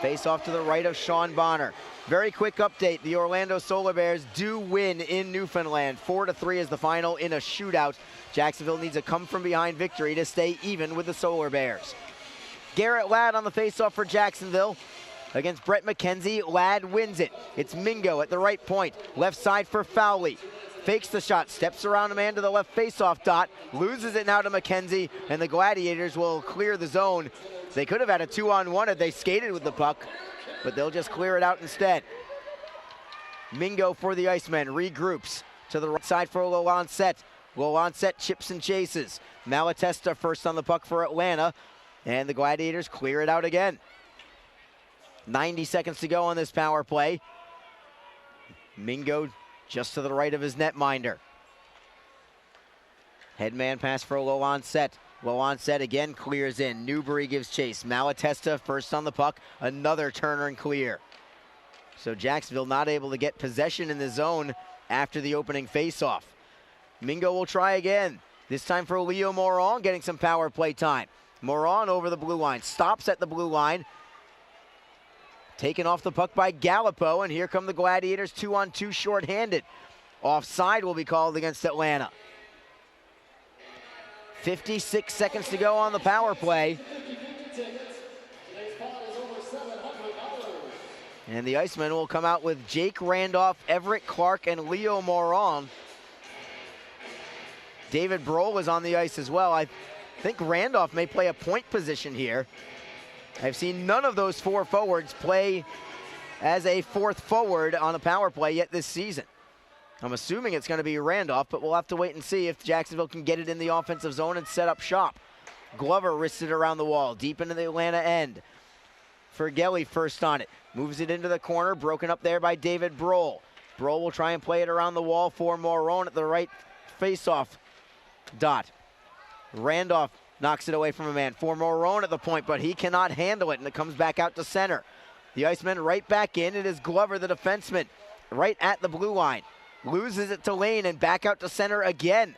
Face off to the right of Sean Bonner. Very quick update. The Orlando Solar Bears do win in Newfoundland. 4-3 is the final in a shootout. Jacksonville needs a come-from-behind victory to stay even with the Solar Bears. Garrett Ladd on the face-off for Jacksonville. against Brett McKenzie. Ladd wins it. It's Mingo at the right point. Left side for Fowley. Fakes the shot, steps around a man to the left face-off dot, loses it now to McKenzie, and the Gladiators will clear the zone. They could have had a 2-on-1 if they skated with the puck, but they'll just clear it out instead. Mingo for the Icemen, regroups to the right side for Lancet. Lancet chips and chases. Malatesta first on the puck for Atlanta, and the Gladiators clear it out again. 90 seconds to go on this power play. Mingo just to the right of his netminder. Headman pass for Lancet. Lancet again clears in. Newbury gives chase. Malatesta first on the puck. Another turner and clear. So Jacksonville not able to get possession in the zone after the opening faceoff. Mingo will try again. This time for Leo Moron, getting some power play time. Moron over the blue line. Stops at the blue line. Taken off the puck by Gallipo, and here come the Gladiators 2-on-2 shorthanded. Offside will be called against Atlanta. 56 seconds to go on the power play. And the Icemen will come out with Jake Randolph, Everett Clark, and Leo Moron. David Brohl is on the ice as well. I think Randolph may play a point position here. I've seen none of those four forwards play as a fourth forward on a power play yet this season. I'm assuming it's going to be Randolph, but we'll have to wait and see if Jacksonville can get it in the offensive zone and set up shop. Glover wristed around the wall, deep into the Atlanta end. Fergelli first on it. Moves it into the corner, broken up there by David Brohl. Brohl will try and play it around the wall for Moron at the right face-off dot. Randolph knocks it away from a man. For Moron at the point, but he cannot handle it, and it comes back out to center. The Icemen right back in. It is Glover, the defenseman, right at the blue line. Loses it to Lane and back out to center again.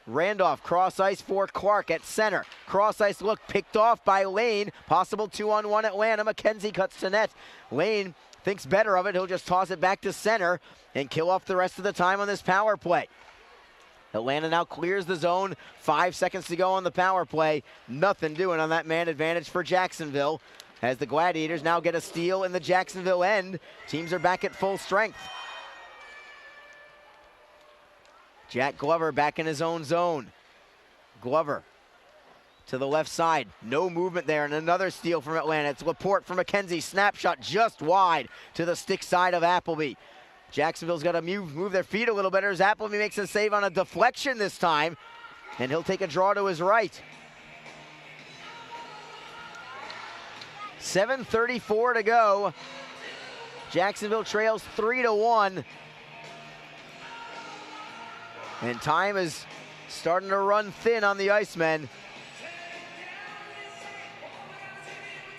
Randolph cross ice for Clark at center. Cross ice look picked off by Lane. Possible 2-on-1 Atlanta. McKenzie cuts to net. Lane thinks better of it. He'll just toss it back to center and kill off the rest of the time on this power play. Atlanta now clears the zone. 5 seconds to go on the power play. Nothing doing on that man advantage for Jacksonville as the Gladiators now get a steal in the Jacksonville end. Teams are back at full strength. Jack Glover back in his own zone. Glover to the left side. No movement there, and another steal from Atlanta. It's Laporte for McKenzie. Snapshot just wide to the stick side of Appleby. Jacksonville's got to move their feet a little better as Appleby makes a save on a deflection this time, and he'll take a draw to his right. 7:34 to go. Jacksonville trails 3-1. And time is starting to run thin on the Icemen.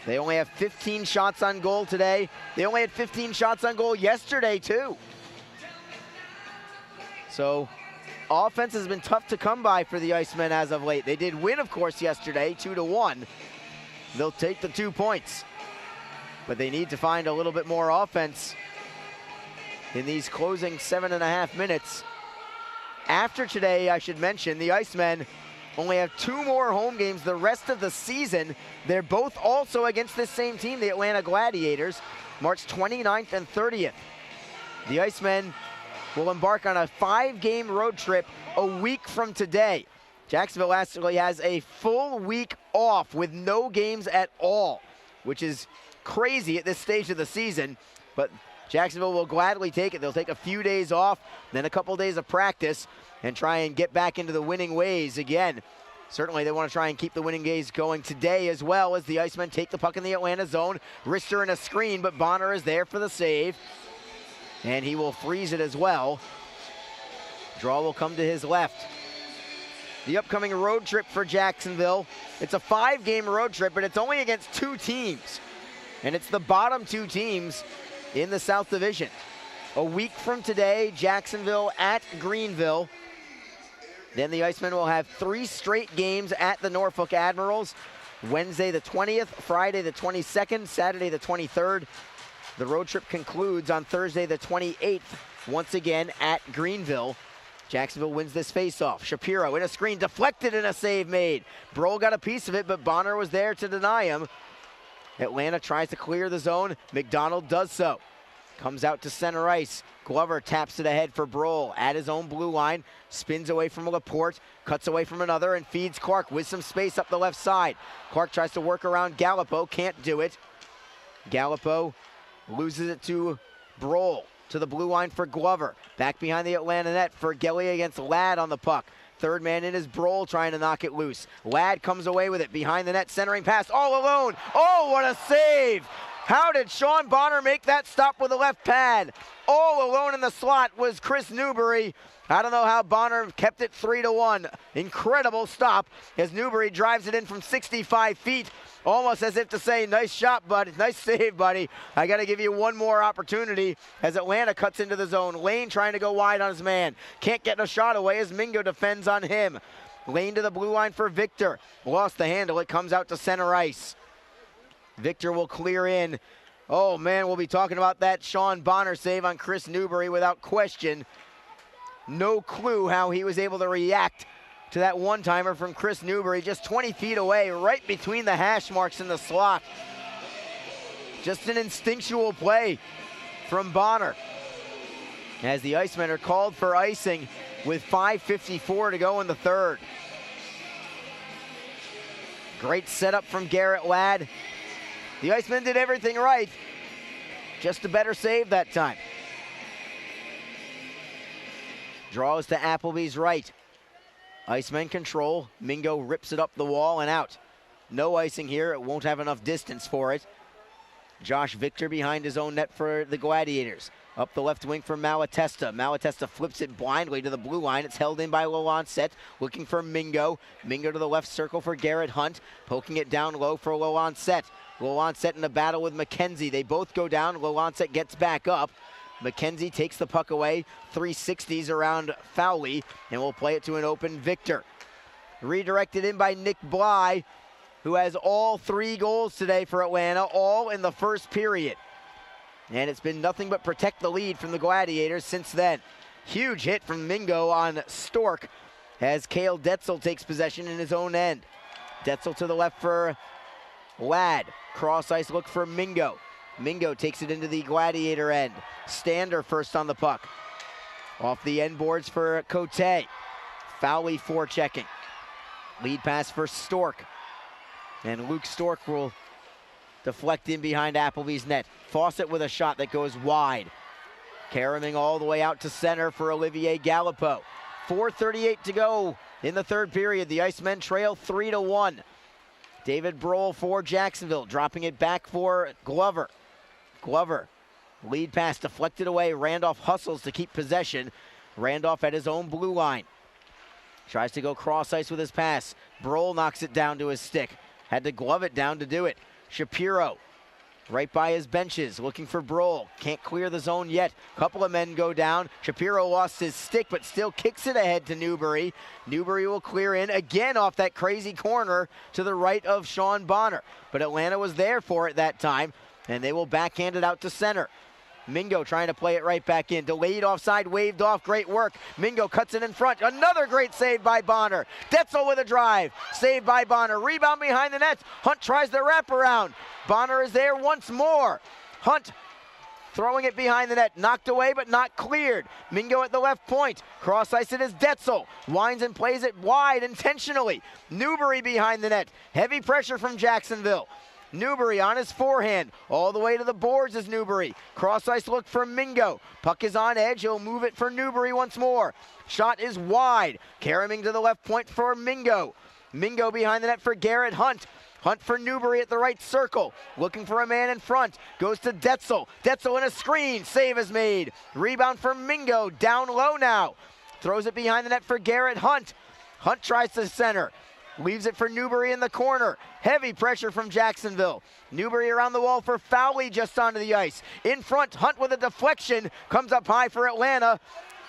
They only have 15 shots on goal today. They only had 15 shots on goal yesterday, too. So, offense has been tough to come by for the Icemen as of late. They did win, of course, yesterday, 2-1. They'll take the 2 points. But they need to find a little bit more offense in these closing 7.5 minutes. After today, I should mention, the Icemen only have 2 more home games the rest of the season. They're both also against this same team, the Atlanta Gladiators, March 29th and 30th. The Icemen will embark on a 5-game road trip a week from today. Jacksonville actually has a full week off with no games at all, which is crazy at this stage of the season, but Jacksonville will gladly take it. They'll take a few days off, then a couple days of practice, and try and get back into the winning ways again. Certainly they want to try and keep the winning ways going today as well as the Icemen take the puck in the Atlanta zone. Rister in a screen, but Bonner is there for the save, and he will freeze it as well. Draw will come to his left. The upcoming road trip for Jacksonville, it's a 5-game road trip, but it's only against 2 teams, and it's the bottom 2 teams in the South Division. A week from today, Jacksonville at Greenville. Then the Icemen will have 3 straight games at the Norfolk Admirals. Wednesday the 20th, Friday the 22nd, Saturday the 23rd. The road trip concludes on Thursday the 28th, once again at Greenville. Jacksonville wins this faceoff. Shapiro in a screen, deflected and a save made. Brohl got a piece of it, but Bonner was there to deny him. Atlanta tries to clear the zone. McDonald does so. Comes out to center ice. Glover taps it ahead for Brohl at his own blue line. Spins away from Laporte. Cuts away from another and feeds Clark with some space up the left side. Clark tries to work around Gallipo. Can't do it. Gallipo loses it to Brohl. To the blue line for Glover. Back behind the Atlanta net for Gelly against Ladd on the puck. Third man in is Brohl trying to knock it loose. Ladd comes away with it behind the net, centering pass all alone. Oh, what a save! How did Sean Bonner make that stop with the left pad? All alone in the slot was Chris Newbury. I don't know how Bonner kept it 3-1. Incredible stop as Newbury drives it in from 65 feet. Almost as if to say, nice shot, buddy. Nice save, buddy. I got to give you one more opportunity as Atlanta cuts into the zone. Lane trying to go wide on his man. Can't get a shot away as Mingo defends on him. Lane to the blue line for Victor. Lost the handle. It comes out to center ice. Victor will clear in. Oh, man, we'll be talking about that Sean Bonner save on Chris Newbury without question. No clue how he was able to react to that one-timer from Chris Newbury, just 20 feet away, right between the hash marks in the slot. Just an instinctual play from Bonner. As the Icemen are called for icing with 5:54 to go in the third. Great setup from Garrett Ladd. The Icemen did everything right. Just a better save that time. Draws to Appleby's right. Icemen control. Mingo rips it up the wall and out. No icing here. It won't have enough distance for it. Josh Victor behind his own net for the Gladiators. Up the left wing for Malatesta. Malatesta flips it blindly to the blue line. It's held in by Lancet. Looking for Mingo. Mingo to the left circle for Garrett Hunt. Poking it down low for Lancet. Lancet in a battle with McKenzie. They both go down. Lancet gets back up. McKenzie takes the puck away, 360s around Fowley, and will play it to an open Victor. Redirected in by Nick Bly, who has all 3 goals today for Atlanta, all in the first period. And it's been nothing but protect the lead from the Gladiators since then. Huge hit from Mingo on Stork as Cale Detzel takes possession in his own end. Detzel to the left for Ladd. Cross ice look for Mingo. Mingo takes it into the Gladiator end. Stander first on the puck. Off the end boards for Cote. Fowley forechecking. Lead pass for Stork. And Luke Stork will deflect in behind Appleby's net. Fawcett with a shot that goes wide. Caroming all the way out to center for Olivier Gallipo. 4:38 to go in the third period. The Icemen trail 3-1. David Brohl for Jacksonville, dropping it back for Glover. Glover, lead pass deflected away. Randolph hustles to keep possession. Randolph at his own blue line. Tries to go cross ice with his pass. Brohl knocks it down to his stick. Had to glove it down to do it. Shapiro, right by his benches, looking for Brohl. Can't clear the zone yet. Couple of men go down. Shapiro lost his stick, but still kicks it ahead to Newbury. Newbury will clear in again off that crazy corner to the right of Sean Bonner. But Atlanta was there for it that time, and they will backhand it out to center. Mingo trying to play it right back in. Delayed offside, waved off. Great work. Mingo cuts it in front. Another great save by Bonner. Detzel with a drive. Saved by Bonner. Rebound behind the net. Hunt tries the wraparound. Bonner is there once more. Hunt throwing it behind the net. Knocked away but not cleared. Mingo at the left point. Cross ice it is Detzel. Winds and plays it wide intentionally. Newbury behind the net. Heavy pressure from Jacksonville. Newbury on his forehand. All the way to the boards is Newbury. Cross ice look for Mingo. Puck is on edge. He'll move it for Newbury once more. Shot is wide. Caroming to the left point for Mingo. Mingo behind the net for Garrett Hunt. Hunt for Newbury at the right circle. Looking for a man in front. Goes to Detzel. Detzel in a screen. Save is made. Rebound for Mingo. Down low now. Throws it behind the net for Garrett Hunt. Hunt tries to center. Leaves it for Newbury in the corner. Heavy pressure from Jacksonville. Newbury around the wall for Fowley just onto the ice. In front, Hunt with a deflection. Comes up high for Atlanta.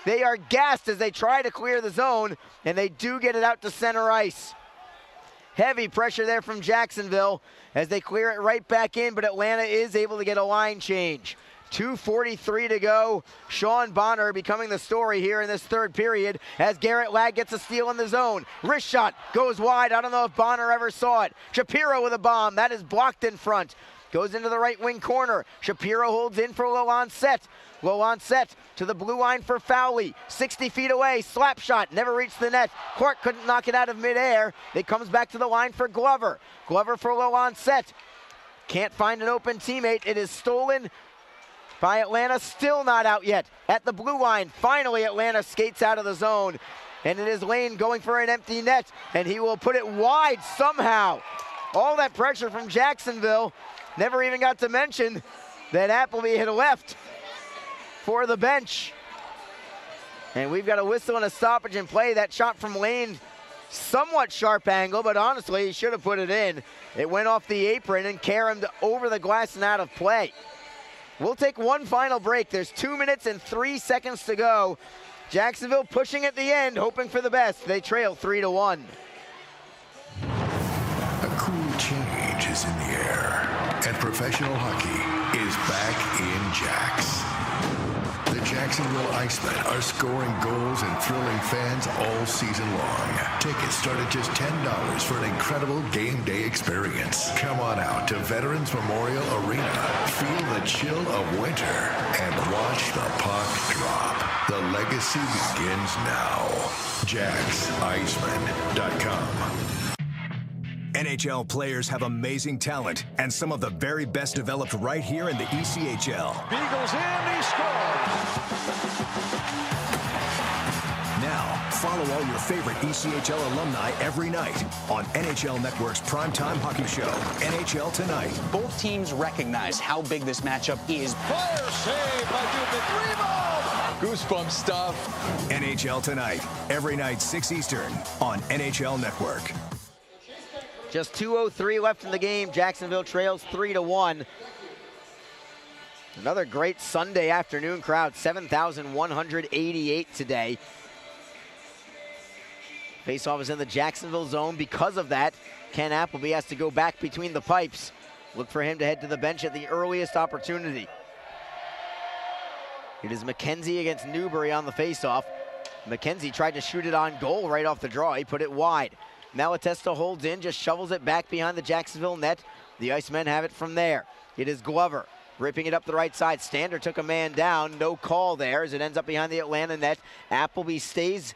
They are gassed as they try to clear the zone, and they do get it out to center ice. Heavy pressure there from Jacksonville as they clear it right back in, but Atlanta is able to get a line change. 2:43 to go. Sean Bonner becoming the story here in this third period as Garrett Ladd gets a steal in the zone. Wrist shot goes wide. I don't know if Bonner ever saw it. Shapiro with a bomb. That is blocked in front. Goes into the right wing corner. Shapiro holds in for Lolancet. Lolancet to the blue line for Fowley. 60 feet away. Slap shot. Never reached the net. Clark couldn't knock it out of midair. It comes back to the line for Glover. Glover for Lolancet. Can't find an open teammate. It is stolen by Atlanta. Still not out yet. At the blue line. Finally, Atlanta skates out of the zone. And it is Lane going for an empty net. And he will put it wide somehow. All that pressure from Jacksonville. Never even got to mention that Appleby had left for the bench. And we've got a whistle and a stoppage in play. That shot from Lane, somewhat sharp angle, but honestly, he should have put it in. It went off the apron and caromed over the glass and out of play. We'll take one final break. There's 2 minutes and 3 seconds to go. Jacksonville pushing at the end, hoping for the best. They trail 3-1. A cool change is in the air, and professional hockey is back in Jax. The Jacksonville Icemen are scoring goals and thrilling fans all season long. Tickets start at just $10 for an incredible game day experience. Come on out to Veterans Memorial Arena, feel the chill of winter, and watch the puck drop. The legacy begins now. JacksIcemen.com. NHL players have amazing talent, and some of the very best developed right here in the ECHL. Beagles in, he scores! Now, follow all your favorite ECHL alumni every night on NHL Network's primetime hockey show, NHL Tonight. Both teams recognize how big this matchup is. Fire save by Dubin. Rebound! Goosebump stuff. NHL Tonight, every night 6 Eastern on NHL Network. Just 2:03 left in the game. Jacksonville trails 3-1. Another great Sunday afternoon crowd, 7,188 today. Faceoff is in the Jacksonville zone. Because of that, Ken Appleby has to go back between the pipes. Look for him to head to the bench at the earliest opportunity. It is McKenzie against Newbury on the faceoff. McKenzie tried to shoot it on goal right off the draw. He put it wide. Malatesta holds in, just shovels it back behind the Jacksonville net. The Icemen have it from there. It is Glover ripping it up the right side. Stander took a man down. No call there as it ends up behind the Atlanta net. Appleby stays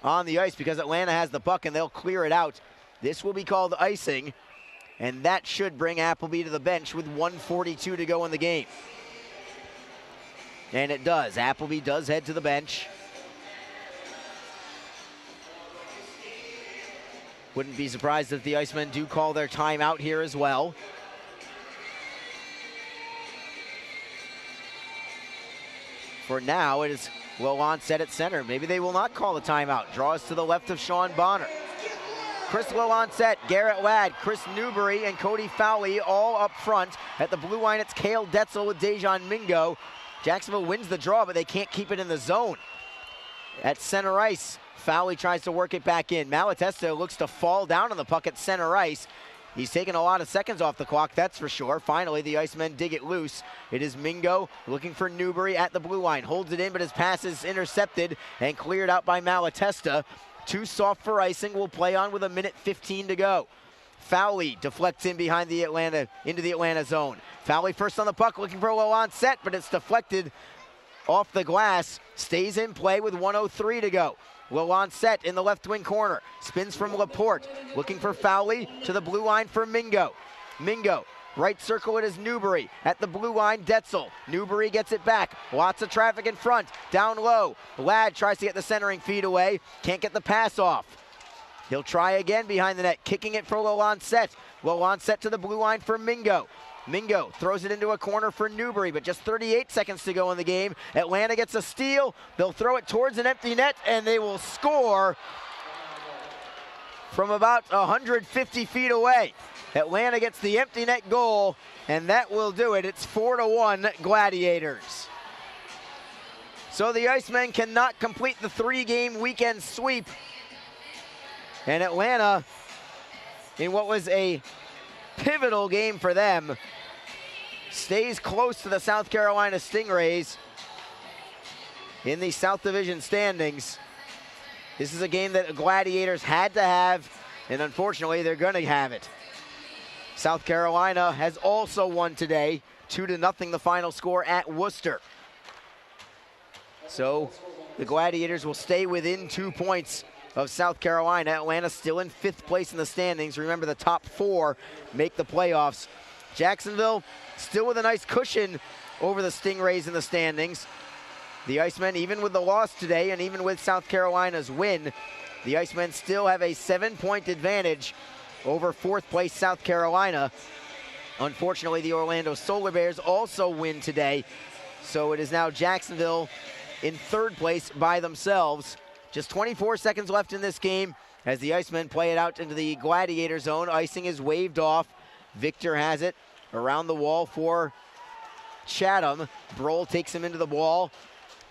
on the ice because Atlanta has the puck and they'll clear it out. This will be called icing, and that should bring Appleby to the bench with 1:42 to go in the game. And it does. Appleby does head to the bench. Wouldn't be surprised if the Icemen do call their timeout here as well. For now, it is Lolancet at center. Maybe they will not call the timeout. Draws to the left of Sean Bonner. Chris Lolancet, Garrett Ladd, Chris Newbury, and Cody Fowley all up front. At the blue line, it's Cale Detzel with Dejan Mingo. Jacksonville wins the draw, but they can't keep it in the zone. At center ice, Fowley tries to work it back in. Malatesta looks to fall down on the puck at center ice. He's taken a lot of seconds off the clock, that's for sure. Finally, the Icemen dig it loose. It is Mingo looking for Newbury at the blue line. Holds it in, but his pass is intercepted and cleared out by Malatesta. Too soft for icing. Will play on with 1:15 to go. Fowley deflects in behind the Atlanta, into the Atlanta zone. Fowley first on the puck, looking for Lolancet, but it's deflected off the glass. Stays in play with 1:03 to go. Lolancet in the left wing corner. Spins from Laporte. Looking for Fowley to the blue line for Mingo. Mingo, right circle it is Newbury. At the blue line, Detzel. Newbury gets it back. Lots of traffic in front. Down low. Ladd tries to get the centering feed away. Can't get the pass off. He'll try again behind the net. Kicking it for Lolancet. Lolancet to the blue line for Mingo. Mingo throws it into a corner for Newbury, but just 38 seconds to go in the game. Atlanta gets a steal. They'll throw it towards an empty net, and they will score from about 150 feet away. Atlanta gets the empty net goal, and that will do it. It's 4-1 Gladiators. So the Icemen cannot complete the 3-game weekend sweep. And Atlanta, in what was a pivotal game for them, stays close to the South Carolina Stingrays in the South Division standings. This is a game that Gladiators had to have, and unfortunately they're going to have it. South Carolina has also won today, 2-0 the final score at Worcester. So the Gladiators will stay within 2 points of South Carolina. Atlanta still in 5th place in the standings. Remember, the top 4 make the playoffs. Jacksonville still with a nice cushion over the Stingrays in the standings. The Icemen, even with the loss today and even with South Carolina's win, the Icemen still have a 7-point advantage over 4th place South Carolina. Unfortunately, the Orlando Solar Bears also win today, so it is now Jacksonville in 3rd place by themselves. Just 24 seconds left in this game as the Icemen play it out into the Gladiator zone. Icing is waved off. Victor has it around the wall for Chatham. Brohl takes him into the ball,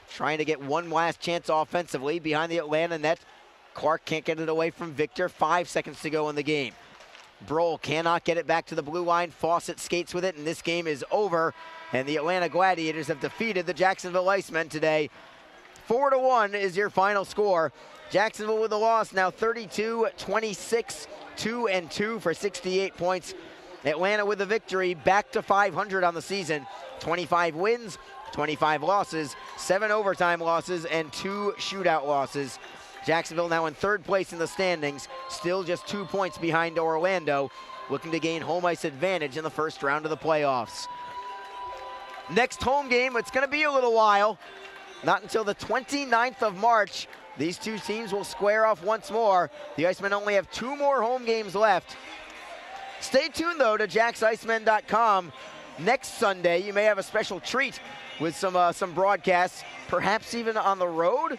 trying to get one last chance offensively behind the Atlanta net. Clark can't get it away from Victor. 5 seconds to go in the game. Brohl cannot get it back to the blue line. Fawcett skates with it, and this game is over. And the Atlanta Gladiators have defeated the Jacksonville Icemen today. 4-1 is your final score. Jacksonville with the loss, now 32-26, 2-2 for 68 points. Atlanta with the victory, back to 500 on the season. 25 wins, 25 losses, 7 overtime losses, and 2 shootout losses. Jacksonville now in 3rd place in the standings, still just 2 points behind Orlando, looking to gain home ice advantage in the first round of the playoffs. Next home game, it's going to be a little while. Not until the 29th of March. These two teams will square off once more. The Icemen only have 2 more home games left. Stay tuned, though, to JacksIcemen.com. Next Sunday, you may have a special treat with some broadcasts, perhaps even on the road.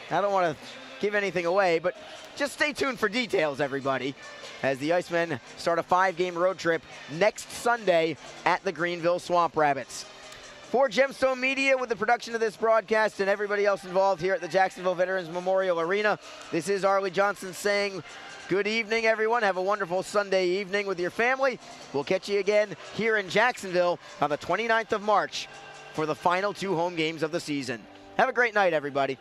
I don't want to give anything away, but just stay tuned for details, everybody, as the Icemen start a 5-game road trip next Sunday at the Greenville Swamp Rabbits. For Gemstone Media, with the production of this broadcast and everybody else involved here at the Jacksonville Veterans Memorial Arena, this is Arlie Johnson saying good evening, everyone. Have a wonderful Sunday evening with your family. We'll catch you again here in Jacksonville on the 29th of March for the final 2 home games of the season. Have a great night, everybody.